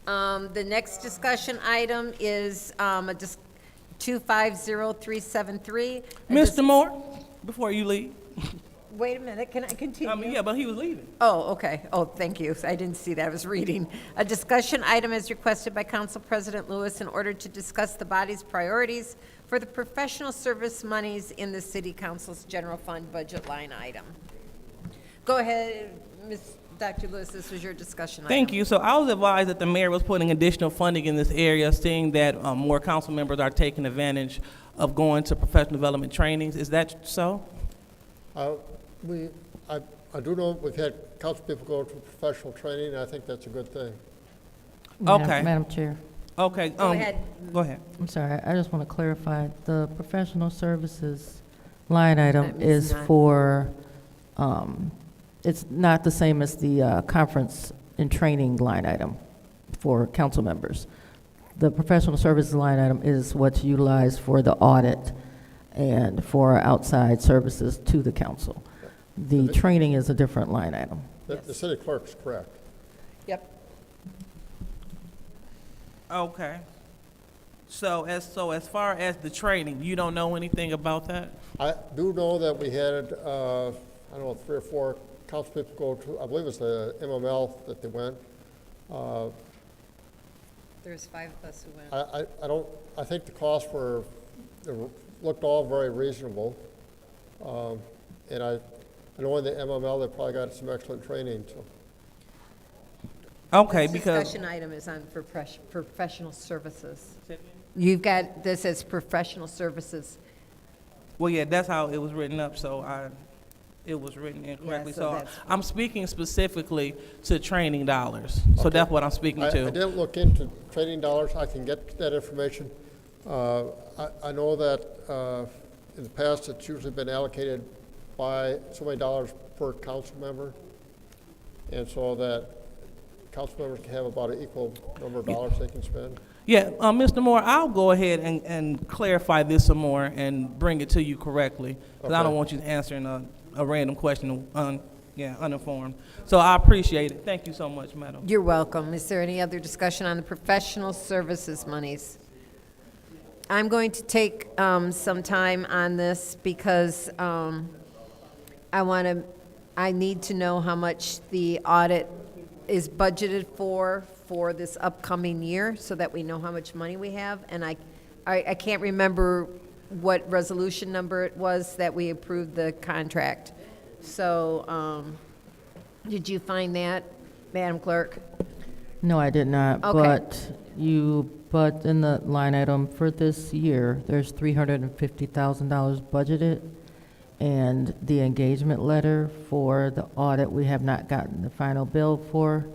Speaker 1: The next discussion item is 250373.
Speaker 11: Mr. Moore, before you leave.
Speaker 1: Wait a minute, can I continue?
Speaker 11: Yeah, but he was leaving.
Speaker 1: Oh, okay. Oh, thank you. I didn't see that. I was reading. A discussion item is requested by Council President Lewis in order to discuss the body's priorities for the professional service monies in the City Council's general fund budget line item. Go ahead, Dr. Lewis, this was your discussion item.
Speaker 11: Thank you. So I was advised that the mayor was putting additional funding in this area, seeing that more council members are taking advantage of going to professional development trainings. Is that so?
Speaker 19: I do know we've had council people go to professional training, and I think that's a good thing.
Speaker 11: Okay.
Speaker 2: Madam Chair.
Speaker 11: Okay.
Speaker 1: Go ahead.
Speaker 11: Go ahead.
Speaker 2: I'm sorry, I just want to clarify, the professional services line item is for, it's not the same as the conference and training line item for council members. The professional services line item is what's utilized for the audit and for outside services to the council. The training is a different line item.
Speaker 19: The city clerk's correct.
Speaker 1: Yep.
Speaker 11: Okay. So as far as the training, you don't know anything about that?
Speaker 19: I do know that we had, I don't know, 3 or 4 council people go to, I believe it was the MML that they went.
Speaker 1: There's 5 of us who went.
Speaker 19: I think the costs looked all very reasonable. And I know in the MML, they probably got some excellent training, so.
Speaker 11: Okay,
Speaker 1: This
Speaker 11: because.
Speaker 1: discussion item is on professional services. You've got this as professional services.
Speaker 11: Well, yeah, that's how it was written up, so it was written incorrectly.
Speaker 1: so
Speaker 11: So
Speaker 1: that's-
Speaker 11: I'm speaking specifically to training dollars. So that's what I'm speaking
Speaker 19: I
Speaker 11: to.
Speaker 19: didn't look into training dollars. I can get that information. I know that in the past, it's usually been allocated by so many dollars per council member, and so that council members can have about an equal number of dollars they can spend?
Speaker 11: Yeah, Mr. Moore, I'll go ahead and clarify this some more and bring it to you correctly, because I don't
Speaker 19: Okay.
Speaker 11: want you answering a random question uninformed. So I appreciate it. Thank you so much, madam.
Speaker 1: You're welcome. Is there any other discussion on the professional services monies? I'm going to take some time on this because I need to know how much the audit is budgeted for this upcoming year so that we know how much money we have. And I can't remember what resolution number it was that we approved the contract. So, did you find that, Madam Clerk?
Speaker 2: No, I did not.
Speaker 1: Okay.
Speaker 2: But in the line item for this year, there's $350,000 budgeted. And the engagement letter for the audit we have not gotten the final bill for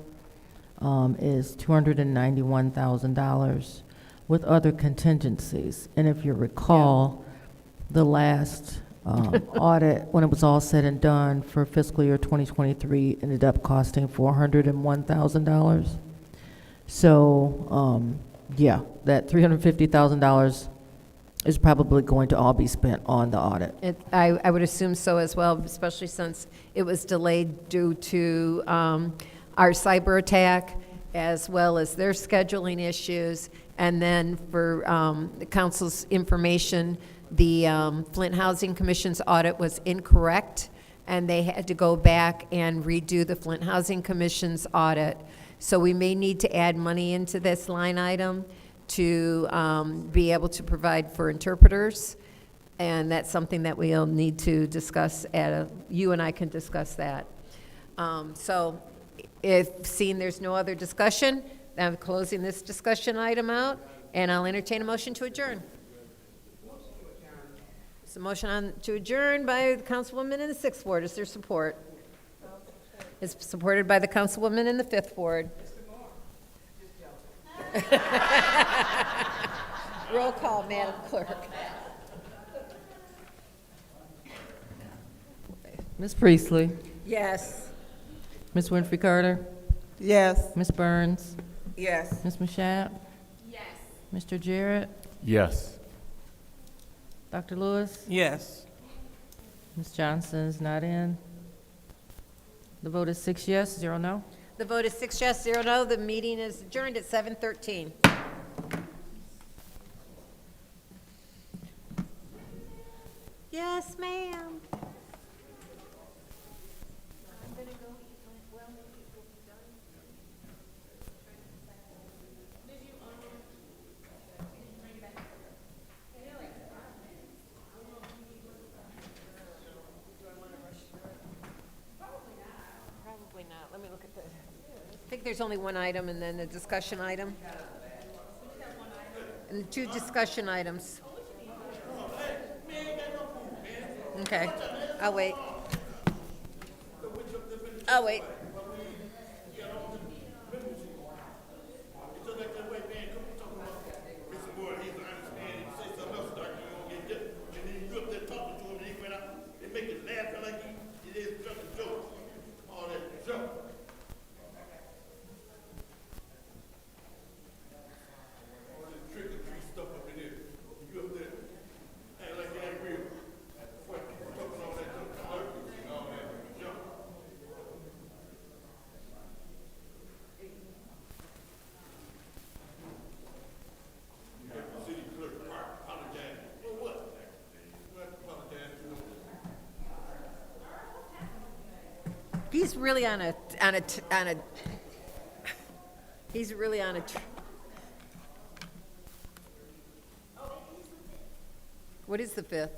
Speaker 2: is $291,000 with other contingencies. And if you recall, the last audit, when it was all said and done for fiscal year 2023, ended up costing $401,000. So, yeah, that $350,000 is probably going to all be spent on the audit.
Speaker 1: I would assume so as well, especially since it was delayed due to our cyber attack, as well as their scheduling issues. And then for the council's information, the Flint Housing Commission's audit was incorrect, and they had to go back and redo the Flint Housing Commission's audit. So we may need to add money into this line item to be able to provide for interpreters, and that's something that we'll need to discuss you and I can discuss that. So if seeing there's no other discussion, I'm closing this discussion item out, and I'll entertain a motion to adjourn. It's a motion to adjourn by the councilwoman in the 6th Ward. Is there support? It's supported by the councilwoman in the 5th Ward. Roll call, Madam Clerk.
Speaker 2: Ms. Priestley?
Speaker 1: Yes.
Speaker 2: Ms. Winfrey Carter?
Speaker 12: Yes.
Speaker 2: Ms. Burns?
Speaker 13: Yes.
Speaker 2: Ms. Mashat?
Speaker 16: Yes.
Speaker 2: Mr. Jarrett?
Speaker 17: Yes.
Speaker 2: Dr. Lewis?
Speaker 11: Yes.
Speaker 2: Ms. Johnson's not in. The vote is 6 yes, 0 no.
Speaker 1: The vote is 6 yes, 0 no. The meeting is adjourned at 7:13. Yes, ma'am. Probably not. Let me look at the, I think there's only one item and then a discussion item. And 2 discussion items. Okay, I'll wait. I'll wait. He's really he's really on a, what is the 5th?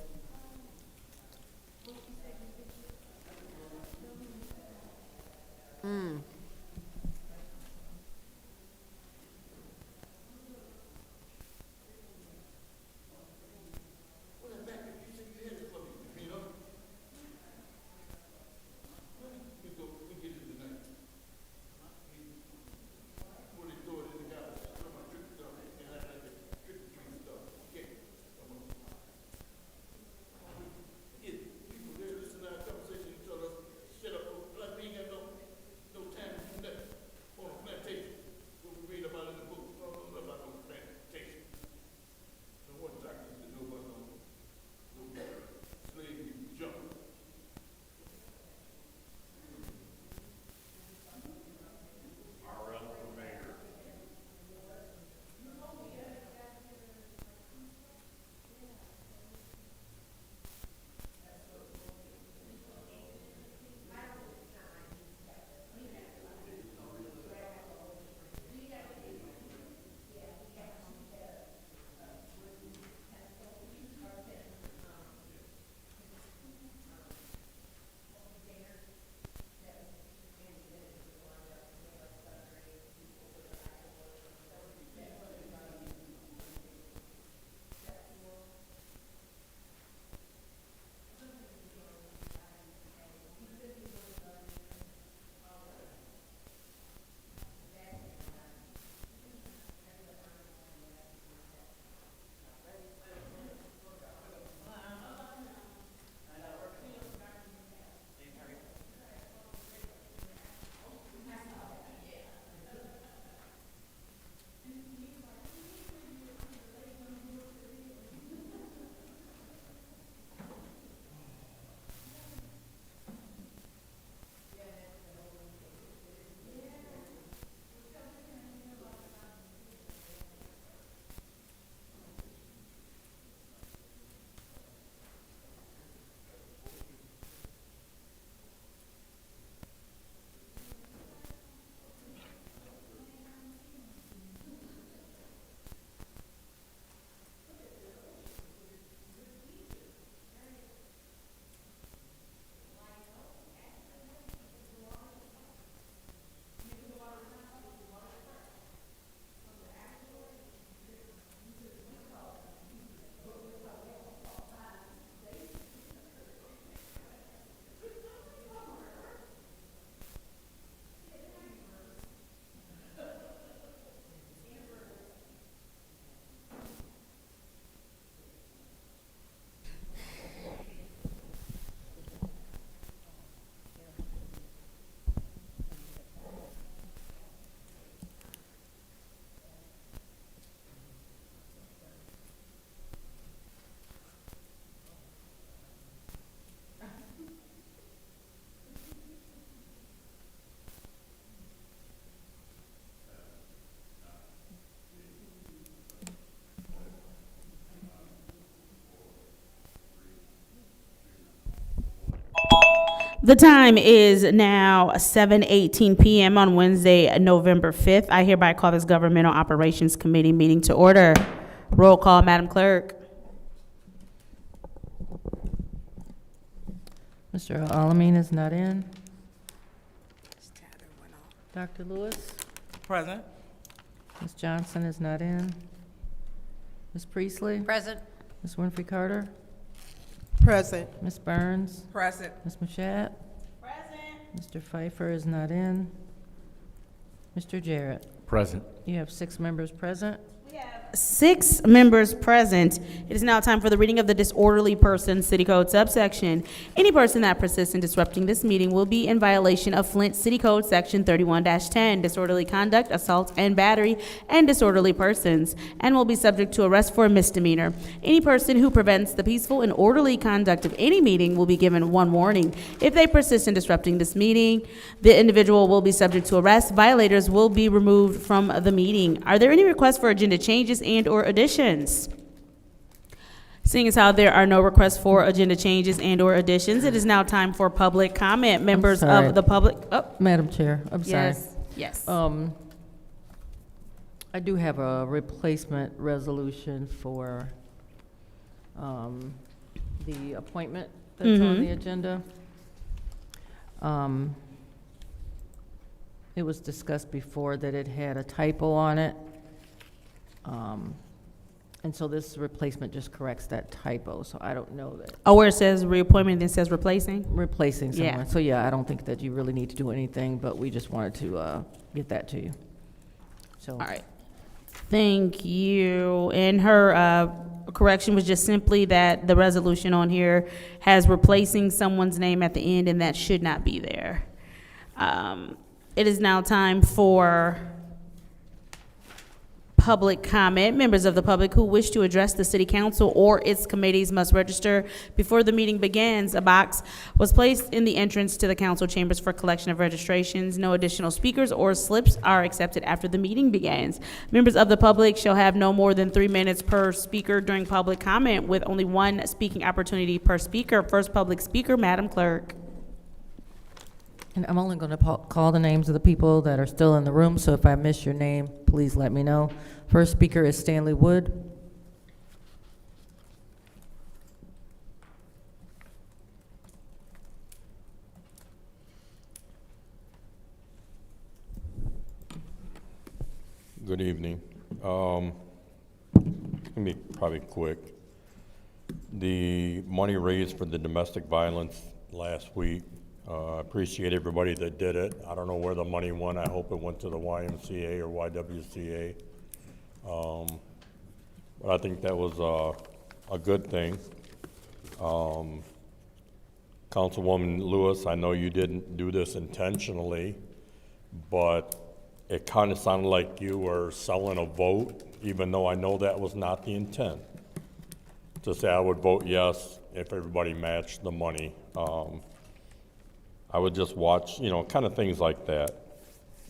Speaker 9: The time is now 7:18 p.m. on Wednesday, November 5th. I hereby call this Governmental Operations Committee meeting to order. Roll call, Madam Clerk.
Speaker 2: Mr. Alamin is not in. Dr. Lewis?
Speaker 11: Present.
Speaker 2: Ms. Johnson is not in. Ms. Priestley?
Speaker 1: Present.
Speaker 2: Ms. Winfrey Carter?
Speaker 10: Present.
Speaker 2: Ms. Burns?
Speaker 13: Present.
Speaker 2: Ms. Mashat? Present. Mr. Pfeiffer is not in. Mr. Jarrett?
Speaker 17: Present.
Speaker 2: You have 6 members present.
Speaker 9: 6 members present. It is now time for the reading of the disorderly person city code subsection. Any person that persists in disrupting this meeting will be in violation of Flint City Code Section 31-10, disorderly conduct, assault and battery, and disorderly persons, and will be subject to arrest for a misdemeanor. Any person who prevents the peaceful and orderly conduct of any meeting will be given 1 warning. If they persist in disrupting this meeting, the individual will be subject to arrest. Violators will be removed from the meeting. Are there any requests for agenda changes and or additions? Seeing as how there are no requests for agenda changes and or additions, it is now time for public comment. Members of the public. Oh.
Speaker 2: Madam Chair, I'm sorry.
Speaker 9: Yes.
Speaker 2: I do have a replacement resolution for the appointment that's on the agenda. It was discussed before that it had a typo on it. And so this replacement just corrects that typo, so I don't know that.
Speaker 9: Oh, where it says reappointment, then says replacing?
Speaker 2: Replacing someone.
Speaker 9: Yeah.
Speaker 2: So yeah, I don't think that you really need to do anything, but we just wanted to get that to you. So.
Speaker 9: All right. Thank you. And her correction was just simply that the resolution on here has replacing someone's name at the end, and that should not be there. It is now time for public comment. Members of the public who wish to address the city council or its committees must register before the meeting begins. A box was placed in the entrance to the council chambers for collection of registrations. No additional speakers or slips are accepted after the meeting begins. Members of the public shall have no more than 3 minutes per speaker during public comment, with only 1 speaking opportunity per speaker. First public speaker, Madam Clerk.
Speaker 2: And I'm only going to call the names of the people that are still in the room, so if I miss your name, please let me know. First speaker is Stanley Wood.
Speaker 4: Good evening. It's gonna be probably quick. The money raised for the domestic violence last week, appreciate everybody that did it. I don't know where the money went. I hope it went to the YMCA or YWCA. But I think that was a good thing. Councilwoman Lewis, I know you didn't do this intentionally, but it kind of sounded like you were selling a vote, even though I know that was not the intent. To say I would vote yes if everybody matched the money. I would just watch, you know, kind of things like that,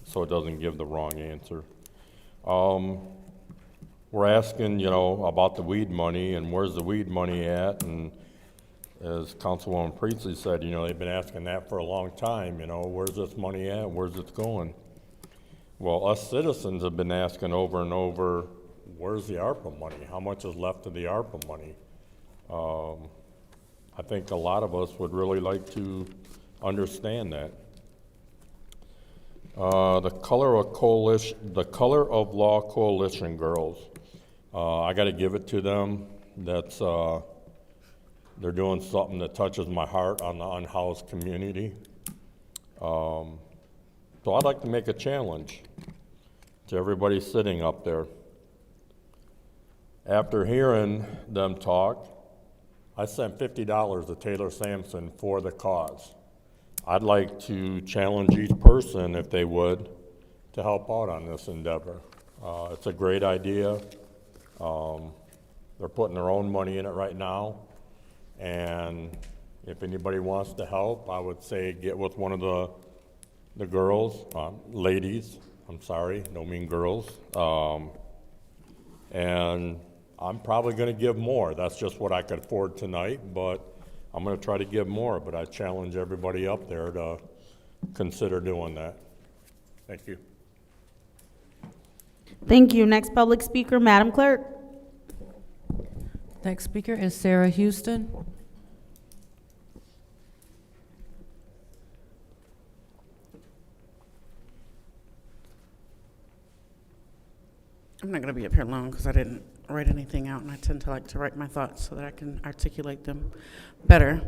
Speaker 4: so it doesn't give the wrong answer. We're asking, you know, about the weed money and where's the weed money at, and as Councilwoman Priestley said, you know, they've been asking that for a long time, you know, where's this money at, where's it going? Well, us citizens have been asking over and over, where's the ARPA money? How much is left of the ARPA money? I think a lot of us would really like to understand that. The Color of Law Coalition girls, I got to give it to them. That's they're doing something that touches my heart on the unhoused community. So I'd like to make a challenge to everybody sitting up there. After hearing them talk, I sent $50 to Taylor Sampson for the cause. I'd like to challenge each person, if they would, to help out on this endeavor. It's a great idea. They're putting their own money in it right now. And if anybody wants to help, I would say get with one of the girls, ladies, I'm sorry, don't mean girls. And I'm probably gonna give more. That's just what I could afford tonight, but I'm gonna try to give more, but I challenge everybody up there to consider doing that. Thank you.
Speaker 9: Thank you. Next public speaker, Madam Clerk.
Speaker 2: Next speaker is Sarah Houston.
Speaker 6: I'm not going to be up here long because I didn't write anything out, and I tend to like to write my thoughts so that I can articulate them better.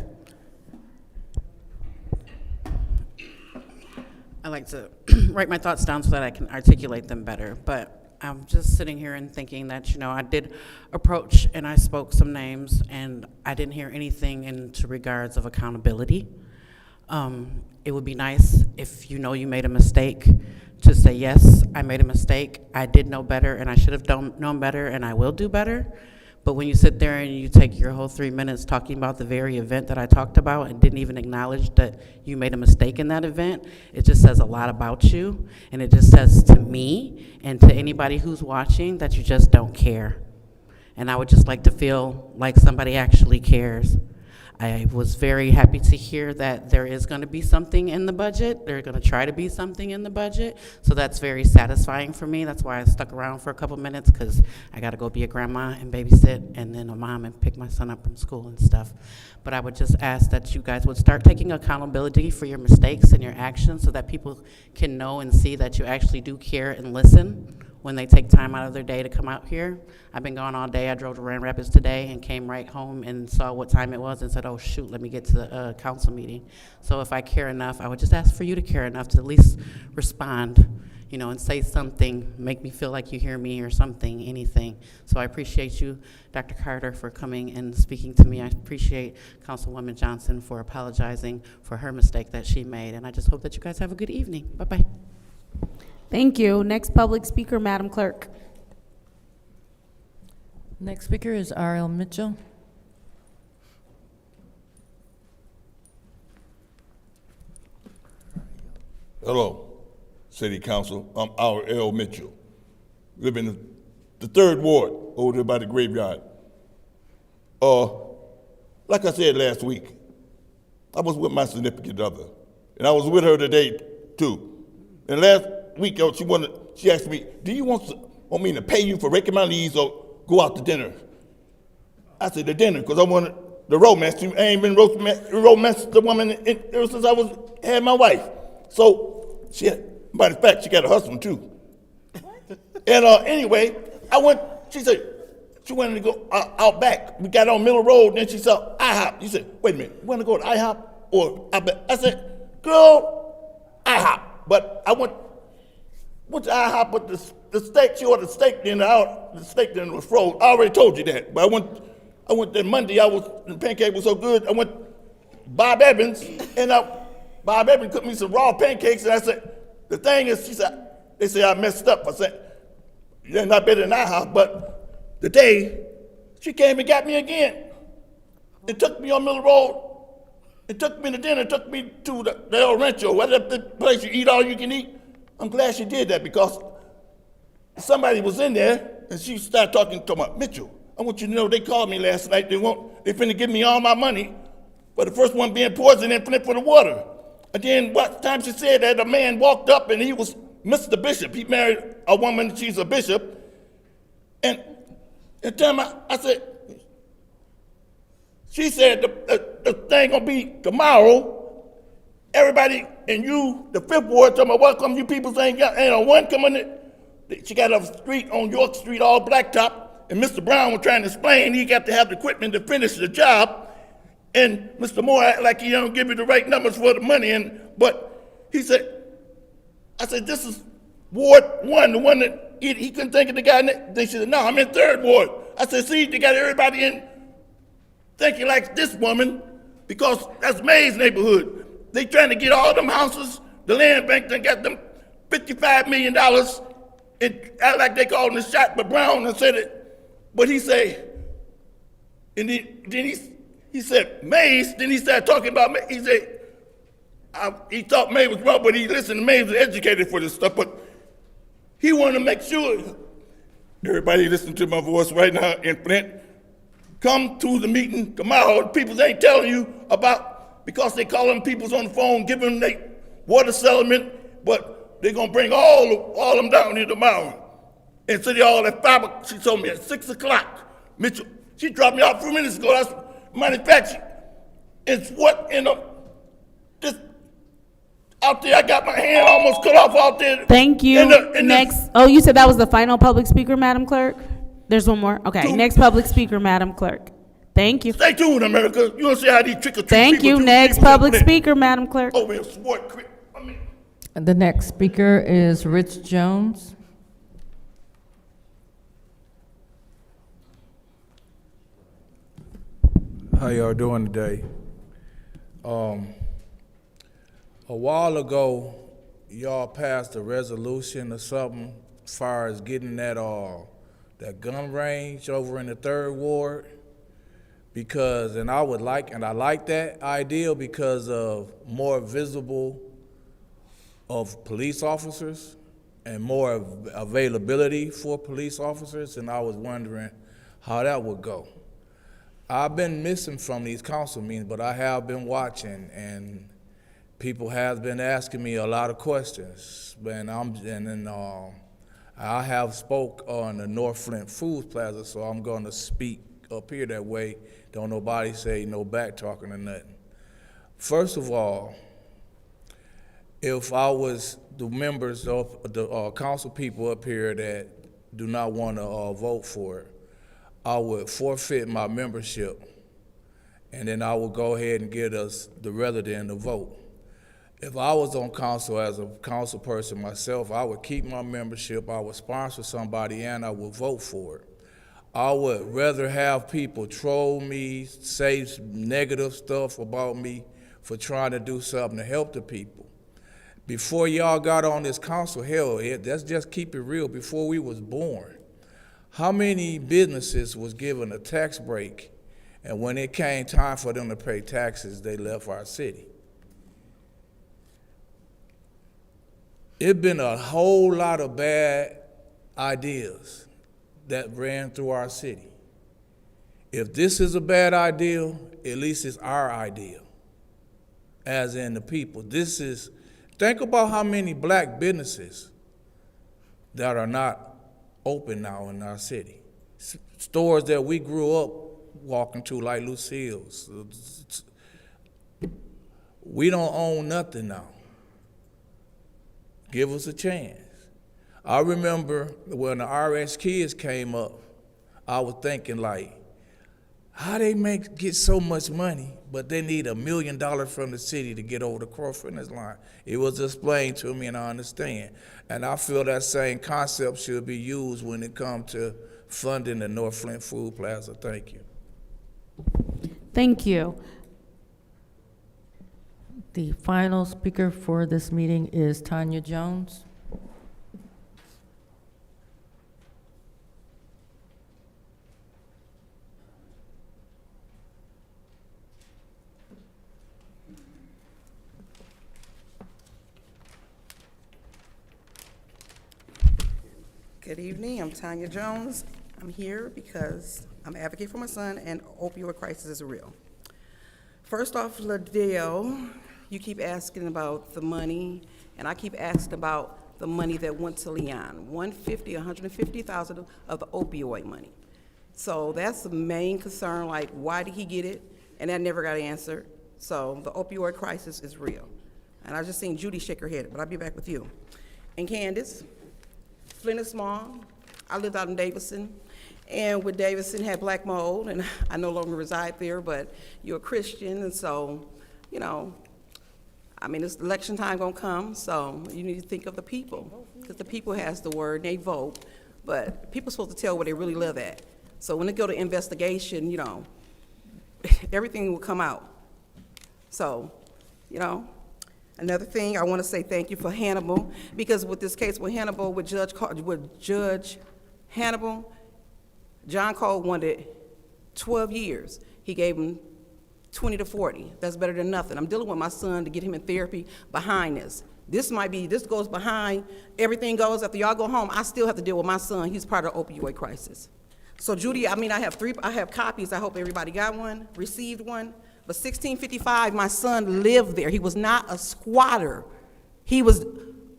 Speaker 6: I like to write my thoughts down so that I can articulate them better, but I'm just sitting here and thinking that, you know, I did approach and I spoke some names, and I didn't hear anything into regards of accountability. It would be nice if you know you made a mistake to say, yes, I made a mistake, I did know better, and I should have known better, and I will do better. But when you sit there and you take your whole 3 minutes talking about the very event that I talked about and didn't even acknowledge that you made a mistake in that event, it just says a lot about you, and it just says to me and to anybody who's watching that you just don't care. And I would just like to feel like somebody actually cares. I was very happy to hear that there is going to be something in the budget. There's going to try to be something in the budget. So that's very satisfying for me. That's why I stuck around for a couple minutes, because I got to go be a grandma and babysit and then a mom and pick my son up from school and stuff. But I would just ask that you guys would start taking accountability for your mistakes and your actions so that people can know and see that you actually do care and listen when they take time out of their day to come out here. I've been gone all day. I drove to Grand Rapids today and came right home and saw what time it was and said, oh shoot, let me get to the council meeting. So if I care enough, I would just ask for you to care enough to at least respond, you know, and say something, make me feel like you hear me or something, anything. So I appreciate you, Dr. Carter, for coming and speaking to me. I appreciate Councilwoman Johnson for apologizing for her mistake that she made. And I just hope that you guys have a good evening. Bye-bye.
Speaker 9: Thank you. Next public speaker, Madam Clerk.
Speaker 2: Next speaker is R.L. Mitchell.
Speaker 21: Hello, City Council. I'm R.L. Mitchell. Live in the 3rd Ward over there by the graveyard. Like I said last week, I was with my significant other, and I was with her today too. And last week she asked me, do you want me to pay you for raking my leaves or go out to dinner? I said the dinner, because I wanted the romance. I ain't been romance the woman ever since I had my wife. So matter of fact, she got a husband too. And anyway, she said, she wanted to go out back. We got on Miller Road, then she saw IHOP. She said, wait a minute, you want to go to IHOP or Outback? I said, girl, IHOP. But I went to IHOP, but the steak, she ordered steak dinner out, the steak dinner was frozen. I already told you that. But I went there Monday, the pancake was so good, I went Bob Evans, and Bob Evans cooked me some raw pancakes, and I said, the thing is, they said I messed up. I said, you're not better than IHOP, but today, she came and got me again. It took me on Miller Road. It took me to dinner, took me to the El Rancho, whatever the place you eat all you can eat. I'm glad she did that, because somebody was in there and she started talking to my Mitchell. I want you to know they called me last night. They finna give me all my money for the first one being poisoned and Flint for the water. And then what time she said that, a man walked up and he was Mr. Bishop. He married a woman, she's a bishop. And time I said, she said the thing gonna be tomorrow. Everybody and you, the 5th Ward, talking about welcome you people ain't a one coming in. She got a street on York Street, all blacktop, and Mr. Brown was trying to explain he got to have the equipment to finish the job. And Mr. Moore act like he don't give you the right numbers for the money. But he said, I said, this is Ward 1, the one that he couldn't think of the guy. They said, no, I'm in 3rd Ward. I said, see, they got everybody in thinking like this woman, because that's May's neighborhood. They trying to get all them houses. The land bank done got them $55 million, and act like they called him the shot, but Brown and said it. But he said, and then he said Mays. Then he started talking about Mays. He said he thought May was wrong, but he listened to May was educated for this stuff. But he wanted to make sure everybody listen to my voice right now in Flint. come to the meeting tomorrow. People ain't telling you about, because they calling people on the phone, giving them their water settlement, but they're gonna bring all them down here tomorrow. And City Hall at 5, she told me at 6 o'clock. Mitchell, she dropped me off a few minutes ago. That's manufacturing. It's what in a, this, out there, I got my hand almost cut off out there.
Speaker 9: Thank you. Next. Oh, you said that was the final public speaker, Madam Clerk? There's one more? Okay, next public speaker, Madam Clerk. Thank you.
Speaker 21: Stay tuned, America. You don't see how these trick-or-treat
Speaker 9: Thank you. Next public speaker, Madam Clerk.
Speaker 21: Over here, swart,
Speaker 2: The next speaker is Rich Jones.
Speaker 5: How y'all doing today? A while ago, y'all passed a resolution or something as far as getting that gun range over in the 3rd Ward. Because, and I like that idea because of more visible of police officers and more availability for police officers, and I was wondering how that would go. I've been missing from these council meetings, but I have been watching, and people have been asking me a lot of questions. I have spoke on the North Flint Foods Plaza, so I'm going to speak up here that way. Don't nobody say no back talking or nothing. First of all, if I was the members of the council people up here that do not want to vote for it, I would forfeit my membership, and then I would go ahead and get us the resident to vote. If I was on council as a council person myself, I would keep my membership, I would sponsor somebody, and I would vote for it. I would rather have people troll me, say negative stuff about me for trying to do something to help the people. Before y'all got on this council, let's just keep it real, before we was born, how many businesses was given a tax break, and when it came time for them to pay taxes, they left our city? It's been a whole lot of bad ideas that ran through our city. If this is a bad idea, at least it's our idea, as in the people. Think about how many black businesses that are not open now in our city. Stores that we grew up walking to, like Lucille's. We don't own nothing now. Give us a chance. I remember when the RS kids came up, I was thinking like, how they get so much money, but they need $1 million from the city to get over the cross-finish line. It was explained to me, and I understand. And I feel that same concept should be used when it comes to funding the North Flint Food Plaza. Thank you.
Speaker 9: Thank you.
Speaker 2: The final speaker for this meeting is Tanya Jones.
Speaker 8: Good evening, I'm Tanya Jones. I'm here because I'm an advocate for my son, and opioid crisis is real. First off, Ladale, you keep asking about the money, and I keep asking about the money that went to Leon, $150,000 of the opioid money. So that's the main concern, like why did he get it? And that never got answered. So the opioid crisis is real. And I just seen Judy shake her head, but I'll be back with you. And Candace, Flint is small. I lived out in Davison, and with Davison had black mold, and I no longer reside there, but you're a Christian, and so, you know, I mean, it's election time gonna come, so you need to think of the people, because the people has the word, they vote, but people supposed to tell where they really live at. So when they go to investigation, you know, everything will come out. So, you know, another thing, I want to say thank you for Hannibal, because with this case with Hannibal, with Judge Hannibal, John Cole wanted 12 years. He gave him 20 to 40. That's better than nothing. I'm dealing with my son to get him in therapy behind this. This goes behind, everything goes, after y'all go home, I still have to deal with my son. He's part of the opioid crisis. So Judy, I have copies, I hope everybody got one, received one. But 1655, my son lived there. He was not a squatter. He was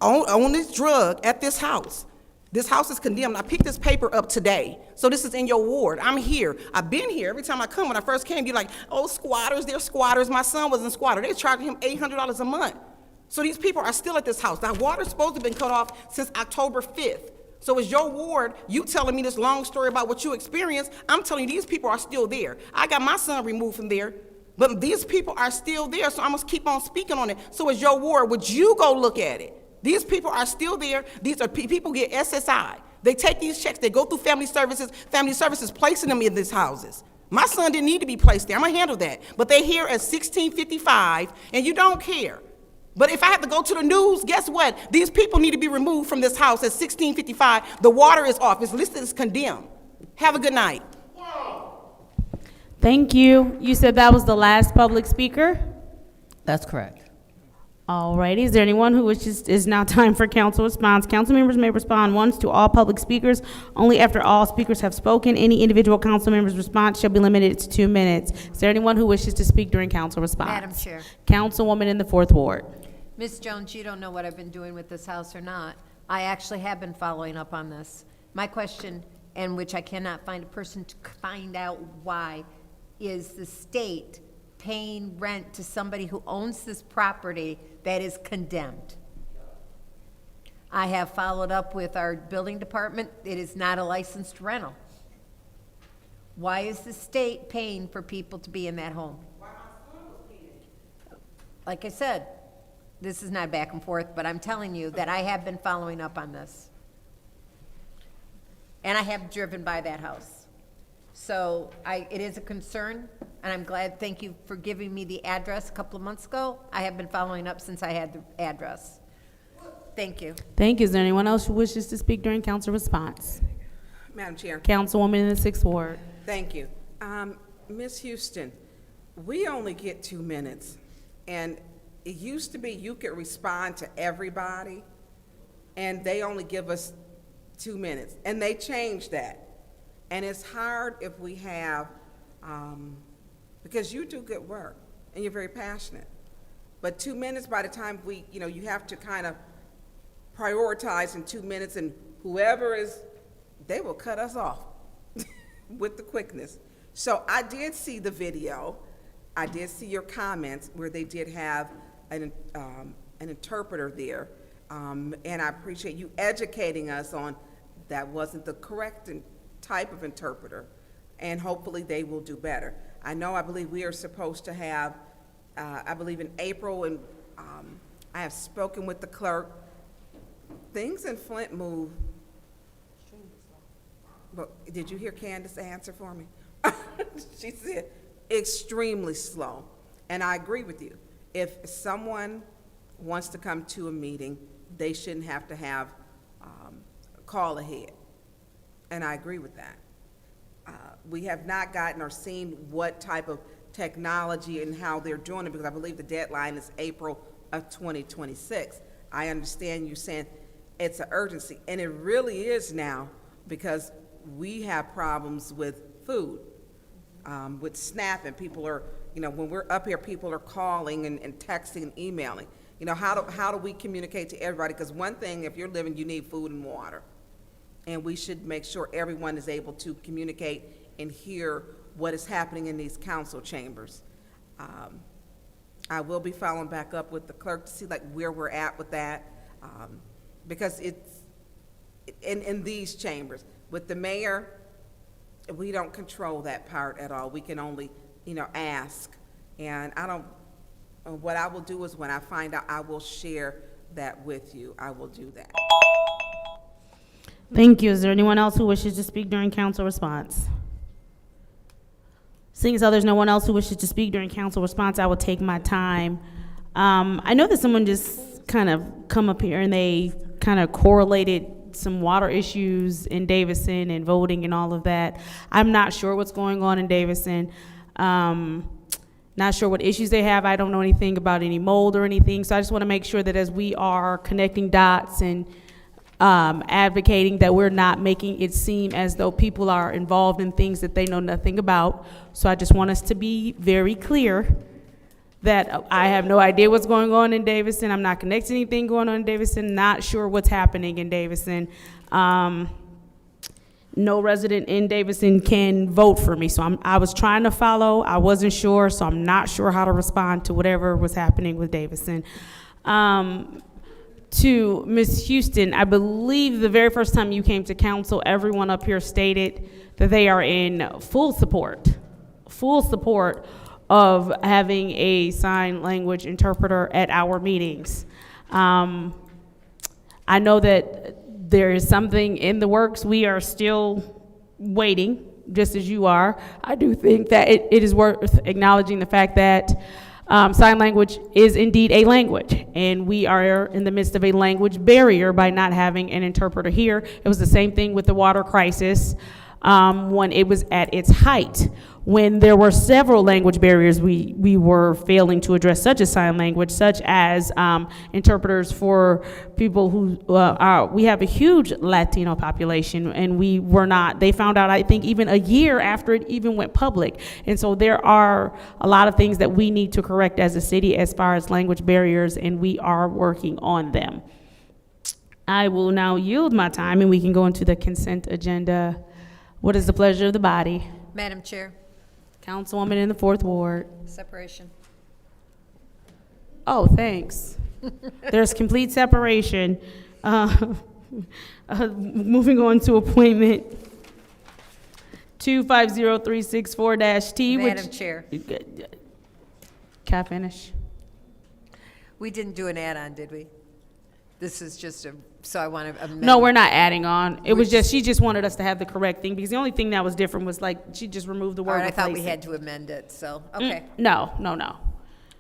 Speaker 8: on this drug at this house. This house is condemned. I picked this paper up today. So this is in your ward. I'm here. I've been here. Every time I come, when I first came, you're like, oh, squatters, they're squatters. My son wasn't a squatter. They're charging him $800 a month. So these people are still at this house. Now, water's supposed to have been cut off since October 5th. So it's your ward. You telling me this long story about what you experienced. I'm telling you, these people are still there. I got my son removed from there, but these people are still there, so I must keep on speaking on it. So it's your ward. Would you go look at it? These people are still there. These are people get SSI. They take these checks. They go through family services. Family services placing them in these houses. My son didn't need to be placed there. I'm going to handle that. But they're here at 1655, and you don't care. But if I have to go to the news, guess what? These people need to be removed from this house at 1655. The water is off. It's listed as condemned. Have a good night.
Speaker 9: Thank you. You said that was the last public speaker?
Speaker 2: That's correct.
Speaker 9: All righty. Is there anyone who wishes, is now time for council response. Council members may respond once to all public speakers. Only after all speakers have spoken. Any individual council member's response shall be limited to 2 minutes. Is there anyone who wishes to speak during council response?
Speaker 1: Madam Chair.
Speaker 9: Councilwoman in the 4th Ward.
Speaker 1: Ms. Jones, you don't know what I've been doing with this house or not. I actually have been following up on this. My question, and which I cannot find a person to find out why, is the state paying rent to somebody who owns this property that is condemned? I have followed up with our building department. It is not a licensed rental. Why is the state paying for people to be in that home? Like I said, this is not back and forth, but I'm telling you that I have been following up on this. And I have driven by that house. So it is a concern, and I'm glad, thank you for giving me the address a couple of months ago. I have been following up since I had the address. Thank you.
Speaker 9: Thank you. Is there anyone else who wishes to speak during council response?
Speaker 13: Madam Chair.
Speaker 9: Councilwoman in the 6th Ward.
Speaker 13: Thank you. Ms. Houston, we only get 2 minutes, and it used to be you could respond to everybody, and they only give us 2 minutes, and they changed that. And it's hard if we have, because you do good work, and you're very passionate. But 2 minutes, by the time you have to kind of prioritize in 2 minutes, and whoever they will cut us off with the quickness. So I did see the video. I did see your comments where they did have an interpreter there. And I appreciate you educating us on that wasn't the correct type of interpreter, and hopefully they will do better. I believe we are supposed to have, I believe in April, and I have spoken with the clerk. Things in Flint move. But did you hear Candace answer for me? She said extremely slow, and I agree with you. If someone wants to come to a meeting, they shouldn't have to have call ahead. And I agree with that. We have not gotten or seen what type of technology and how they're doing it, because I believe the deadline is April of 2026. I understand you saying it's an urgency, and it really is now, because we have problems with food, with SNAP, and people are, when we're up here, people are calling and texting and emailing. How do we communicate to everybody? Because one thing, if you're living, you need food and water. And we should make sure everyone is able to communicate and hear what is happening in these council chambers. I will be following back up with the clerk to see where we're at with that, because it's in these chambers. With the mayor, we don't control that part at all. We can only, ask. And what I will do is when I find out, I will share that with you. I will do that.
Speaker 9: Thank you. Is there anyone else who wishes to speak during council response? Seeing as though there's no one else who wishes to speak during council response, I will take my time. I know that someone just kind of come up here and they kind of correlated some water issues in Davison and voting and all of that. I'm not sure what's going on in Davison. Not sure what issues they have. I don't know anything about any mold or anything. So I just want to make sure that as we are connecting dots and advocating that we're not making it seem as though people are involved in things that they know nothing about. So I just want us to be very clear that I have no idea what's going on in Davison. I'm not connecting anything going on in Davison, not sure what's happening in Davison. No resident in Davison can vote for me. So I was trying to follow, I wasn't sure, so I'm not sure how to respond to whatever was happening with Davison. To Ms. Houston, I believe the very first time you came to council, everyone up here stated that they are in full support of having a sign language interpreter at our meetings. I know that there is something in the works. We are still waiting, just as you are. I do think that it is worth acknowledging the fact that sign language is indeed a language, and we are in the midst of a language barrier by not having an interpreter here. It was the same thing with the water crisis when it was at its height. When there were several language barriers we were failing to address, such as sign language, such as interpreters for people who we have a huge Latino population, and they found out, I think, even a year after it even went public. And so there are a lot of things that we need to correct as a city as far as language barriers, and we are working on them. I will now yield my time, and we can go into the consent agenda. What is the pleasure of the body?
Speaker 1: Madam Chair,
Speaker 9: Councilwoman in the 4th Ward.
Speaker 1: separation.
Speaker 9: Oh, thanks. There's complete separation. Moving on to appointment 250364-T.
Speaker 1: Madam Chair,
Speaker 9: Can I finish?
Speaker 1: we didn't do an add-on, did we? This is just so I want to amend.
Speaker 9: No, we're not adding on. It was
Speaker 1: Which-
Speaker 9: just, she just wanted us to have the correct thing, because the only thing that was different was like, she just removed the
Speaker 1: All
Speaker 9: word
Speaker 1: right, I thought we
Speaker 9: replace it.
Speaker 1: had to amend it, so, okay.
Speaker 9: No.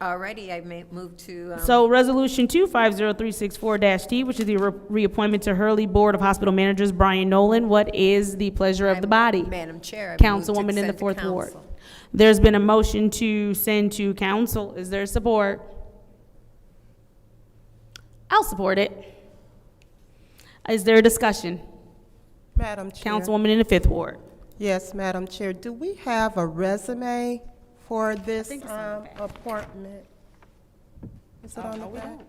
Speaker 1: Alrighty, I may move to,
Speaker 9: So resolution 250364-T, which is the reappointment to Hurley Board of Hospital Managers, Brian Nolan. What is the pleasure of the body?
Speaker 1: Madam Chair, I move to
Speaker 9: Councilwoman in the
Speaker 1: send to
Speaker 9: 4th Ward.
Speaker 1: council.
Speaker 9: There's been a motion to send to council. Is there support? I'll support it. Is there a discussion?
Speaker 10: Madam Chair.
Speaker 9: Councilwoman in the 5th Ward.
Speaker 10: Yes, Madam Chair. Do we have a resume for this appointment? Is it on the back?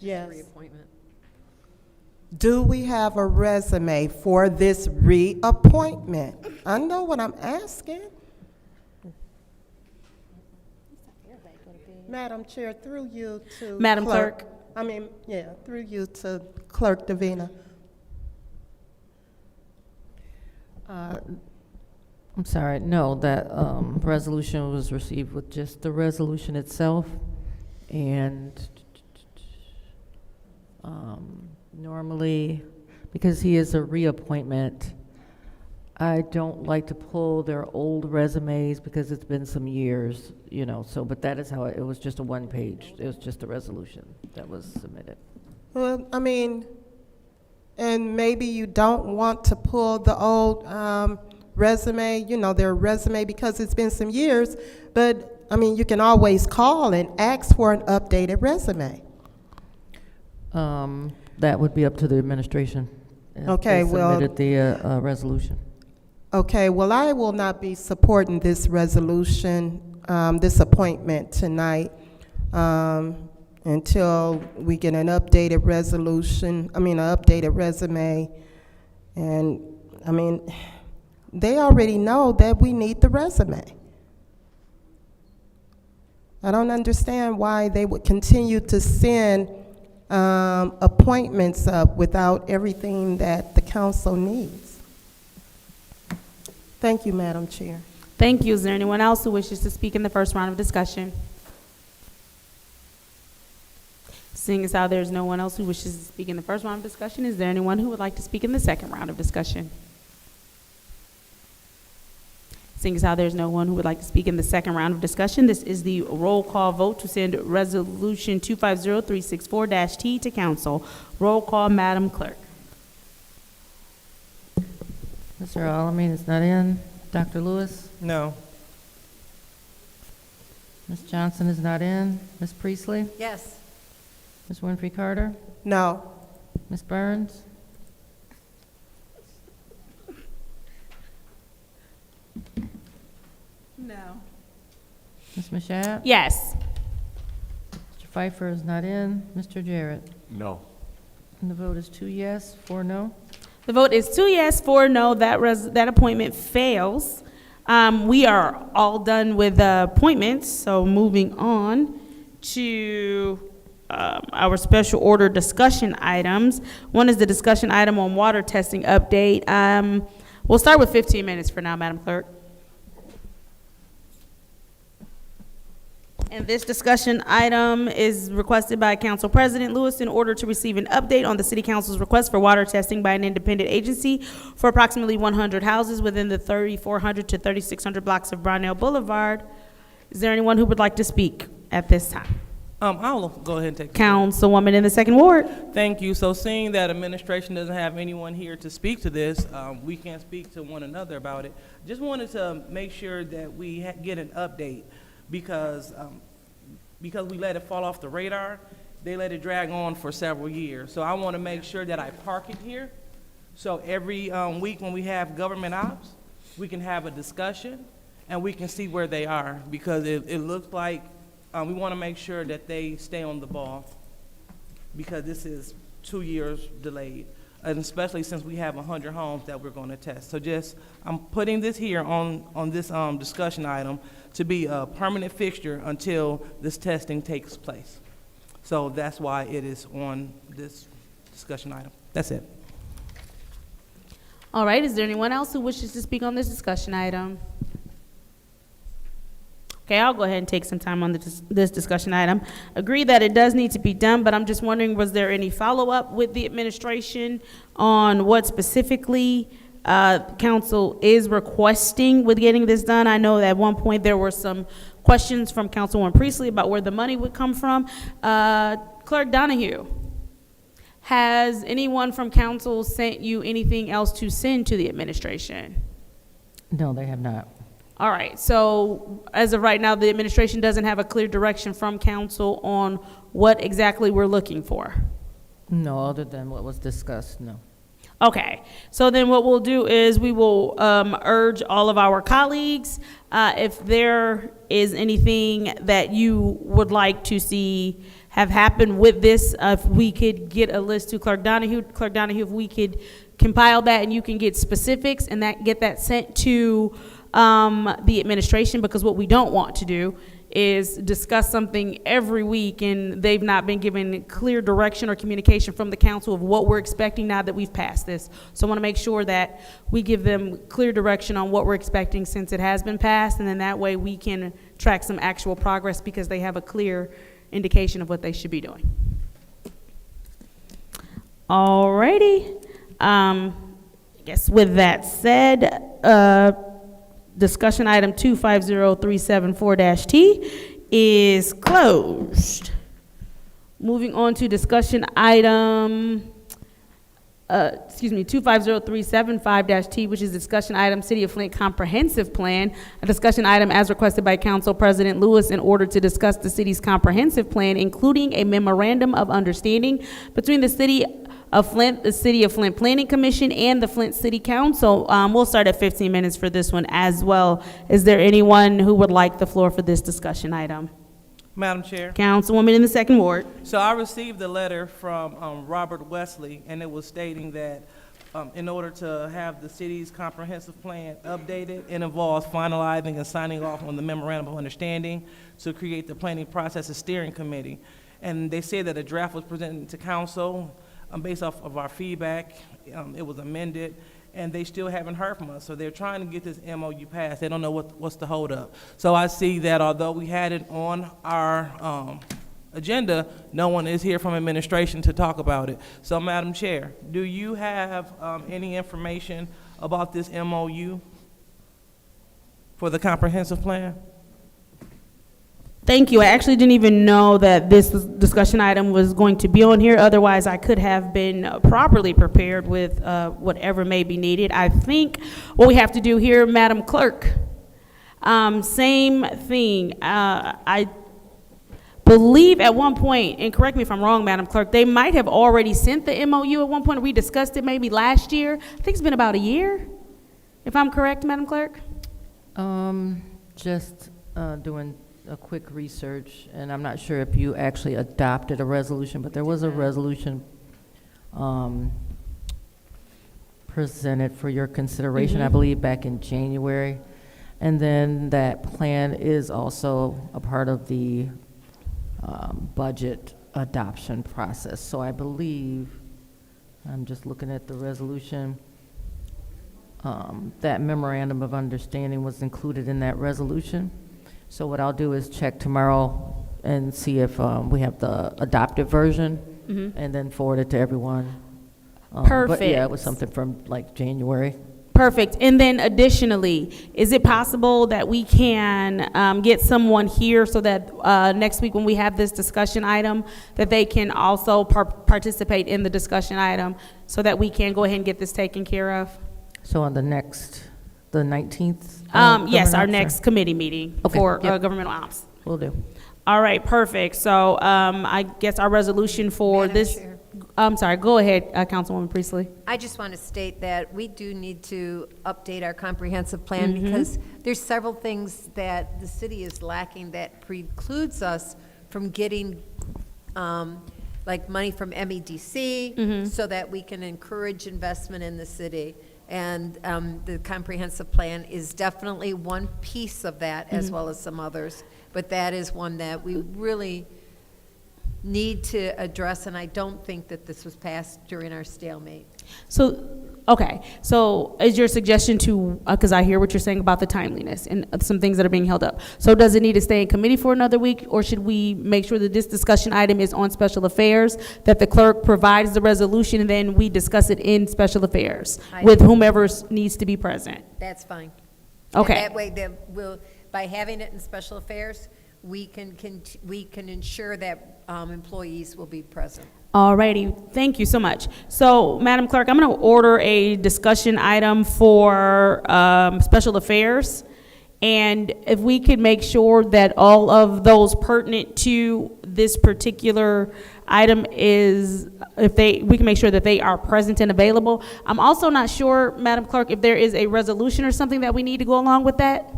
Speaker 10: Yes.
Speaker 1: Reappointment.
Speaker 10: Do we have a resume for this reappointment? I know what I'm asking. Madam Chair, through you to
Speaker 9: Madam Clerk.
Speaker 10: Through you to Clerk Davina.
Speaker 2: I'm sorry, no, that resolution was received with just the resolution itself, and normally, because he is a reappointment, I don't like to pull their old resumes because it's been some years, so, but that is how it was, just a one-page, it was just a resolution that was submitted.
Speaker 10: Well, and maybe you don't want to pull the old resume, their resume, because it's been some years, but, you can always call and ask for an updated resume.
Speaker 2: That would be up to the administration. if
Speaker 10: Okay,
Speaker 2: they
Speaker 10: well-
Speaker 2: submitted the resolution.
Speaker 10: Okay, well, I will not be supporting this resolution, this appointment tonight, until we get an updated resolution, an updated resume. And, they already know that we need the resume. I don't understand why they would continue to send appointments up without everything that the council needs. Thank you, Madam Chair.
Speaker 9: Thank you. Is there anyone else who wishes to speak in the first round of discussion? Seeing as how there's no one else who wishes to speak in the first round of discussion, is there anyone who would like to speak in the second round of discussion? Seeing as how there's no one who would like to speak in the second round of discussion, this is the roll call vote to send resolution 250364-T to council. Roll call, Madam Clerk.
Speaker 2: Mr. Alamin is not in. Dr. Lewis?
Speaker 11: No.
Speaker 2: Ms. Johnson is not in. Ms. Priestley?
Speaker 1: Yes.
Speaker 2: Ms. Winfrey Carter?
Speaker 10: No.
Speaker 2: Ms. Burns?
Speaker 12: No.
Speaker 2: Ms. Mashat?
Speaker 9: Yes.
Speaker 2: Mr. Pfeiffer is not in. Mr. Jarrett?
Speaker 17: No.
Speaker 2: And the vote is 2 yes, 4 no.
Speaker 9: The vote is 2 yes, 4 no. That appointment fails. We are all done with the appointments, so moving on to our special order discussion items. One is the discussion item on water testing update. We'll start with 15 minutes for now, Madam Clerk. And this discussion item is requested by Council President Lewis in order to receive an update on the City Council's request for water testing by an independent agency for approximately 100 houses within the 3,400 to 3,600 blocks of Brownell Boulevard. Is there anyone who would like to speak at this time?
Speaker 11: I'll go ahead and take.
Speaker 9: Councilwoman in the second ward.
Speaker 11: Thank you. So seeing that administration doesn't have anyone here to speak to this, we can speak to one another about it. Just wanted to make sure that we get an update because we let it fall off the radar, they let it drag on for several years. So I want to make sure that I park it here. So every week when we have government ops, we can have a discussion and we can see where they are because it looks like we want to make sure that they stay on the ball because this is 2 years delayed, and especially since we have 100 homes that we're going to test. So I'm putting this here on this discussion item to be a permanent fixture until this testing takes place. So that's why it is on this discussion item. That's it.
Speaker 9: All right, is there anyone else who wishes to speak on this discussion item? Okay, I'll go ahead and take some time on this discussion item. Agree that it does need to be done, but I'm just wondering, was there any follow-up with the administration on what specifically council is requesting with getting this done? I know that at one point there were some questions from Councilwoman Priestley about where the money would come from. Clerk Donahue, has anyone from council sent you anything else to send to the administration?
Speaker 2: No, they have not.
Speaker 9: All right, so as of right now, the administration doesn't have a clear direction from council on what exactly we're looking for.
Speaker 2: No, other than what was discussed, no.
Speaker 9: Okay, so then what we'll do is we will urge all of our colleagues, if there is anything that you would like to see have happened with this, if we could get a list to Clerk Donahue, if we could compile that and you can get specifics and get that sent to the administration, because what we don't want to do is discuss something every week and they've not been given clear direction or communication from the council of what we're expecting now that we've passed this. So I want to make sure that we give them clear direction on what we're expecting since it has been passed, and then that way we can track some actual progress because they have a clear indication of what they should be doing. Alrighty. I guess with that said, discussion item 250374-T is closed. Moving on to discussion item, 250375-T, which is discussion item City of Flint Comprehensive Plan, a discussion item as requested by Council President Lewis in order to discuss the city's comprehensive plan, including a memorandum of understanding between the City of Flint, the City of Flint Planning Commission, and the Flint City Council. We'll start at 15 minutes for this one as well. Is there anyone who would like the floor for this discussion item?
Speaker 11: Madam Chair.
Speaker 9: Councilwoman in the second ward.
Speaker 11: So I received a letter from Robert Wesley, and it was stating that in order to have the city's comprehensive plan updated, it involves finalizing and signing off on the memorandum of understanding to create the planning process steering committee. And they say that a draft was presented to council based off of our feedback. It was amended, and they still haven't heard from us. So they're trying to get this MOU passed. They don't know what's the holdup. So I see that although we had it on our agenda, no one is here from administration to talk about it. So Madam Chair, do you have any information about this MOU for the comprehensive plan?
Speaker 9: Thank you. I actually didn't even know that this discussion item was going to be on here. Otherwise, I could have been properly prepared with whatever may be needed. I think what we have to do here, Madam Clerk, same thing. believe at one point, and correct me if I'm wrong, Madam Clerk, they might have already sent the MOU at one point. We discussed it maybe last year. I think it's been about a year, if I'm correct, Madam Clerk.
Speaker 2: Just doing a quick research, and I'm not sure if you actually adopted a resolution, but there was a resolution presented for your consideration, I believe, back in January. And then that plan is also a part of the budget adoption process. So I believe, I'm just looking at the resolution, that memorandum of understanding was included in that resolution. So what I'll do is check tomorrow and see if we have the adopted version, and then forward it to everyone.
Speaker 9: Perfect.
Speaker 2: But yeah, it was something from like January.
Speaker 9: Perfect. And then additionally, is it possible that we can get someone here so that next week when we have this discussion item, that they can also participate in the discussion item so that we can go ahead and get this taken care of?
Speaker 2: So on the 19th?
Speaker 9: Yes, our
Speaker 2: government
Speaker 9: next
Speaker 2: ops,
Speaker 9: committee meeting
Speaker 2: Okay,
Speaker 9: for
Speaker 2: yep.
Speaker 9: governmental ops.
Speaker 2: Will do.
Speaker 9: All right, perfect. So I guess our resolution for
Speaker 1: Madam
Speaker 9: this,
Speaker 1: Chair.
Speaker 9: I'm sorry, go ahead, Councilwoman Priestley.
Speaker 1: I just want to state that we do need to update our comprehensive plan because there's several things that the city is lacking that precludes us from getting, like money from MEDC so that we can encourage investment in the city. And the comprehensive plan is definitely one piece of that as well as some others. But that is one that we really need to address, and I don't think that this was passed during our stalemate.
Speaker 9: So, okay, so is your suggestion to, because I hear what you're saying about the timeliness and some things that are being held up. So does it need to stay in committee for another week, or should we make sure that this discussion item is on special affairs, that the clerk provides the resolution, and then we discuss it in special affairs with whomever needs to be present?
Speaker 1: That's fine.
Speaker 9: Okay.
Speaker 1: And that way, by having it in special affairs, we can ensure that employees will be present.
Speaker 9: Alrighty, thank you so much. So, Madam Clerk, I'm going to order a discussion item for special affairs. And if we could make sure that all of those pertinent to this particular item is, we can make sure that they are present and available. I'm also not sure, Madam Clerk, if there is a resolution or something that we need to go along with that.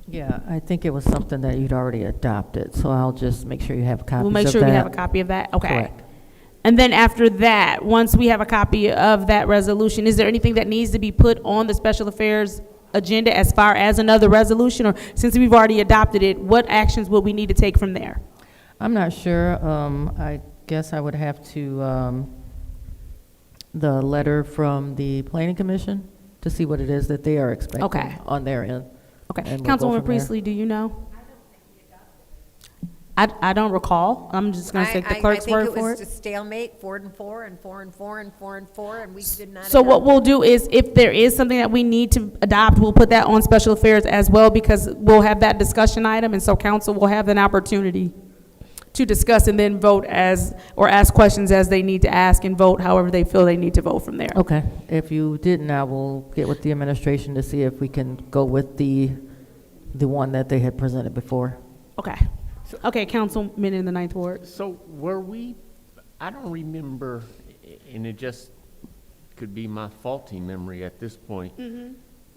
Speaker 2: Yeah, I think it was something that you'd already adopted, so I'll just make sure you have copies of that.
Speaker 9: We'll make sure we have a copy of that? Okay.
Speaker 2: Correct.
Speaker 9: And then after that, once we have a copy of that resolution, is there anything that needs to be put on the special affairs agenda as far as another resolution? Or since we've already adopted it, what actions will we need to take from there?
Speaker 2: I'm not sure. I guess I would have to, the letter from the Planning Commission to see what it is that they are expecting on their end.
Speaker 9: Okay,
Speaker 2: And we'll go
Speaker 9: Councilwoman
Speaker 2: from there.
Speaker 9: Priestley, do you know? I don't recall. I'm just going to take the clerk's word for
Speaker 1: I think it was
Speaker 9: it.
Speaker 1: just stalemate, 4 and 4 and 4 and 4 and 4 and 4, and we did not.
Speaker 9: So what
Speaker 1: adopt
Speaker 9: we'll do is, if there is something that we need to adopt, we'll put that on special affairs as well, because we'll have that discussion item, and so council will have an opportunity to discuss and then vote as, or ask questions as they need to ask and vote however they feel they need to vote from there.
Speaker 2: Okay, if you didn't, I will get with the administration to see if we can go with the one that they had presented before.
Speaker 9: Okay. Okay, Councilman in the 9th Ward.
Speaker 17: So were we, I don't remember, and it just could be my faulty memory at this point.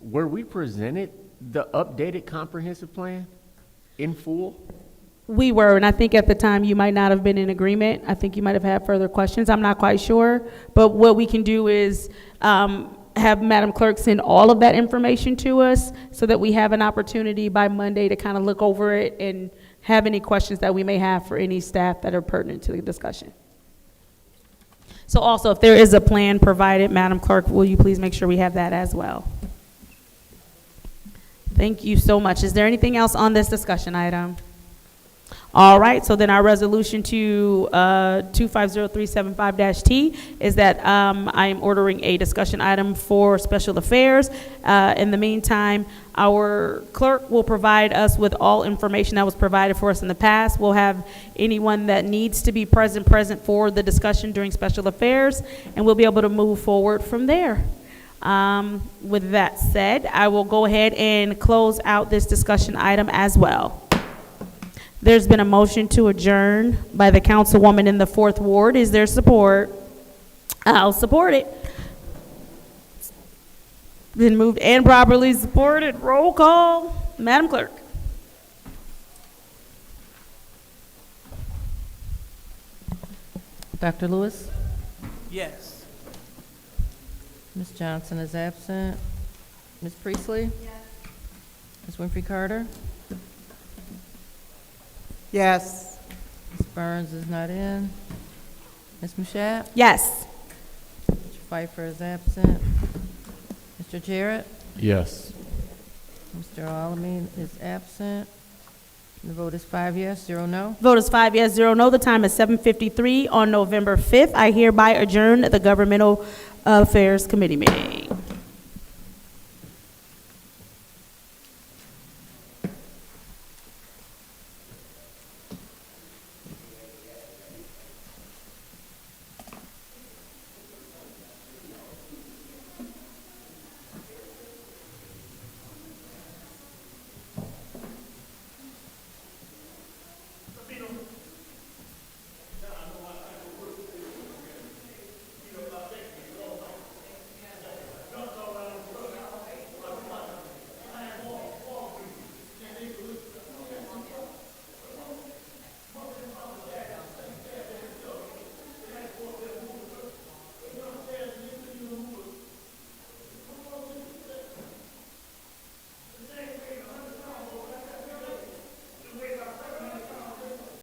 Speaker 17: Were we presented the updated comprehensive plan in full?
Speaker 9: We were, and I think at the time you might not have been in agreement. I think you might have had further questions. I'm not quite sure. But what we can do is have Madam Clerk send all of that information to us so that we have an opportunity by Monday to kind of look over it and have any questions that we may have for any staff that are pertinent to the discussion. So also, if there is a plan provided, Madam Clerk, will you please make sure we have that as well? Thank you so much. Is there anything else on this discussion item? All right, so then our resolution to 250375-T is that I am ordering a discussion item for special affairs. In the meantime, our clerk will provide us with all information that was provided for us in the past. We'll have anyone that needs to be present for the discussion during special affairs, and we'll be able to move forward from there. With that said, I will go ahead and close out this discussion item as well. There's been a motion to adjourn by the councilwoman in the 4th Ward. Is there support? I'll support it. Been moved and properly supported. Roll call. Madam Clerk.
Speaker 2: Dr. Lewis?
Speaker 11: Yes.
Speaker 2: Ms. Johnson is absent. Ms. Priestley? Yes. Ms. Winfrey Carter?
Speaker 10: Yes.
Speaker 2: Ms. Burns is not in. Ms. Mushat?
Speaker 9: Yes.
Speaker 2: Mr. Pfeiffer is absent. Mr. Jarrett?
Speaker 17: Yes.
Speaker 2: Mr. Alamin is absent. The vote is 5 yes, 0 no.
Speaker 9: Vote is 5 yes, 0 no. The time is 7:53 on November 5th. I hereby adjourn the Governmental Affairs Committee meeting.